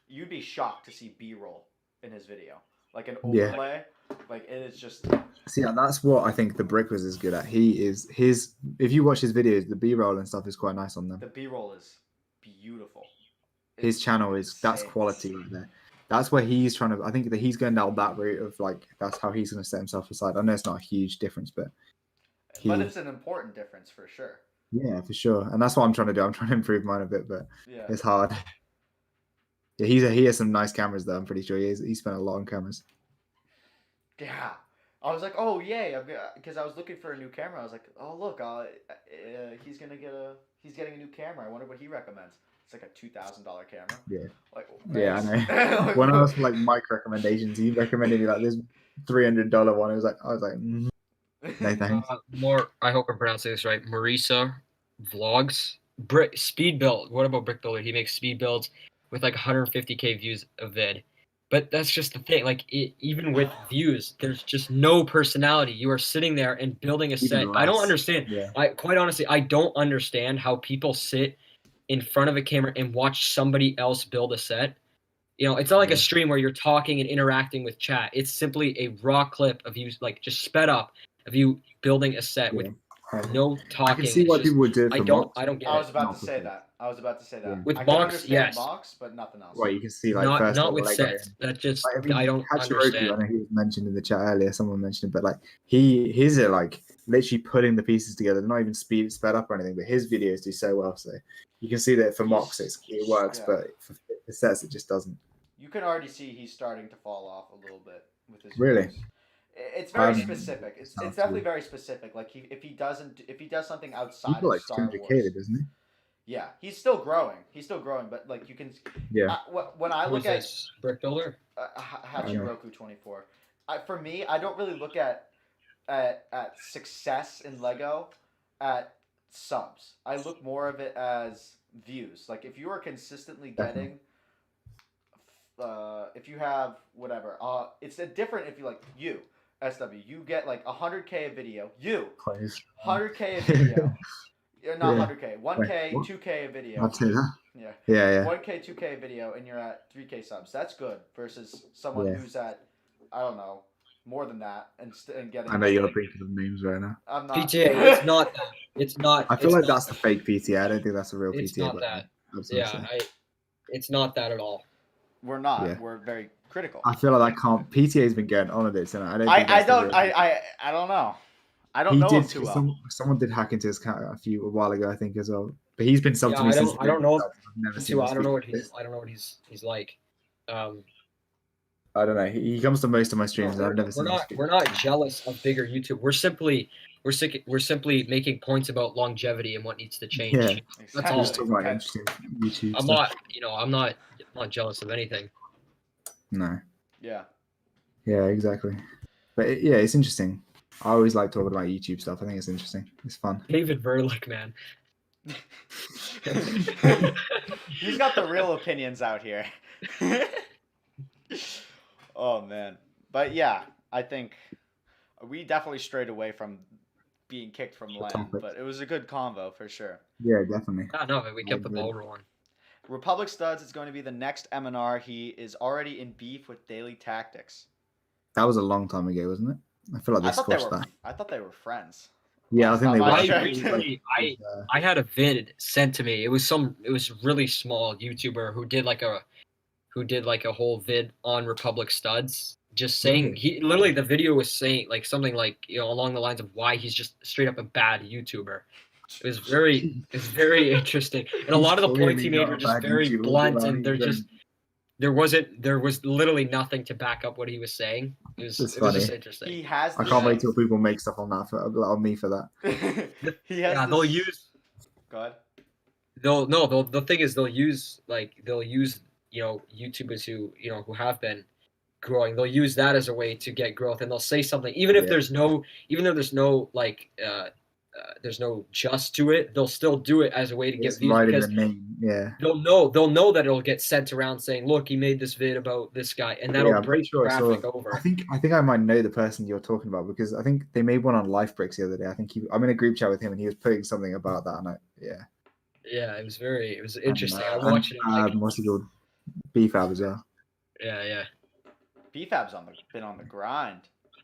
You'd be shocked to see B-roll in his video. Like an overlay, like it is just. See, that's what I think the Brick was good at. If you watch his videos, the B-roll and stuff is quite nice on them. The B-roll is beautiful. His channel that's quality right there. That's where he's trying to. I think that he's going down that route of like that's how he's going to set himself aside. I know it's not a huge difference, but it's an important difference for sure. Yeah, for sure, and that's what I'm trying to do. I'm trying to improve mine a bit, but it's hard. Yeah, he has some nice cameras though. I'm pretty sure he spent a lot on cameras. Yeah, I was like, oh yay, because I was looking for a new camera. I was like, oh look, he's getting a new camera. I wonder what he recommends. It's like a $2,000 camera. Yeah. Like, yeah, I know. When I asked for like mic recommendations, he recommended me like this $300 one. I was like, no thanks. I hope I'm pronouncing this right. Marisa Vlogs. speed build. What about Brick Builder? He makes speed builds with like 150K views a vid. But that's just the thing. Like even with views, there's just no personality. You are sitting there and building a set. I don't understand. Yeah. I quite honestly, I don't understand how people sit in front of a camera and watch somebody else build a set. You know, it's not like a stream where you're talking and interacting with chat. It's simply a raw clip of you, like just sped up, of you building a set with no talking. I can see why people would do it for mocks. I don't get it. I was about to say that. Yeah. With I mocks, understand mocks, but nothing else. Well, you can see like not with sets. That just I don't understand. I know he was mentioned in the chat earlier. Someone mentioned it, but like his are like literally putting the pieces together. They're not even sped up or anything, but his videos do so well. So you can see that for mocks it works, but for the sets it just doesn't. You can already see he's starting to fall off a little bit with his Really. videos. It's very specific. It's definitely very specific. Like if he does something outside of Star Wars, doesn't he? Yeah, he's still growing. But like you can. Yeah. When I look at Brick Builder, Hachiroku 24, for me, I don't really look at success in Lego at subs. I look more of it as views. Like if you are consistently getting. If you have whatever, it's different if you like SW, you get like 100K a video. 100K a video. Not 100K. 1K, 2K a video. I'd say that. Yeah. Yeah. 1K, 2K a video, and you're at 3K subs. That's good versus someone who's at, I don't know, more than that and getting. I know you're thinking of names right now. I'm not. PTA, it's not that. It's not. I feel like that's the fake PTA. I don't think that's a real PTA. It's not that. Yeah, it's not that at all. We're not. Yeah. We're very critical. I feel like PTA's been going on a bit, and I don't. I don't know. I don't know him too well. Someone did hack into his account a while ago, I think, as well. But he's been something. Yeah, I don't know. I don't know what he's like. I don't know. He comes to most of my streams. No, I've never seen. We're not jealous of bigger YouTube. We're simply making points about longevity and what needs to change. Yeah, that's all. Just talking about interesting YouTube. I'm not jealous of anything. No. Yeah. Yeah, exactly. But it's interesting. I always like talking about YouTube stuff. I think it's interesting. It's fun. David Verlick, man. He's got the real opinions out here. Oh man. But yeah, I think we definitely strayed away from being kicked from land, but it was a good convo for sure. Yeah, definitely. No, we kept the ball rolling. Republic Studs is going to be the next MandR. He is already in beef with Daily Tactics. That was a long time ago, wasn't it? I feel like they squashed that. I thought they were friends. Yeah, I think they were. I had a vid sent to me. It was really small YouTuber who did like a whole vid on Republic Studs, just saying the video was saying like something like along the lines of why he's just straight up a bad YouTuber. It was very interesting, and a lot of the points he made were just very blunt, and there was literally nothing to back up what he was saying. It was just interesting. I can't wait till people make stuff on me for that. They'll use. Go ahead. The thing is they'll use YouTubers who have been growing. They'll use that as a way to get growth, and they'll say something even though there's no there's no just to it. They'll still do it as a way to get views because they'll know that it'll get sent around saying, "Look, he made this vid about this guy," and that'll bring traffic over. I think I might know the person you're talking about because I think they made one on BATLBricks the other day. I think I'm in a group chat with him and he was putting something about that. And yeah, it was interesting. I watched it. What's it called? BFAB as well. Yeah. BFAB's been on the grind.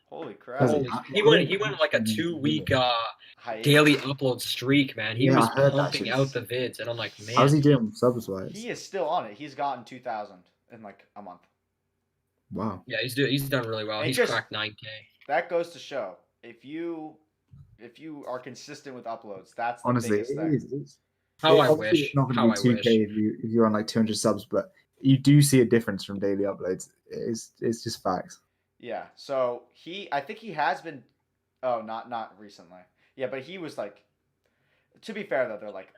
Holy crap! He went like a 2-week daily upload streak, man. He was pumping out the vids, and I'm like, man, how's he doing subs wise? He is still on it. He's gotten 2,000 in like a month. Wow. Yeah, he's done really well. He's cracked 9K. That goes to show if you are consistent with uploads, that's the honestly biggest thing. I wish. It's not going to be 2K if you're on like 200 subs, but you do see a difference from daily uploads. It's just facts. Yeah. So I think he has been. Oh, not recently. Yeah, but he was like. To be fair though, they're like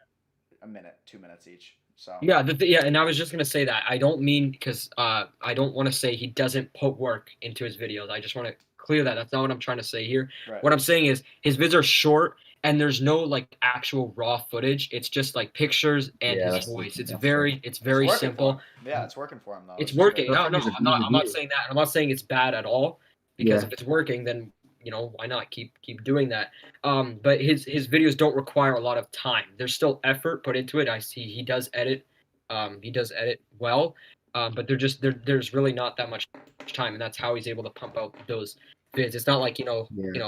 a minute, 2 minutes each. So yeah, and I was just gonna say that I don't mean because I don't want to say he doesn't put work into his videos. I just want to clear that. That's not what I'm trying to say here. Right. What I'm saying is his vids are short and there's no like actual raw footage. It's just like pictures and his voice. It's very simple. Yeah, it's working for him though. It's working. No, I'm not view. saying that. I'm not saying it's bad at all, because Yeah. if it's working, then why not keep doing that? But his videos don't require a lot of time. There's still effort put into it. I see he does edit. He does edit well, but there's really not that much time, and that's how he's able to pump out those vids. It's not like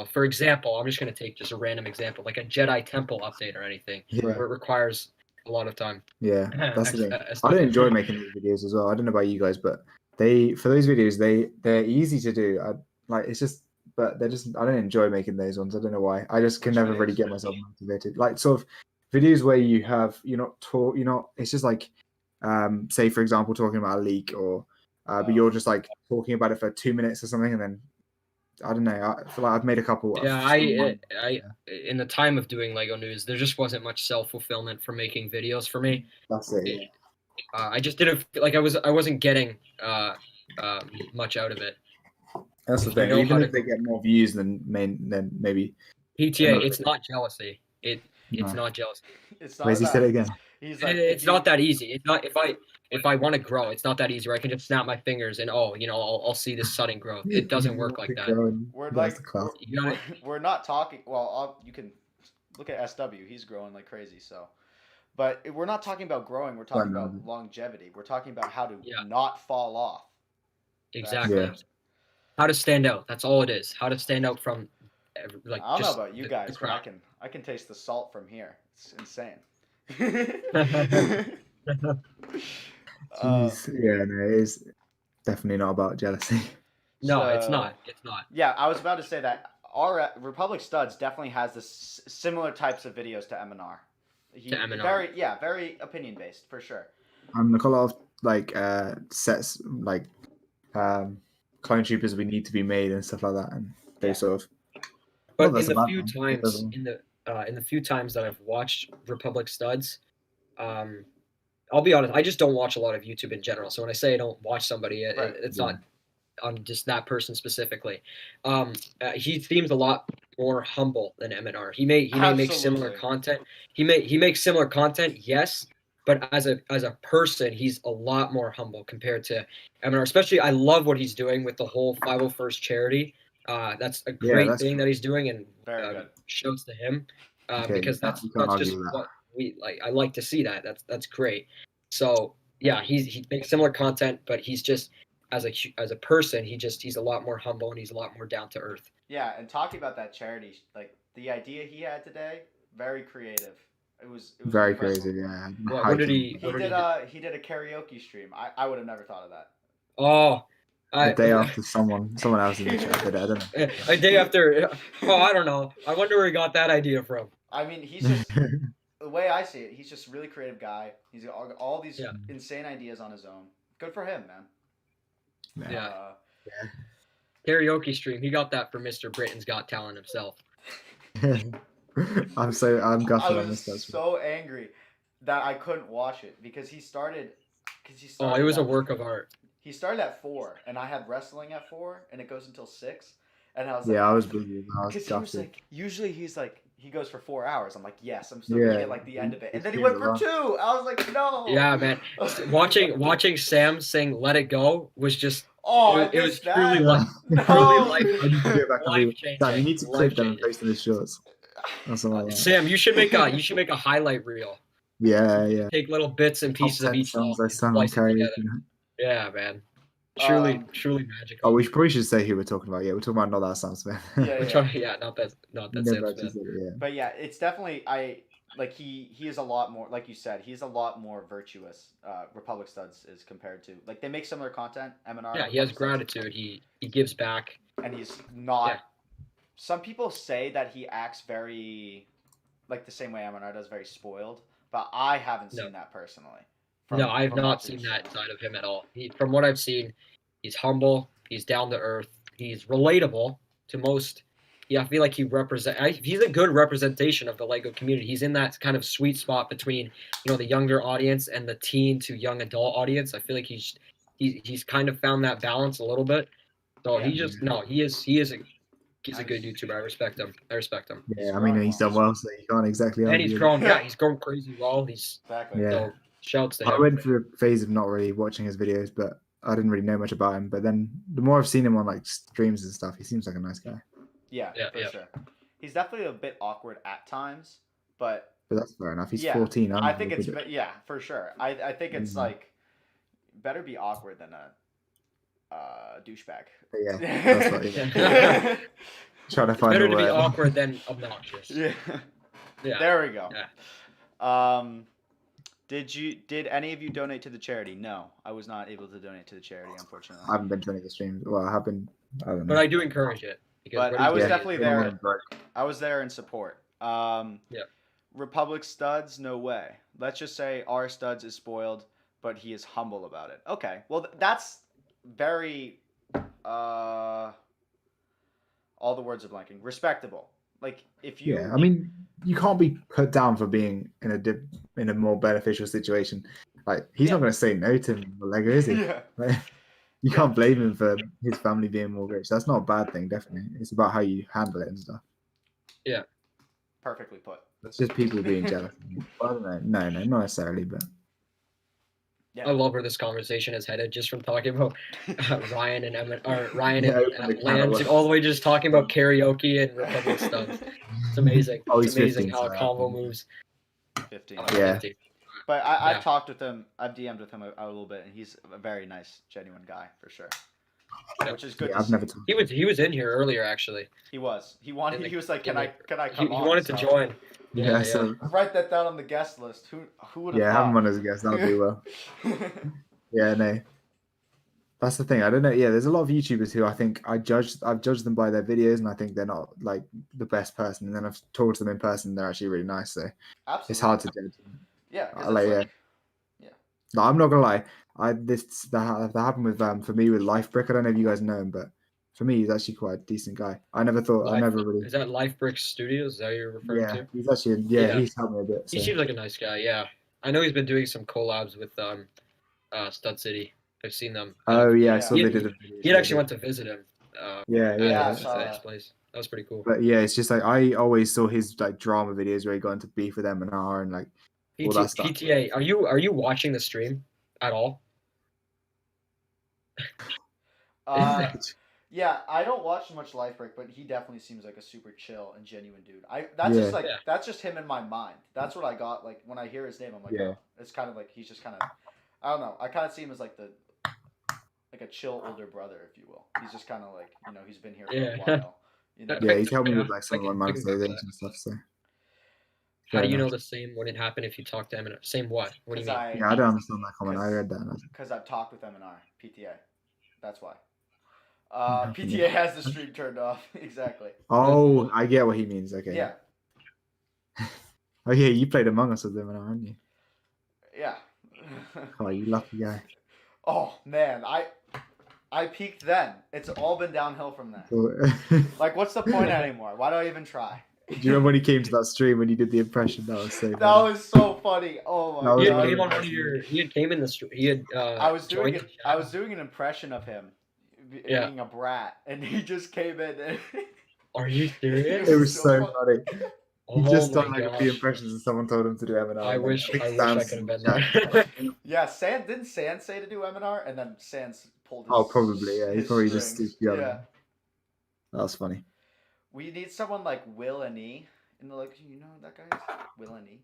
for example, I'm just gonna take just a random example, like a Jedi Temple update or anything, where it requires a lot of time. Yeah, that's the thing. I don't enjoy making these videos as well. I don't know about you guys, but for those videos they're easy to do. But I don't enjoy making those ones. I don't know why. I just can never really get myself motivated. Like sort of videos where it's just like say for example talking about a leak or but you're just like talking about it for 2 minutes or something, and then I don't know. I feel like I've made a couple. Yeah, in the time of doing Lego News, there just wasn't much self-fulfillment for making videos for me. That's it. I just didn't feel like I wasn't getting much out of it. That's the thing. Even if they get more views than maybe PTA, it's not jealousy. It's not jealousy. It's not. Where's he said it again? He's like, it's not that easy. It's not if I want to grow, it's not that easy where I can just snap my fingers and I'll see this sudden growth. It doesn't work like that. We're not talking. Well, you can look at SW. He's growing like crazy. So, but we're not talking about growing. We're talking about longevity. We're talking about how to not fall off. Exactly. How to stand out. That's all it is. How to stand out from like. I don't know about you guys, but I can taste the salt from here. It's insane. Yeah, no, it is definitely not about jealousy. No, it's not. It's not. Yeah, I was about to say that our Republic Studs definitely has this similar types of videos to MandR. Very opinion based for sure. Like a lot of like sets like clone troopers we need to be made and stuff like that, and they sort of. But in the few times that I've watched Republic Studs, I'll be honest, I just don't watch a lot of YouTube in general. So when I say I don't watch somebody, it's not on just that person specifically. He seems a lot more humble than MandR. He may make similar content. He makes similar content, yes, but as a person, he's a lot more humble compared to MandR. Especially, I love what he's doing with the whole 501st charity. That's a great thing that he's doing, and shouts to him because that's just what we like. I like to see that. That's great. So yeah, he makes similar content, but he's just as a person, he's a lot more humble and he's a lot more down to earth. Yeah, and talking about that charity, like the idea he had today, very creative. It was very crazy. Yeah. What did he? He did a karaoke stream. I would have never thought of that. Oh. A day after someone else in the chat did it, I don't know. A day after, I don't know. I wonder where he got that idea from. I mean, he's just the way I see it. He's just a really creative guy. He's got all these insane ideas on his own. Good for him, man. Yeah. Karaoke stream. He got that from Mr. Britain's Got Talent himself. I'm gutted. I was so angry that I couldn't watch it because he started. Oh, it was a work of art. He started at 4, and I had wrestling at 4, and it goes until 6. And I was like, I was busy. Because he was like, usually he goes for 4 hours. I'm like, yes, I'm still gonna get like the end of it. And then he went for 2. I was like, no. Yeah, man. watching Sam sing "Let It Go" was just. It was truly life changing. Sam, you need to clip them and post in the shorts. Sam, you should make a highlight reel. Yeah. Take little bits and pieces of each songs I sung on karaoke. Yeah, man. Truly magical. Oh, we probably should say who we're talking about. Yeah, we're talking about Not That Sounds Man. Not that Sam Smith. But yeah, it's definitely he is a lot more, like you said, he's a lot more virtuous. Republic Studs is compared to they make similar content. MandR. Yeah, he has gratitude. He gives back. And he's not. Yeah. Some people say that he acts very, the same way MandR does, very spoiled. But I haven't seen that personally. I've not seen that side of him at all. From what I've seen, he's humble. He's down to earth. He's relatable to most. Yeah, I feel like he's a good representation of the Lego community. He's in that kind of sweet spot between, the younger audience and the teen to young adult audience. I feel like he's kind of found that balance a little bit. So he is He's a good YouTuber. I respect him. Yeah, I mean, he's done well, so you can't exactly And argue. he's grown. Yeah, he's grown crazy well. Exactly. Yeah. So shouts to I him. went through a phase of not really watching his videos, but I didn't really know much about him. But then the more I've seen him on like streams and stuff, he seems like a nice guy. Yeah, for sure. He's definitely a bit awkward at times, but that's fair enough. He's 14. I think it's for sure. I think it's like better be awkward than a douchebag. But yeah, that's what, trying to find better a to word. be awkward than obnoxious. Yeah. There we go. Yeah. Did any of you donate to the charity? No, I was not able to donate to the charity, unfortunately. I haven't been to any of the streams. Well, I have been. I don't know. But I do encourage it. But I was definitely there. I was there in support. Republic studs, no way. Let's just say our studs is spoiled, but he is humble about it. Okay, well that's very. All the words are blanking. Respectable. Like if you. Yeah, I mean, you can't be put down for being in a more beneficial situation. Like he's not going to say no to Lego, is he? Yeah. Like, you can't blame him for his family being more rich. That's not a bad thing, definitely. It's about how you handle it and stuff. Yeah. Perfectly put. It's just people being jealous. I don't know. No, not necessarily, but. Yeah. I love where this conversation is headed, just from talking about Ryan and Ryan and Lance, and all the way just talking about karaoke and Republic stuff. It's amazing. It's amazing 15, how a convo moves. 15. Yeah. 15. But I've talked with him. I've DM'd with him a little bit, and he's a very nice, genuine guy for sure. Which is good. Yeah, I've never talked. He was in here earlier actually. He was. He wanted. He was like, "Can I come he on?" He wanted to join. Yeah. So write that down on the guest list. Who would have? Yeah, have him on as a guest. That'll do well. Yeah, no. That's the thing. I don't know. Yeah, there's a lot of YouTubers who I think I've judged them by their videos, and I think they're not like the best person. And then I've talked to them in person, and they're actually really nice. So it's hard to judge. Yeah. No, I'm not gonna lie. That happened with for me with LifeBrick. I don't know if you guys know him, but for me, he's actually quite a decent guy. I never thought. I never really. Is that LifeBricks Studios? Is that you're referring to? He's actually he's helped me a bit. So. He seems like a nice guy. Yeah, I know he's been doing some collabs with Stud City. I've seen them. Oh yeah, I saw they did a video. He actually went to visit him. I saw his place. That was pretty cool. But yeah, it's just like I always saw his like drama videos where he got into beef with MandR and like all that stuff. PTA, are you watching the stream at all? Yeah, I don't watch much LifeBreak, but he definitely seems like a super chill and genuine dude. That's just him in my mind. That's what I got. Like when I hear his name, I'm like, oh, it's kind of like he's just kind of, I don't know. I kind of see him as like a chill older brother, if you will. He's just kind of like, he's been here for a while. Yeah, he's helped me with like some of my monetization and stuff. So. How do you know the same wouldn't happen if you talked to MandR? Same what? What do you mean? I don't understand that comment. I read that. Because I've talked with MandR, PTA. That's why. PTA has the stream turned off. Exactly. Oh, I get what he means. Okay. Yeah. Oh yeah, you played Among Us with them, aren't you? Yeah. Oh, you lucky guy. Oh man, I peaked then. It's all been downhill from there. Like, what's the point anymore? Why do I even try? Do you remember when he came to that stream when you did the impression? That was so funny. That was so funny. Oh my god. He had came in the stream. He had. I was doing an impression of him being a brat, and he just came in. And Are you serious? It was so funny. He just done like a few impressions, and someone told him to do MandR. I wish I could have been there. Yeah, didn't Sans say to do MandR, and then Sans pulled his. Oh, probably. Yeah, he probably just stooped the other. Yeah. That was funny. We need someone like Will and E. In the you know that guy is? Will and E.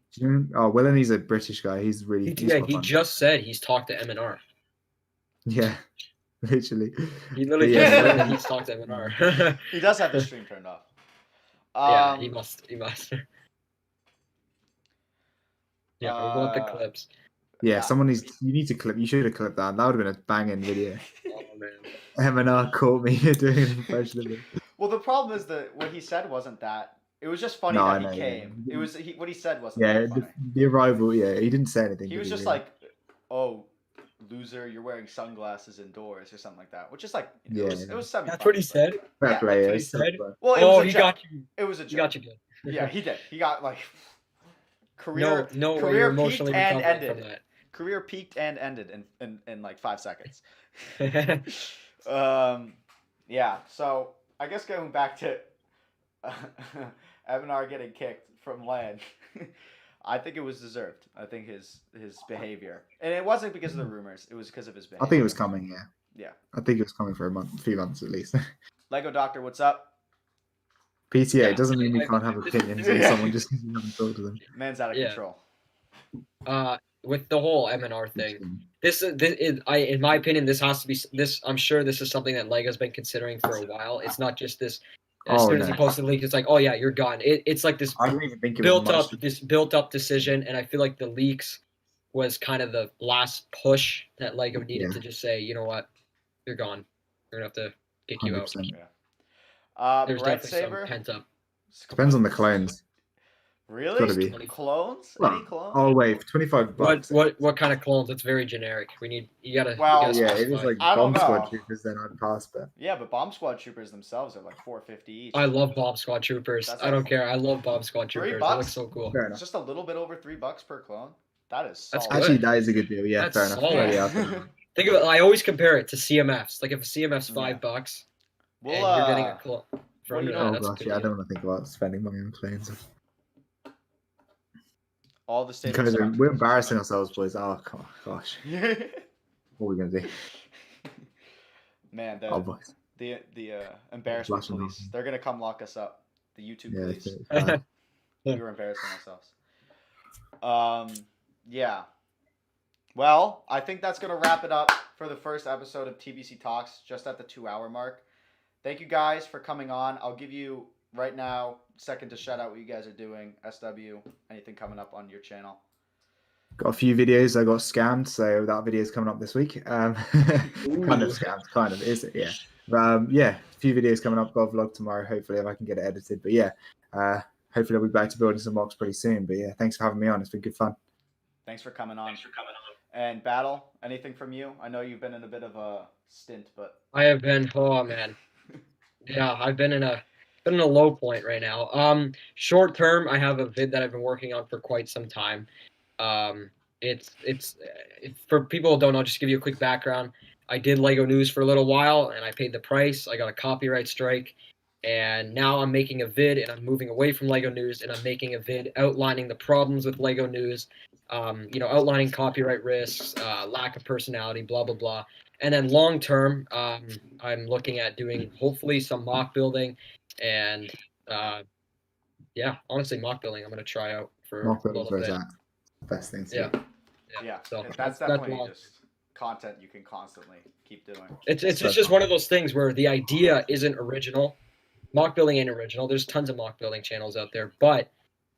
Will and E's a British guy. He's really. He just said he's talked to MandR. Yeah, literally. He literally said he's talked to MandR. He does have the stream turned off. Yeah, he must. Yeah, we want the clips. Yeah, you need to clip. You should have clipped that. That would have been a banging video. Oh man. MandR caught me doing an impression of it. Well, the problem is that what he said wasn't that. It was just funny that he came. Yeah. It was what he said wasn't that funny. The arrival. Yeah, he didn't say anything. He was just like, "Oh, loser, you're wearing sunglasses indoors" or something like that. Which is like, it was something. That's what he said. That's what he said. Well, he got you. It was a joke. He got you good. Yeah, he did. He got like career peaked and ended. Career peaked and ended in like 5 seconds. Yeah. So I guess going back to MandR getting kicked from LAN. I think it was deserved. I think his behavior, and it wasn't because of the rumors. It was because of his behavior. I think it was coming. Yeah. Yeah. I think it was coming for a few months at least. Lego Doctor, what's up? PTA doesn't mean we can't have opinions on someone just because you haven't talked to them. Man's out of control. With the whole MandR thing, this is, in my opinion, this has to be this. I'm sure this is something that Lego's been considering for a while. It's not just this. As soon as he posted the leak, it's like, oh yeah, you're gone. It's like this I don't even think it built up decision, and I feel like the leaks was kind of the last push that Lego needed to just say, you know what, you're gone. We're gonna have to kick you out. Yeah. There's definitely some pent up. Depends on the clones. Really? Clones? Well, any clones? Oh wait, $25. What kind of clones? It's very generic. You gotta. Well, yeah, it was like Bomb Squad Troopers. Then I'd pass, but yeah, but Bomb Squad Troopers themselves are like $4.50 each. I love Bomb Squad Troopers. I don't care. I love Bomb Squad Troopers. That looks so cool. It's just a little bit over $3 per clone. That is solid. Actually, that is a good deal. Yeah, That's fair enough. Solid. Yeah. Think of it. I always compare it to CMFs. Like if a CMF's $5, and you're getting a clone. Oh gosh, yeah, I don't want to think about spending money on clones. All the states. Because we're embarrassing ourselves, boys. Oh gosh. What are we gonna do? Man, boys. the embarrassment police. They're gonna come lock us up. The YouTube police. We were embarrassing ourselves. Yeah. Well, I think that's gonna wrap it up for the first episode of TBC Talks, just at the 2-hour mark. Thank you guys for coming on. I'll give you right now a second to shout out what you guys are doing. SW, anything coming up on your channel? Got a few videos. I got scammed, so that video is coming up this week. Kind of scammed, is it? Yeah. Yeah, a few videos coming up. Got a vlog tomorrow, hopefully, if I can get it edited. But yeah, hopefully I'll be back to building some mocks pretty soon. But yeah, thanks for having me on. It's been good fun. Thanks for coming on. And Battle, anything from you? I know you've been in a bit of a stint, but I have been. Oh man, yeah, I've been in a low point right now. Short term, I have a vid that I've been working on for quite some time. It's for people who don't know, just to give you a quick background. I did Lego News for a little while, and I paid the price. I got a copyright strike, and now I'm making a vid, and I'm moving away from Lego News, and I'm making a vid outlining the problems with Lego News. Outlining copyright risks, lack of personality, blah, blah, blah. And then long term, I'm looking at doing hopefully some mock building and honestly, mock building I'm going to try out for mock a little bit. Best thing. Yeah. So that's definitely just content you can constantly keep doing. It's just one of those things where the idea isn't original. Mock building ain't original. There's tons of mock building channels out there, but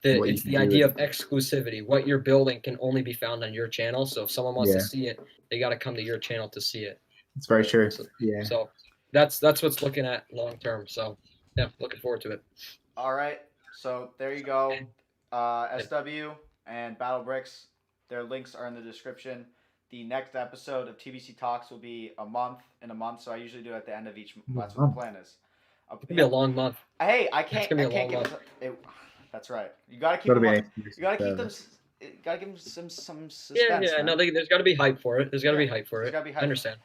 it's the idea of exclusivity. What you're building can only be found on your channel. So if someone wants to see it, they got to come to your channel to see it. It's very true. So that's what's looking at long term. So yeah, looking forward to it. All right. So there you go. SW and BATLBricks. Their links are in the description. The next episode of TBC Talks will be in a month. So I usually do it at the end of each month. That's what the plan is. It's gonna be a long month. Hey, I can't give it. That's right. You gotta keep them. You gotta keep them. Gotta give them some suspense. Yeah. No, there's got to be hype for it. There's got to be hype for it. I understand.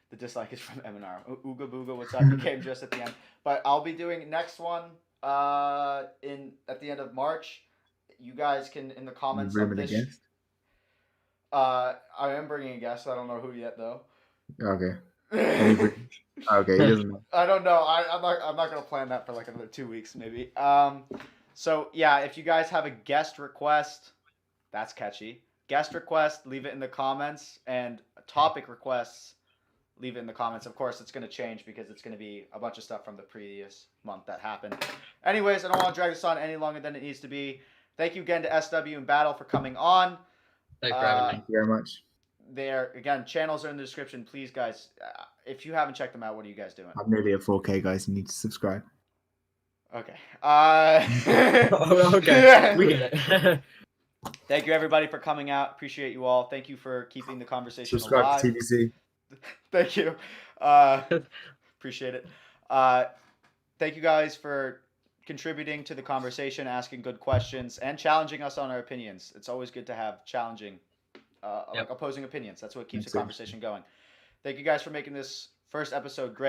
The dislike is from MandR. Ooga booga, what's up? You came just at the end, but I'll be doing next one at the end of March. You guys can in the comments of this. I am bringing a guest. I don't know who yet though. Okay. Okay. He doesn't know. I don't know. I'm not gonna plan that for like another 2 weeks maybe. So yeah, if you guys have a guest request, that's catchy. Guest request, leave it in the comments, and topic requests, leave it in the comments. Of course, it's going to change because it's going to be a bunch of stuff from the previous month that happened. Anyways, I don't want to drag this on any longer than it needs to be. Thank you again to SW and Battle for coming on. Thanks for having me. Thank you very much. Again, channels are in the description. Please, guys, if you haven't checked them out, what are you guys doing? I'm nearly at 4K, guys. You need to subscribe. Okay. Okay. We get it. Thank you, everybody, for coming out. Appreciate you all. Thank you for keeping the conversation Subscribe alive. to TBC. Thank you. Appreciate it. Thank you guys for contributing to the conversation, asking good questions, and challenging us on our opinions. It's always good to have challenging, like opposing opinions. That's what keeps the conversation going. Thank you guys for making this first episode great.